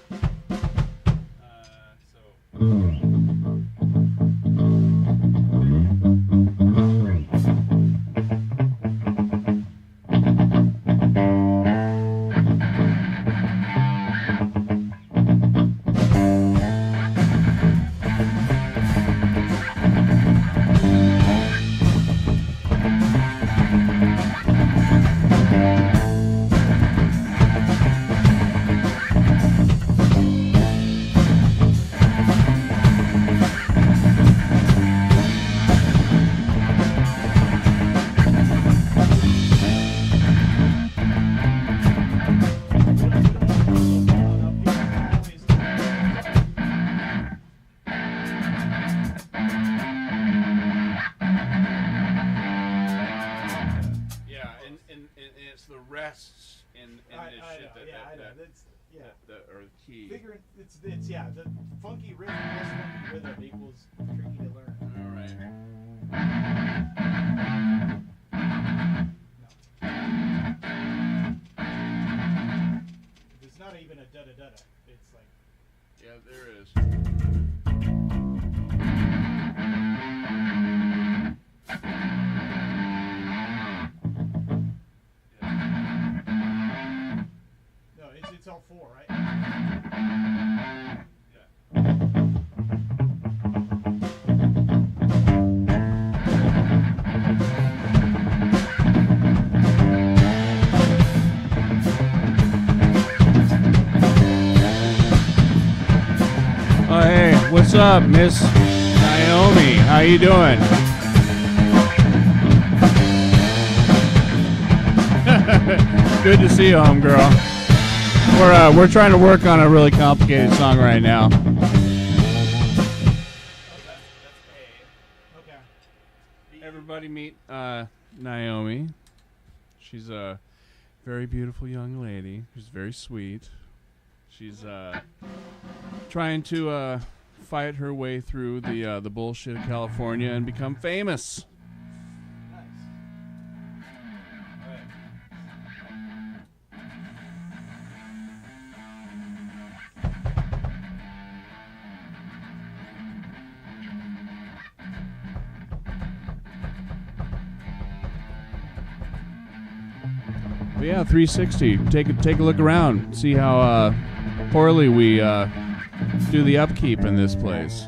the rests in I this know, shit I know. That's, yeah. that are the key. Figuring it's yeah, the funky rhythm plus funky rhythm equals tricky to learn. All right. No. It's not even a da da da da. It's like Yeah, there is. no, it's all four, right? Oh, hey, what's up, Miss Naomi? How you doing? Good to see you, homegirl. We're trying to work on a really complicated song right now. That's A. Okay. B. Everybody meet Naomi. She's a very beautiful young lady. She's very sweet. She's trying to fight her way through the bullshit of California and become famous. Nice. All right. But yeah, 360. Take a look around. See how poorly we do the upkeep in this place.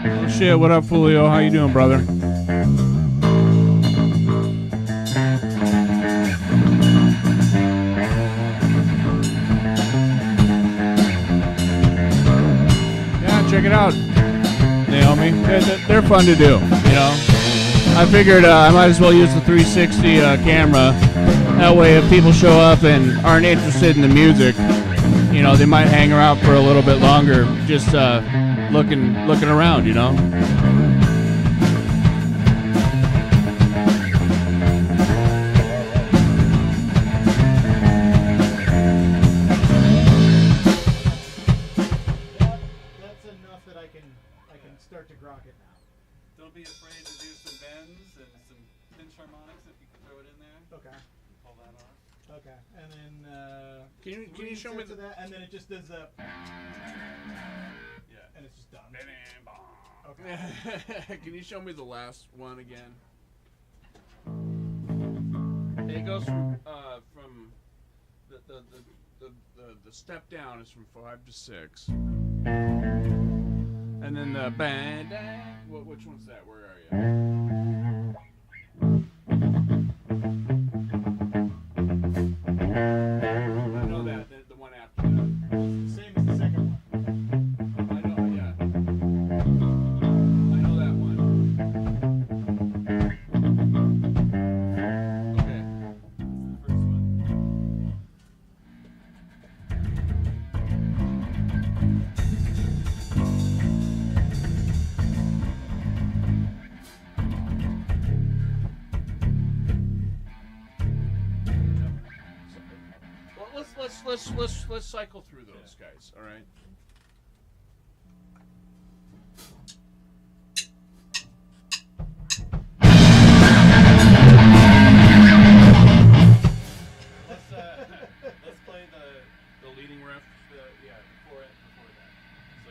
Oh shit, what up, Fulio? How you doing, brother? Yeah, check it out, Naomi. They're fun to do, you know. I figured I might as well use the 360 camera. That way, if people show up and aren't interested in the music, you know, they might hang around for a little bit longer, just looking around, you know. That's enough that I can start to grok it now. Don't be afraid to do some bends and some pinch harmonics if you can throw it in there. Okay. Pull that off. Okay. And then Can you show me the that? And then it just does the Yeah. and it's just done. Okay. Can you show me the last one again? It goes from the step down is from 5 to 6, and then the band. Which one's that? Where are you? I know that the one after that. Same as the second one. I know, yeah. I know that one. Okay. The first one. Well, let's cycle through those guys. All right. Let's play The leading riff. before that. So.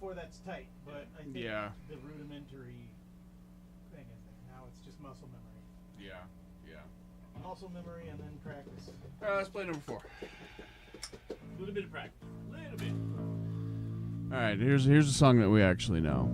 before that's tight, but I think Yeah. the rudimentary thing is there. Now it's just muscle memory. Yeah, yeah. Muscle memory and then practice. Let's play number 4. A little bit of practice. A little bit. All right, here's a song that we actually know.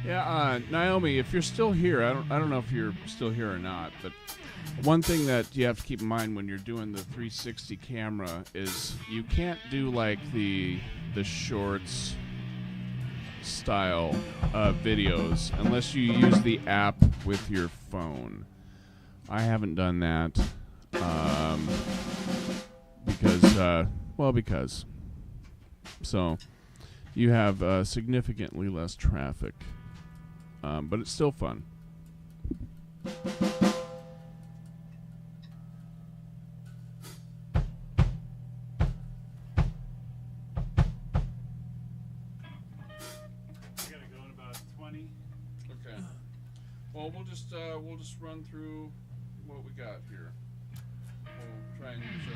Yeah, Naomi, if you're still here, I don't know if you're still here or not, but one thing that you have to keep in mind when you're doing the 360 camera is you can't do like the shorts style videos unless you use the app with your phone. I haven't done that because so you have significantly less traffic, but it's still fun. Well, we'll just run through what we got here. We'll try and use the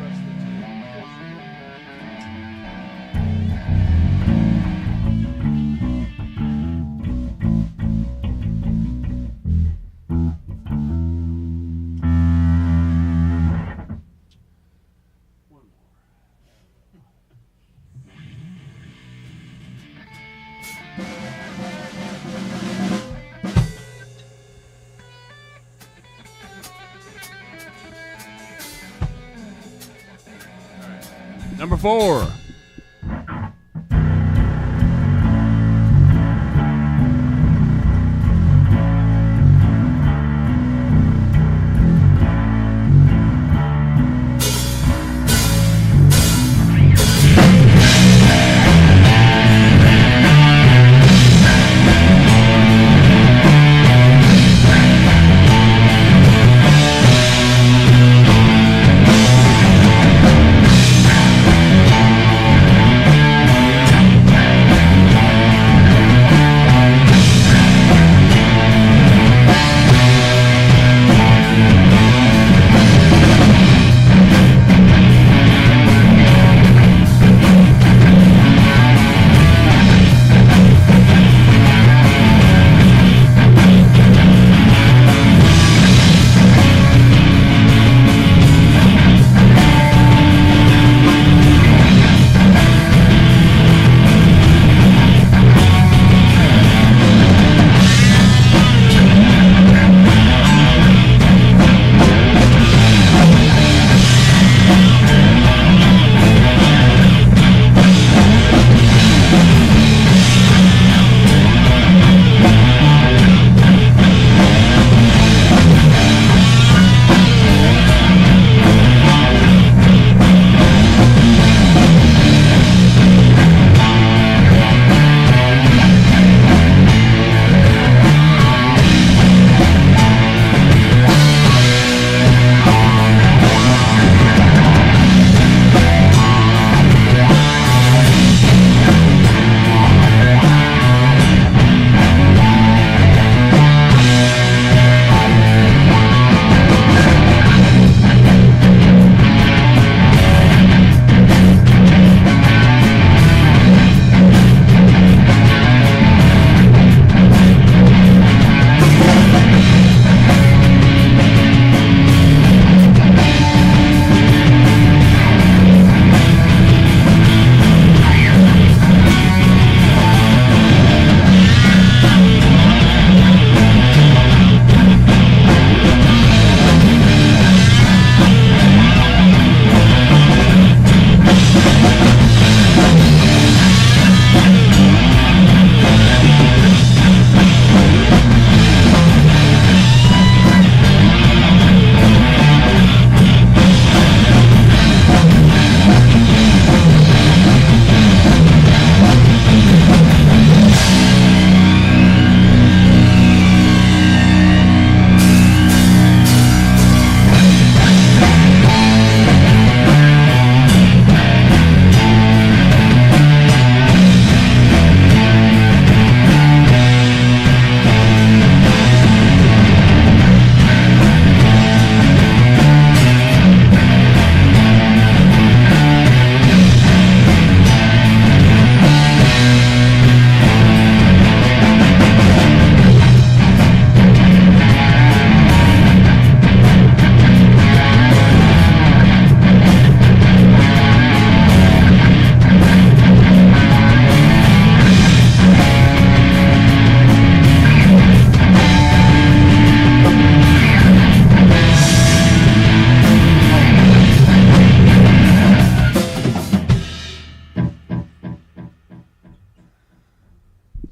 rest of the one more. Number 4.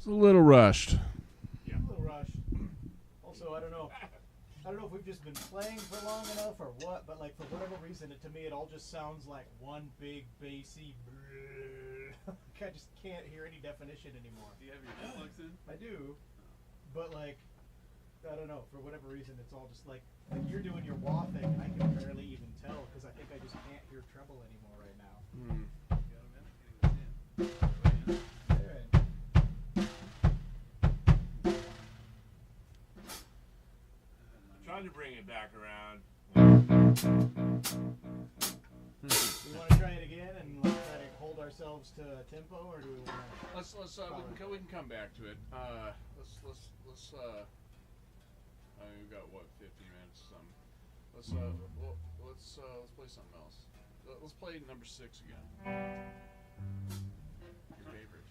It's a little rushed. A little rushed. Also, I don't know if we've just been playing for long enough or what, but like for whatever reason, to me it all just sounds like one big bassy. I just can't hear any definition anymore. Do you have your earplugs in? I do, but like, I don't know, for whatever reason, it's all just like you're doing your wah thing, and I can barely even tell because I think I just can't hear treble anymore right now. Alright. Trying to bring it back around. We want to try it again and like, try to hold ourselves to a tempo, or do we want to? We can come back to it. Let's we've got what 15 minutes or something. Let's play something else. Let's play number 6 again. Your favorite.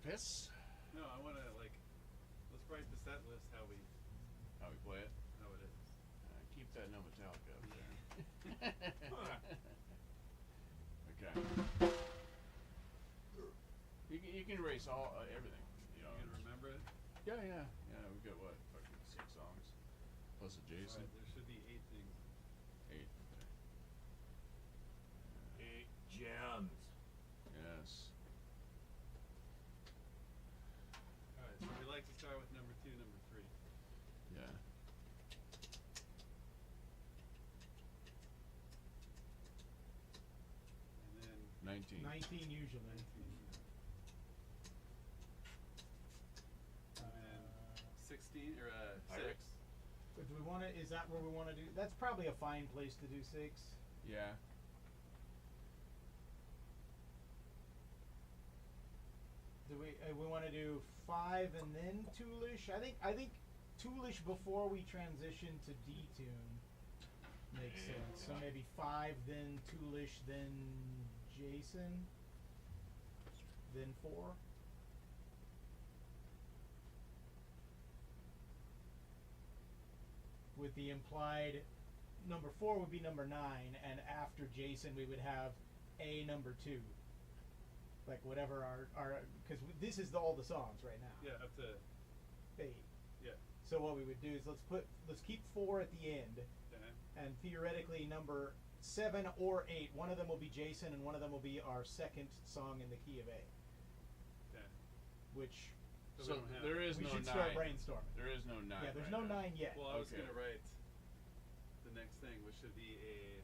piss? No, I want to like. Let's write the set list how we How we play it? how it is. Keep that no Metallica up there. Okay. You can erase all everything. You know. You gonna remember it? Yeah. We got what? Fucking 6 songs plus a Jason. Alright, there should be 8 things. 8. Okay. 8 gems. Yes. Alright, so we like to start with number 2, number 3. Yeah. And then 19. 19 usually. 19. Uh, And then 16 or I 6. But do we want to? Is that where we want to do? That's probably a fine place to do 6. Yeah. Do we want to do 5 and then Toolish? I think Toolish before we transition to D-Tune makes sense. So maybe 5, then Toolish, then Jason, then 4. With the implied number 4 would be number 9, and after Jason we would have a number 2. Like whatever our because this is all the songs right now. Yeah, up to 8. yeah. So what we would do is let's keep 4 at the end, Okay. and theoretically number 7 or 8, one of them will be Jason and one of them will be our second song in the key of A, Okay. which we So don't have there is we no should 9. start brainstorming. There is no 9. Yeah, there's right no now. 9 yet. Well, I was Okay. gonna write the next thing, which should be a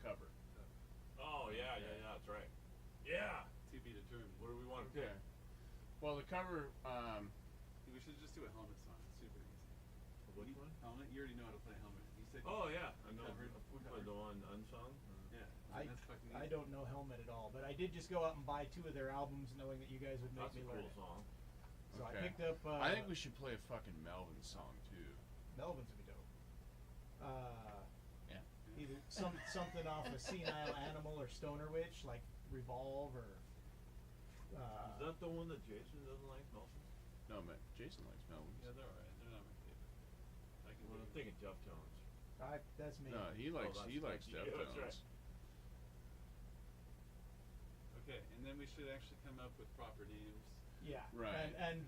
Cover. Oh yeah, that's right. Yeah. to be determined. What do we want to Okay. pick? Well, the cover. We should just do a helmet song. It's super easy. Which one? Helmet? You already know how to play helmet. You said. Oh yeah, I know. Covered. We played the one unsung. Yeah. I That's fucking I easy. don't know Helmet at all, but I did just go out and buy 2 of their albums, knowing that you guys would make That's a me learn cool it. song. So I Okay. picked up. I think we should play a fucking Melvin song too. Melvin's would be dope. Yeah. Either something off of Senile Animal or Stoner Witch, like Revolve or. Is that the one that Jason doesn't like, Nelson? No, man. Jason likes Melvins. Yeah, they're alright. They're not my favorite. I can Well, I'm dig thinking Deftones. That's me. No, he likes that's Deftones. right. Yeah, that's right. Okay, and then we should actually come up with proper names. Yeah. Right. And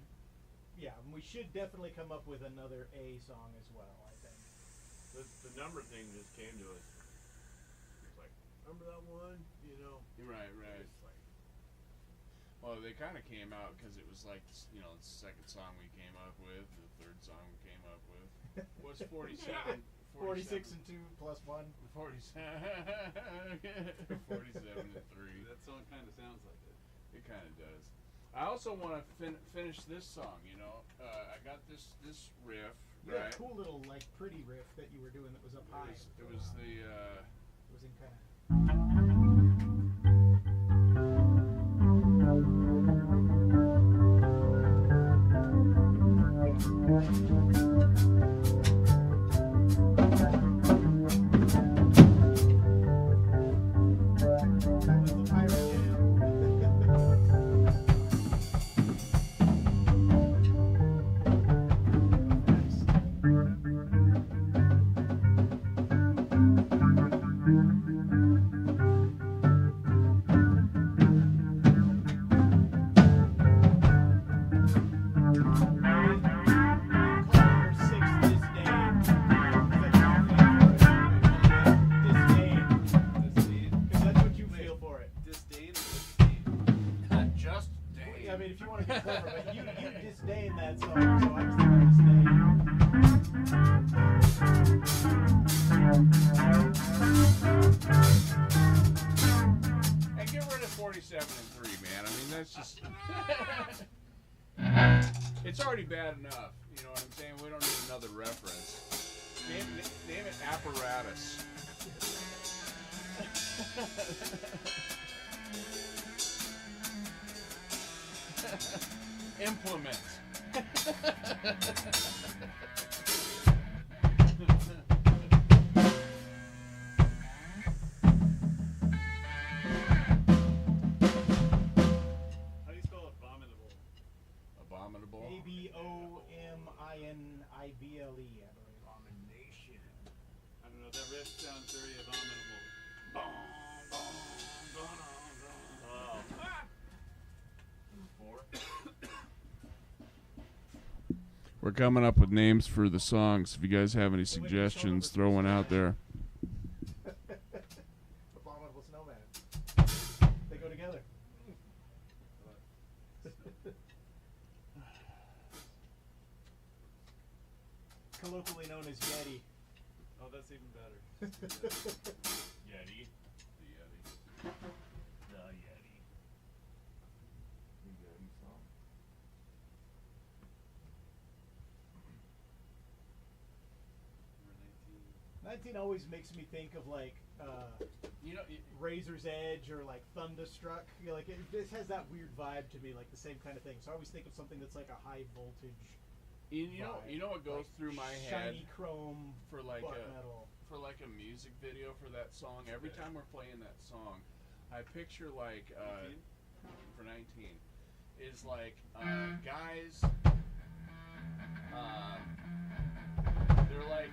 yeah, we should definitely come up with another A song as well, I think. The number thing just came to us. It's like, remember that one? You know? Right. It's like, Well, they kind of came out because it was like, you know, the second song we came up with, the third song we came up with. What's 47? 46 and 2 plus 1. 47. 47 and 3. That song kind of sounds like it. It kind of does. I also want to finish this song. You know, I got this riff. You had Right. a cool little like pretty riff that you were doing that was up high. It was the. It was in kind of. That was the pirate Disdain. Because that's what you feel for it. Disdain or disdain? Just dang. I mean, if you want to be clever, but you disdain that song, so I was thinking disdain. And get rid of 47 and 3, man. I mean, that's just. It's already bad enough. You know what I'm saying? We don't need another reference. Name it apparatus. Implement. How do you spell abomination? I-B-L-E, I believe. Abomination. I don't know, that riff sounds very abominable. Oh. Four. We're coming up with names for the songs. If you guys have any suggestions, throw one out there. Abominable Snowman. They go together. Colloquially known as Yeti. Oh, that's even better. Yeti. The Yeti. The Yeti. The Yeti song. Number 19. 19 always makes me think of like You know, Razor's Edge or like Thunderstruck. You know, like this has that weird vibe to me, like the same kind of thing. So I always think of something that's like a high voltage. you know what goes like through my head shiny chrome for like butt a metal. for like a music video for that song. Every time we're playing that song, I picture like 19? for 19 is like guys. They're like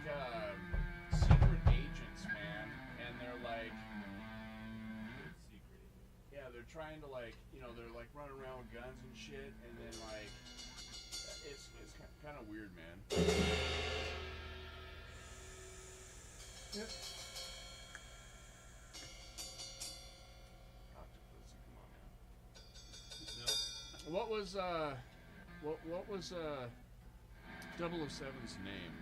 secret agents, man, and they're like. Secret. Yeah, they're trying to like, they're like running around with guns and shit, and then like, it's kind of weird, man. Yep. Octopussy, come on, man. No? What was 007's name?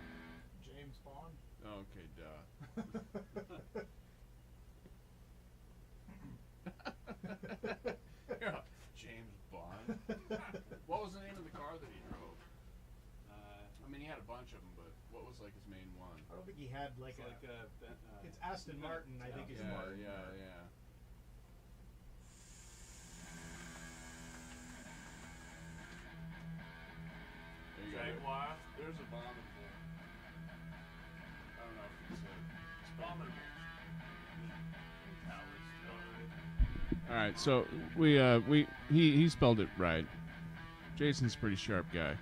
James Bond. Oh, okay, duh. Yeah, James Bond. What was the name of the car that he drove? I mean, he had a bunch of them, but what was like his main one? I don't think he had like It's a. like a. It's Aston Martin, I think. Is Yeah, Martin. yeah. There you go. Jaguar. There's a bomb in there. I don't know if it's It's abominable. Towers still. All right, so he spelled it right. Jason's a pretty sharp guy.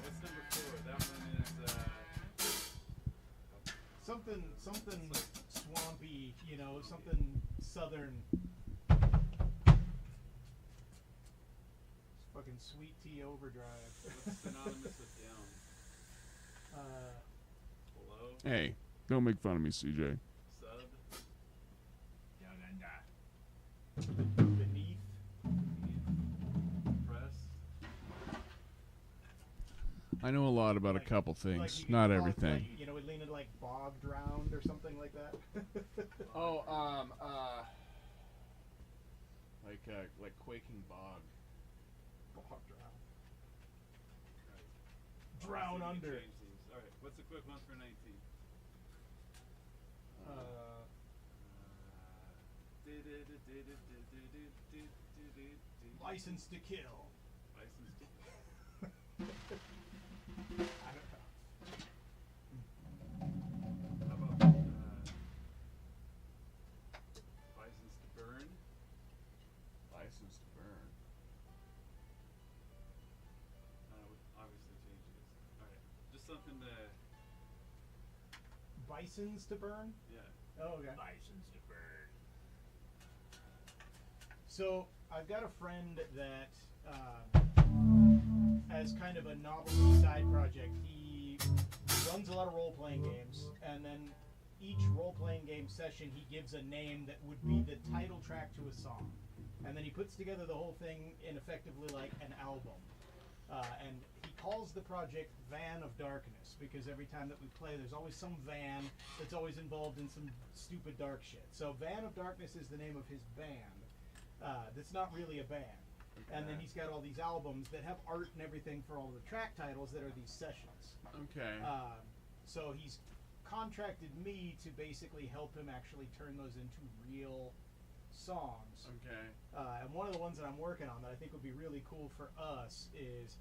What's number 4? That one is. Something swampy, something southern. Fucking Sweet Tea Overdrive. What's synonymous with down? Below? Hey, don't make fun of me, CJ. Sub? Down under. Beneath. Press? I know a lot about Like- a couple like things, you could not call it, everything. like, we lean into like bog drowned or something like that. Oh, like quaking bog. Bog drowned. Right. Drown So you can under. change these. Alright, what's a quick one for 19? License to Kill. License to I don't know. How about license to burn? License to burn. Would obviously change these. Alright, just something to. Bisons to Burn? Yeah. Oh, okay. License to burn. So I've got a friend that, as kind of a novelty side project, he runs a lot of role-playing games, and then each role-playing game session he gives a name that would be the title track to a song, and then he puts together the whole thing in effectively like an album. And he calls the project Van of Darkness because every time that we play, there's always some van that's always involved in some stupid dark shit. So Van of Darkness is the name of his band. That's not really a band. And then he's got all these albums that have art and everything for all the track titles that are these sessions. Okay. So he's contracted me to basically help him actually turn those into real songs. Okay. And one of the ones that I'm working on that I think would be really cool for us is,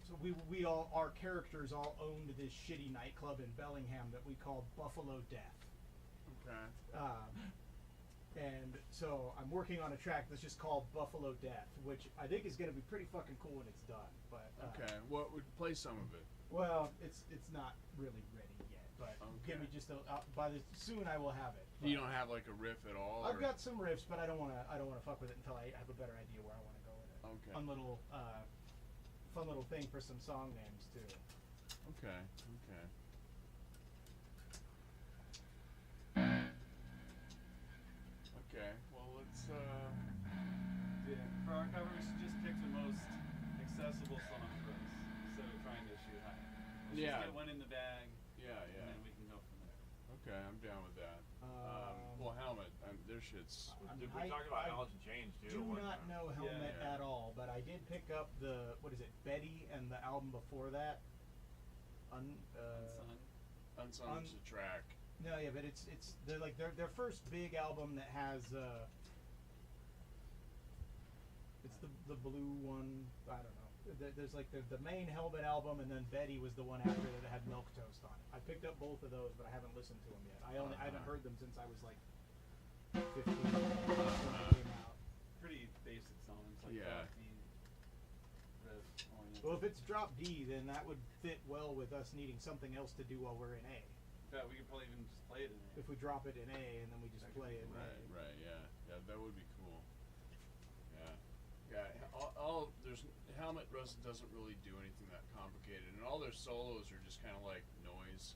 so we all, our characters all owned this shitty nightclub in Bellingham that we called Buffalo Death. Okay. And so I'm working on a track that's just called Buffalo Death, which I think is going to be pretty fucking cool when it's done. But Okay. What would play some of it? well, it's not really ready yet. But give me Okay. just soon I will have it. You But don't have like a riff at all? I've or- got some riffs, but I don't want to fuck with it until I have a better idea where I want to go with it. Okay. Fun little thing for some song names too. Okay. Okay. Okay. Well, let's. Yeah, for our cover, we should just pick the most accessible song for us instead of trying to shoot high. Let's Yeah. just get one in the bag, Yeah. and Yeah. then we can go from there. Okay. I'm down with that. Um, Well, Helmet. Their shit's. Did we talk about Alice in Chains too? Do one not time? know Helmet Yeah. at all, but I did pick up the Betty and the album before that. Son. Unsung is a track. No, yeah, but it's they're like their first big album that has it's the blue one. I don't know. There's like the main Helmet album, and then Betty was the one after that had Milk Toast on it. I picked up both of those, but I haven't listened to them yet. I haven't heard them since I was like 15 when they came out. Pretty basic songs, like Yeah. rocky, riff oriented. Well, if it's drop D, then that would fit well with us needing something else to do while we're in A. Yeah, we could probably even just play it in there. If we drop it in A and then we just That could play be it in Right. A. Right. Yeah. Yeah. That would be cool. Yeah. Yeah. All there's Helmet doesn't really do anything that complicated, and all their solos are just kind of like noise.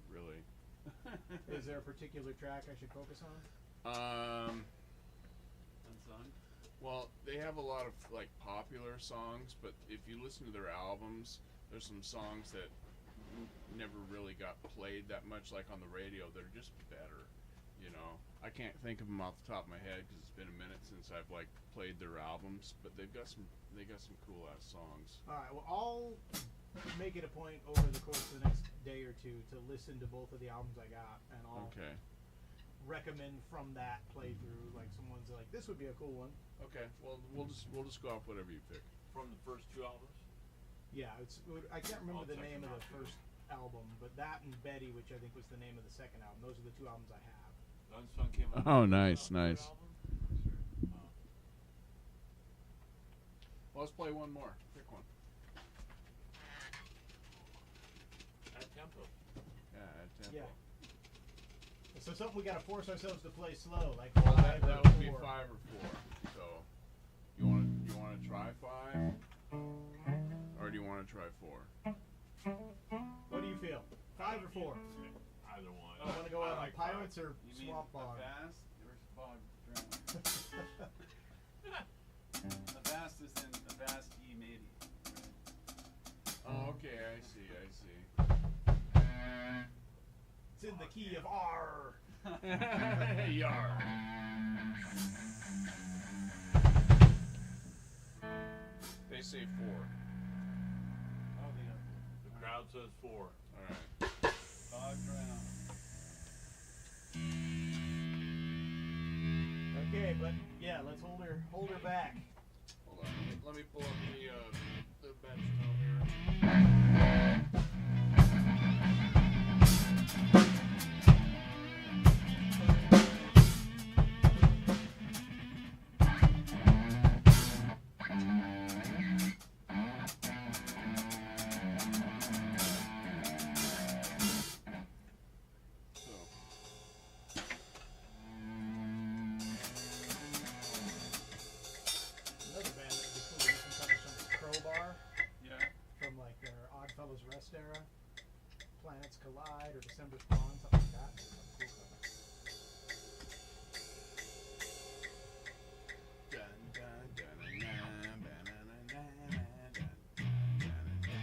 Really. Is there a particular track I should focus on? Unsung. Well, they have a lot of like popular songs, but if you listen to their albums, there's some songs that never really got played that much, like on the radio. They're just better, you know. I can't think of them off the top of my head because it's been a minute since I've like played their albums, but they got some cool ass songs. All right. Well, I'll make it a point over the course of the next day or two to listen to both of the albums I got, and I'll Okay. recommend from that playthrough like some ones that, like this would be a cool one. Okay. Well, we'll just go off whatever you pick. From the first two albums? Yeah, I can't remember I'll the check name them of out, the too. first album, but that and Betty, which I think was the name of the second album. Those are the two albums I have. The Unsung came out. Oh, with the nice, third nice. album? Sure. Well, let's play one more. Pick one. At tempo. Yeah. At tempo. Yeah. So something we gotta force ourselves to play slow, like Well, 5 that or would be 4. 5 or 4. So, you want to try 5, or do you want to try 4? What do you feel? 5 or 4? Either one. You want to go I out like on Pirates or You mean Swamp Bog? a vast or bog drown? A vast is in a vast E maybe. Oh, okay. I see. It's in the key of R. Yar. They say 4. Oh, The crowd says 4. All right. bog drown. Okay, but yeah, let's hold her back. Hold on. Let me pull up the bench tone here. Another band that would be cool to listen to some Crowbar Yeah. from like their Oddfellows Rest era, Planets Collide or December Spawn, something like that. Cool stuff. Dun, dun, dun, dun, dun, dun, dun, dun, dun, dun, dun, dun, dun.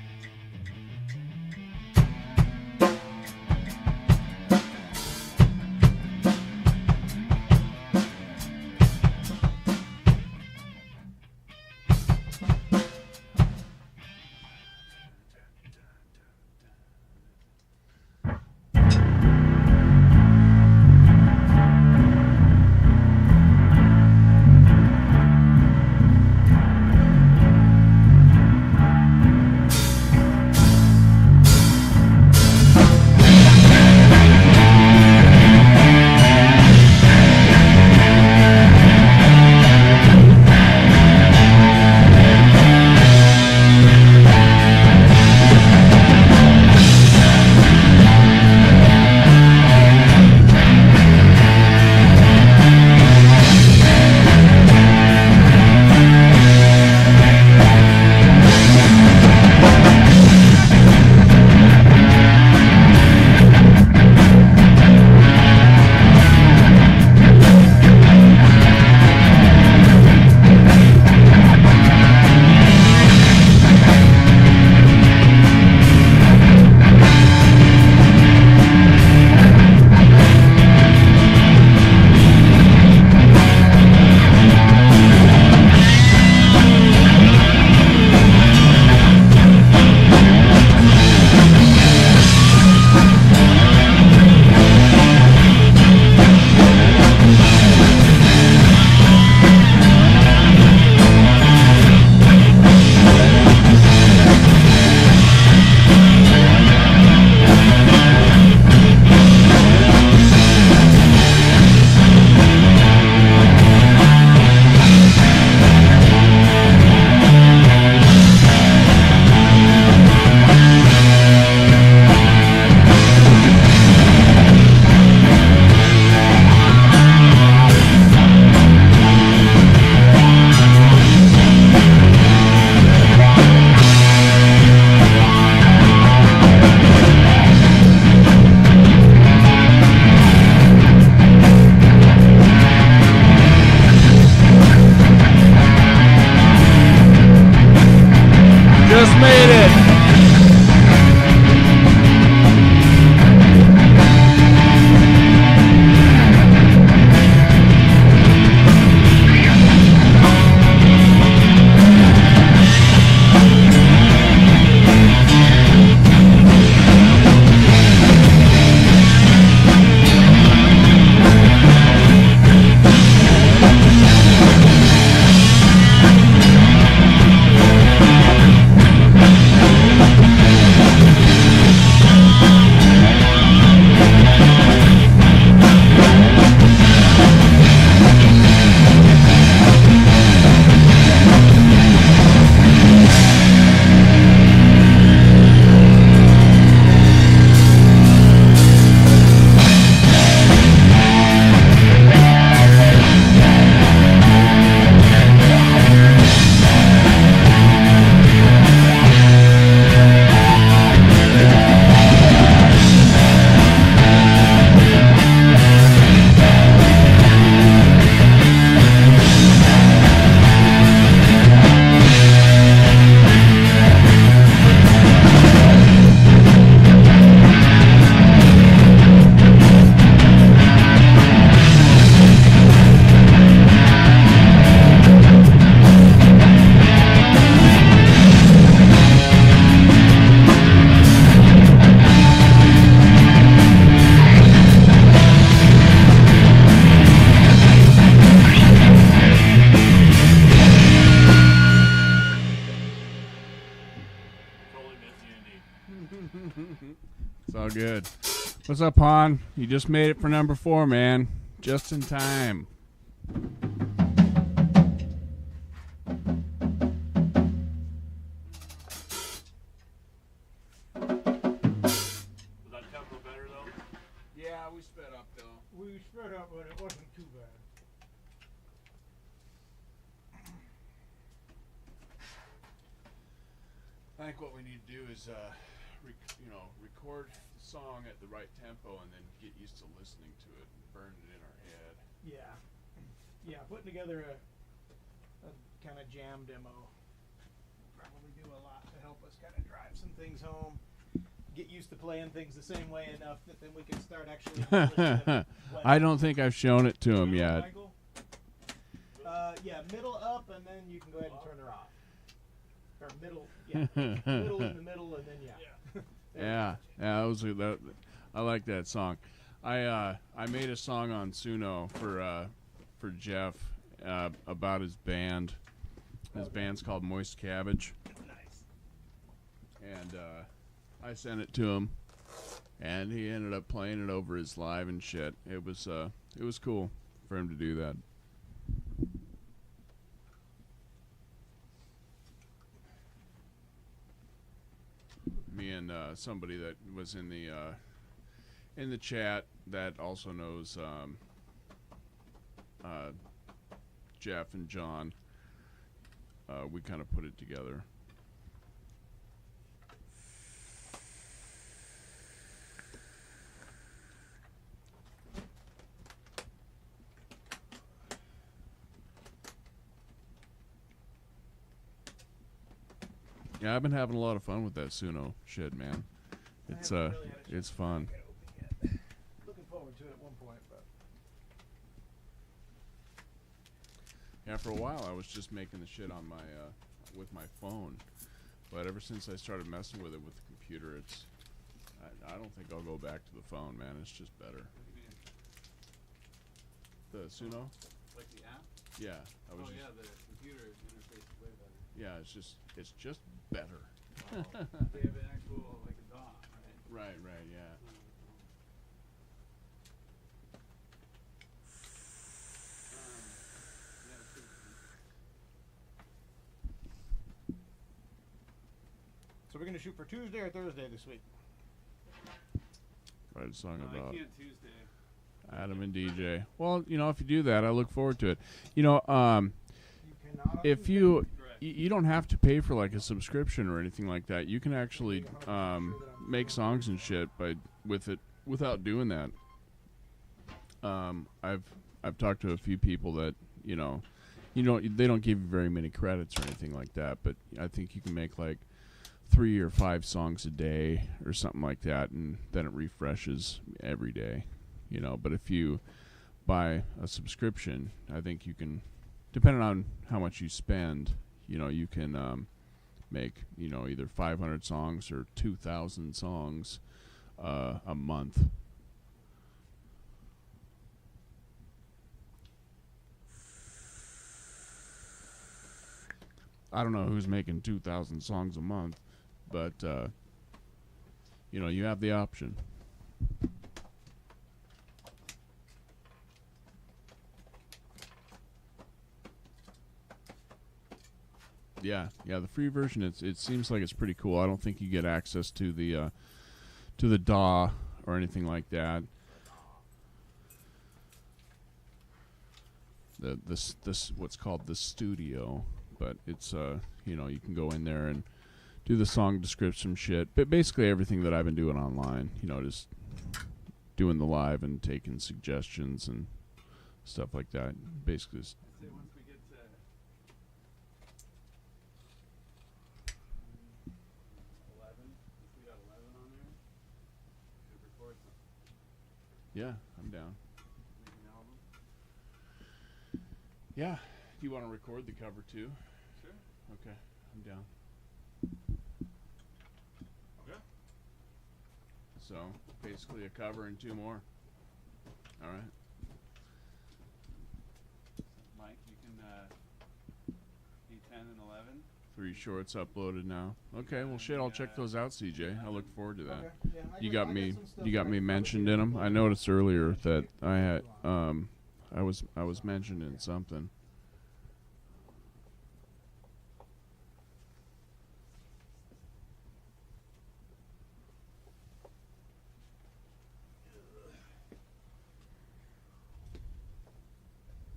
What's up, Han? You just made it for number 4, man. Just in time. Was that tempo better though? Yeah, we sped up though. We spread up, but it wasn't too bad. I think what we need to do is, record the song at the right tempo and then get used to listening to it and burn it in our head. Yeah. Yeah, putting together a kind of jam demo will probably do a lot to help us kind of drive some things home. Get used to playing things the same way enough that then we can start actually listening to them when- I don't think I've shown it to him yet. Michael? Yeah, middle up, and then you can go ahead and turn her off. Or middle, yeah. Middle in the middle, and then yeah. Yeah, that. I like that song. I made a song on Suno for Jeff about his band. His band's called Moist Cabbage. Nice. And I sent it to him, and he ended up playing it over his live and shit. It was cool for him to do that. Me and somebody that was in the chat that also knows Jeff and John. We kind of put it together. Yeah, I've been having a lot of fun with that Suno shit, man. It's it's fun. Looking forward to it at one point, but Yeah, for a while I was just making the shit on my with my phone, but ever since I started messing with it with the computer, I don't think I'll go back to the phone, man. It's just better. What do you mean? The Suno? Like the app? Yeah, I was Oh just, yeah, the computer interface is way better. yeah, it's just better. They have an actual, like a DOM, right? Right, yeah. so we're gonna shoot for Tuesday or Thursday this week. Write a song I about can't Tuesday. Adam and DJ. Well, if you do that, I look forward to it. You cannot on If Tuesday? you Correct. you don't have to pay for like a subscription or anything like that. You can actually make songs and shit with it without doing that. I've talked to a few people that they don't give you very many credits or anything like that, but I think you can make like 3 or 5 songs a day or something like that, and then it refreshes every day. But if you buy a subscription, I think you can, depending on how much you spend, you can make either 500 songs or 2,000 songs a month. I don't know who's making 2,000 songs a month, but you have the option. Yeah, the free version. It seems like it's pretty cool. I don't think you get access to the DAW or anything like that. This what's called the studio, but it's you can go in there and do the song description shit. But basically everything that I've been doing online, just doing the live and taking suggestions and stuff like that. Basically, I'd say once we get to 11, if we got 11 on there, we could record something. yeah, I'm down. Make an album. Yeah, do you want to record the cover too? Sure. Okay, I'm down. Okay. So basically a cover and 2 more. All right. Mike, you can be 10 and 11. 3 shorts uploaded now. Okay, well shit, I'll check those out, CJ. I look forward to that. Okay. Yeah, I You got got me. some stuff You got that me I mentioned probably in them. didn't I upload. noticed earlier that I had I was mentioned in something.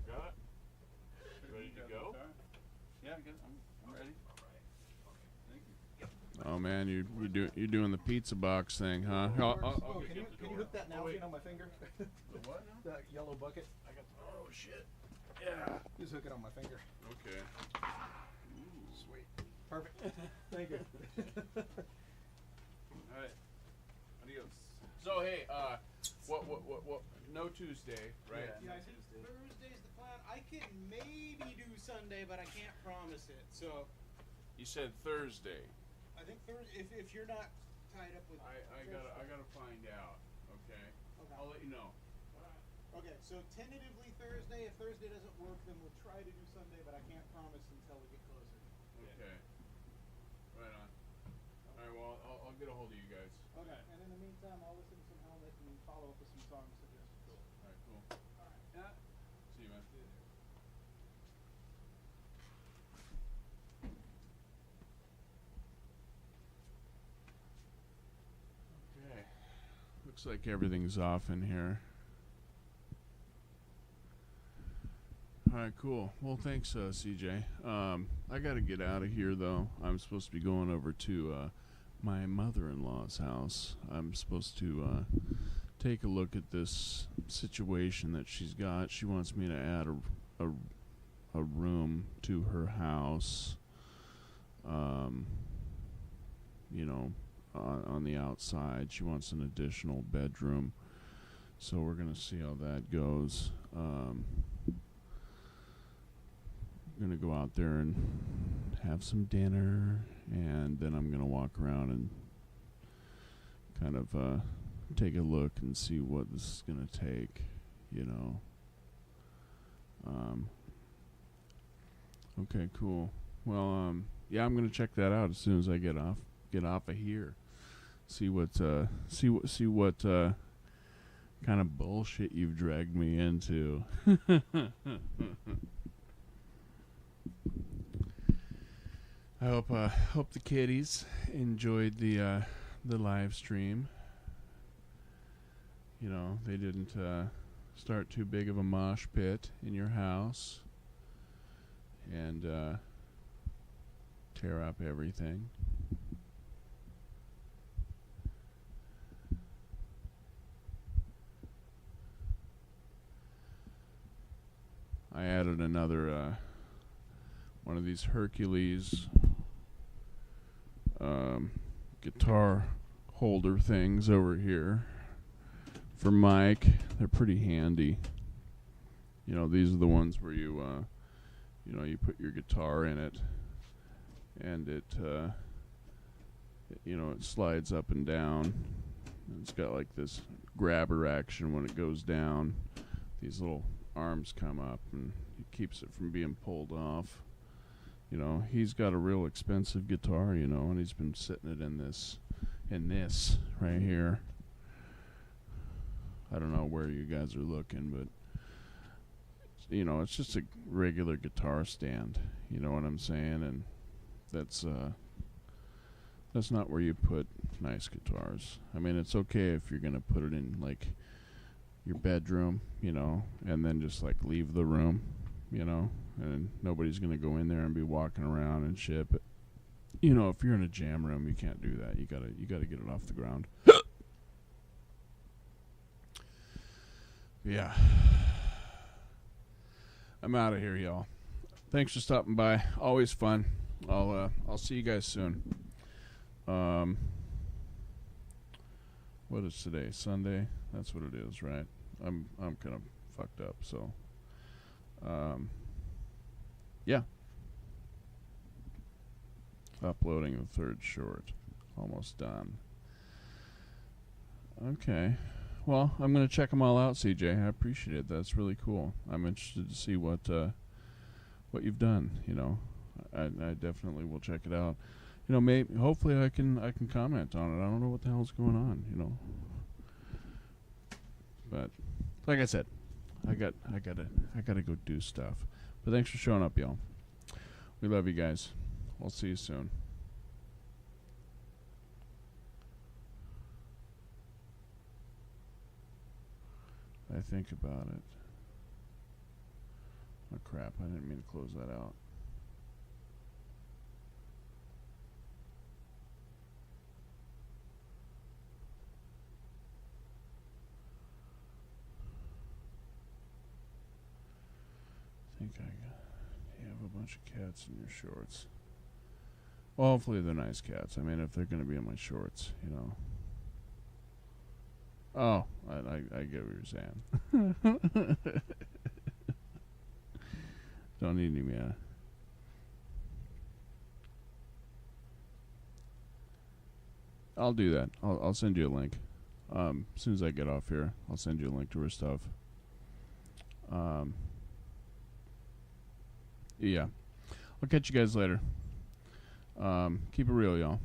Got it? Ready to go? Yeah, good. I'm ready. Thank you. Oh man, you're doing the pizza box thing, huh? Oh, can you hook that now? wait. On my finger. The what now? That yellow bucket. I got the Oh shit. Yeah. Just hook it on my finger. Okay. Sweet. Perfect. Thank you. All right. Adios. So hey, what? No Tuesday, right? Yeah. I think Thursday's the plan. I can maybe do Sunday, but I can't promise it. So You said Thursday. I think Thursday. If you're not tied up with. I gotta find out. Okay. Okay. I'll let you know. Okay. So tentatively Thursday. If Thursday doesn't work, then we'll try to do Sunday, but I can't promise until we get closer. Okay. Right on. All right. Well, I'll get a hold of you guys. Okay. And in the meantime, I'll listen to some Helmet and follow up with some songs suggested. Cool. All right. Cool. All right. Yeah. See you, man. Okay. Looks like everything's off in here. All right, cool. Well, thanks, CJ. I got to get out of here, though. I'm supposed to be going over to my mother-in-law's house. I'm supposed to take a look at this situation that she's got. She wants me to add a room to her house. You know, on the outside. She wants an additional bedroom. So we're going to see how that goes. I'm going to go out there and have some dinner, and then I'm going to walk around and kind of take a look and see what this is going to take, you know. Okay, cool. Well, yeah, I'm going to check that out as soon as I get off of here. See what kind of bullshit you've dragged me into. I hope the kiddies enjoyed the live stream. You know, they didn't start too big of a mosh pit in your house and tear up everything. I added another one of these Hercules guitar holder things over here for Mike. They're pretty handy. You know, these are the ones where you you put your guitar in it, and it slides up and down. It's got like this grabber action when it goes down. These little arms come up and it keeps it from being pulled off. You know, he's got a real expensive guitar, you know, and he's been sitting it in this right here. I don't know where you guys are looking, but you know, it's just a regular guitar stand, you know what I'm saying? And that's not where you put nice guitars. I mean, it's okay if you're going to put it in like your bedroom, you know, and then just like leave the room, you know, and nobody's going to go in there and be walking around and shit. But you know, if you're in a jam room, you can't do that. You got to get it off the ground. Yeah. I'm out of here, y'all. Thanks for stopping by. Always fun. I'll see you guys soon. What is today? Sunday? That's what it is, right? I'm kind of fucked up, so yeah. Uploading the third short. Almost done. Okay. Well, I'm going to check them all out, CJ. I appreciate it. That's really cool. I'm interested to see what you've done, you know. I definitely will check it out. You know, maybe hopefully I can comment on it. I don't know what the hell's going on, you know. But like I said, I gotta go do stuff. But thanks for showing up, y'all. We love you guys. I'll see you soon. I think about it. Oh crap, I didn't mean to close that out. I think you have a bunch of cats in your shorts. Well, hopefully they're nice cats. I mean, if they're going to be in my shorts, you know. Oh, I get what you're saying. Don't need any, man. I'll do that. I'll send you a link. As soon as I get off here, I'll send you a link to her stuff. Yeah. I'll catch you guys later. Keep it real, y'all.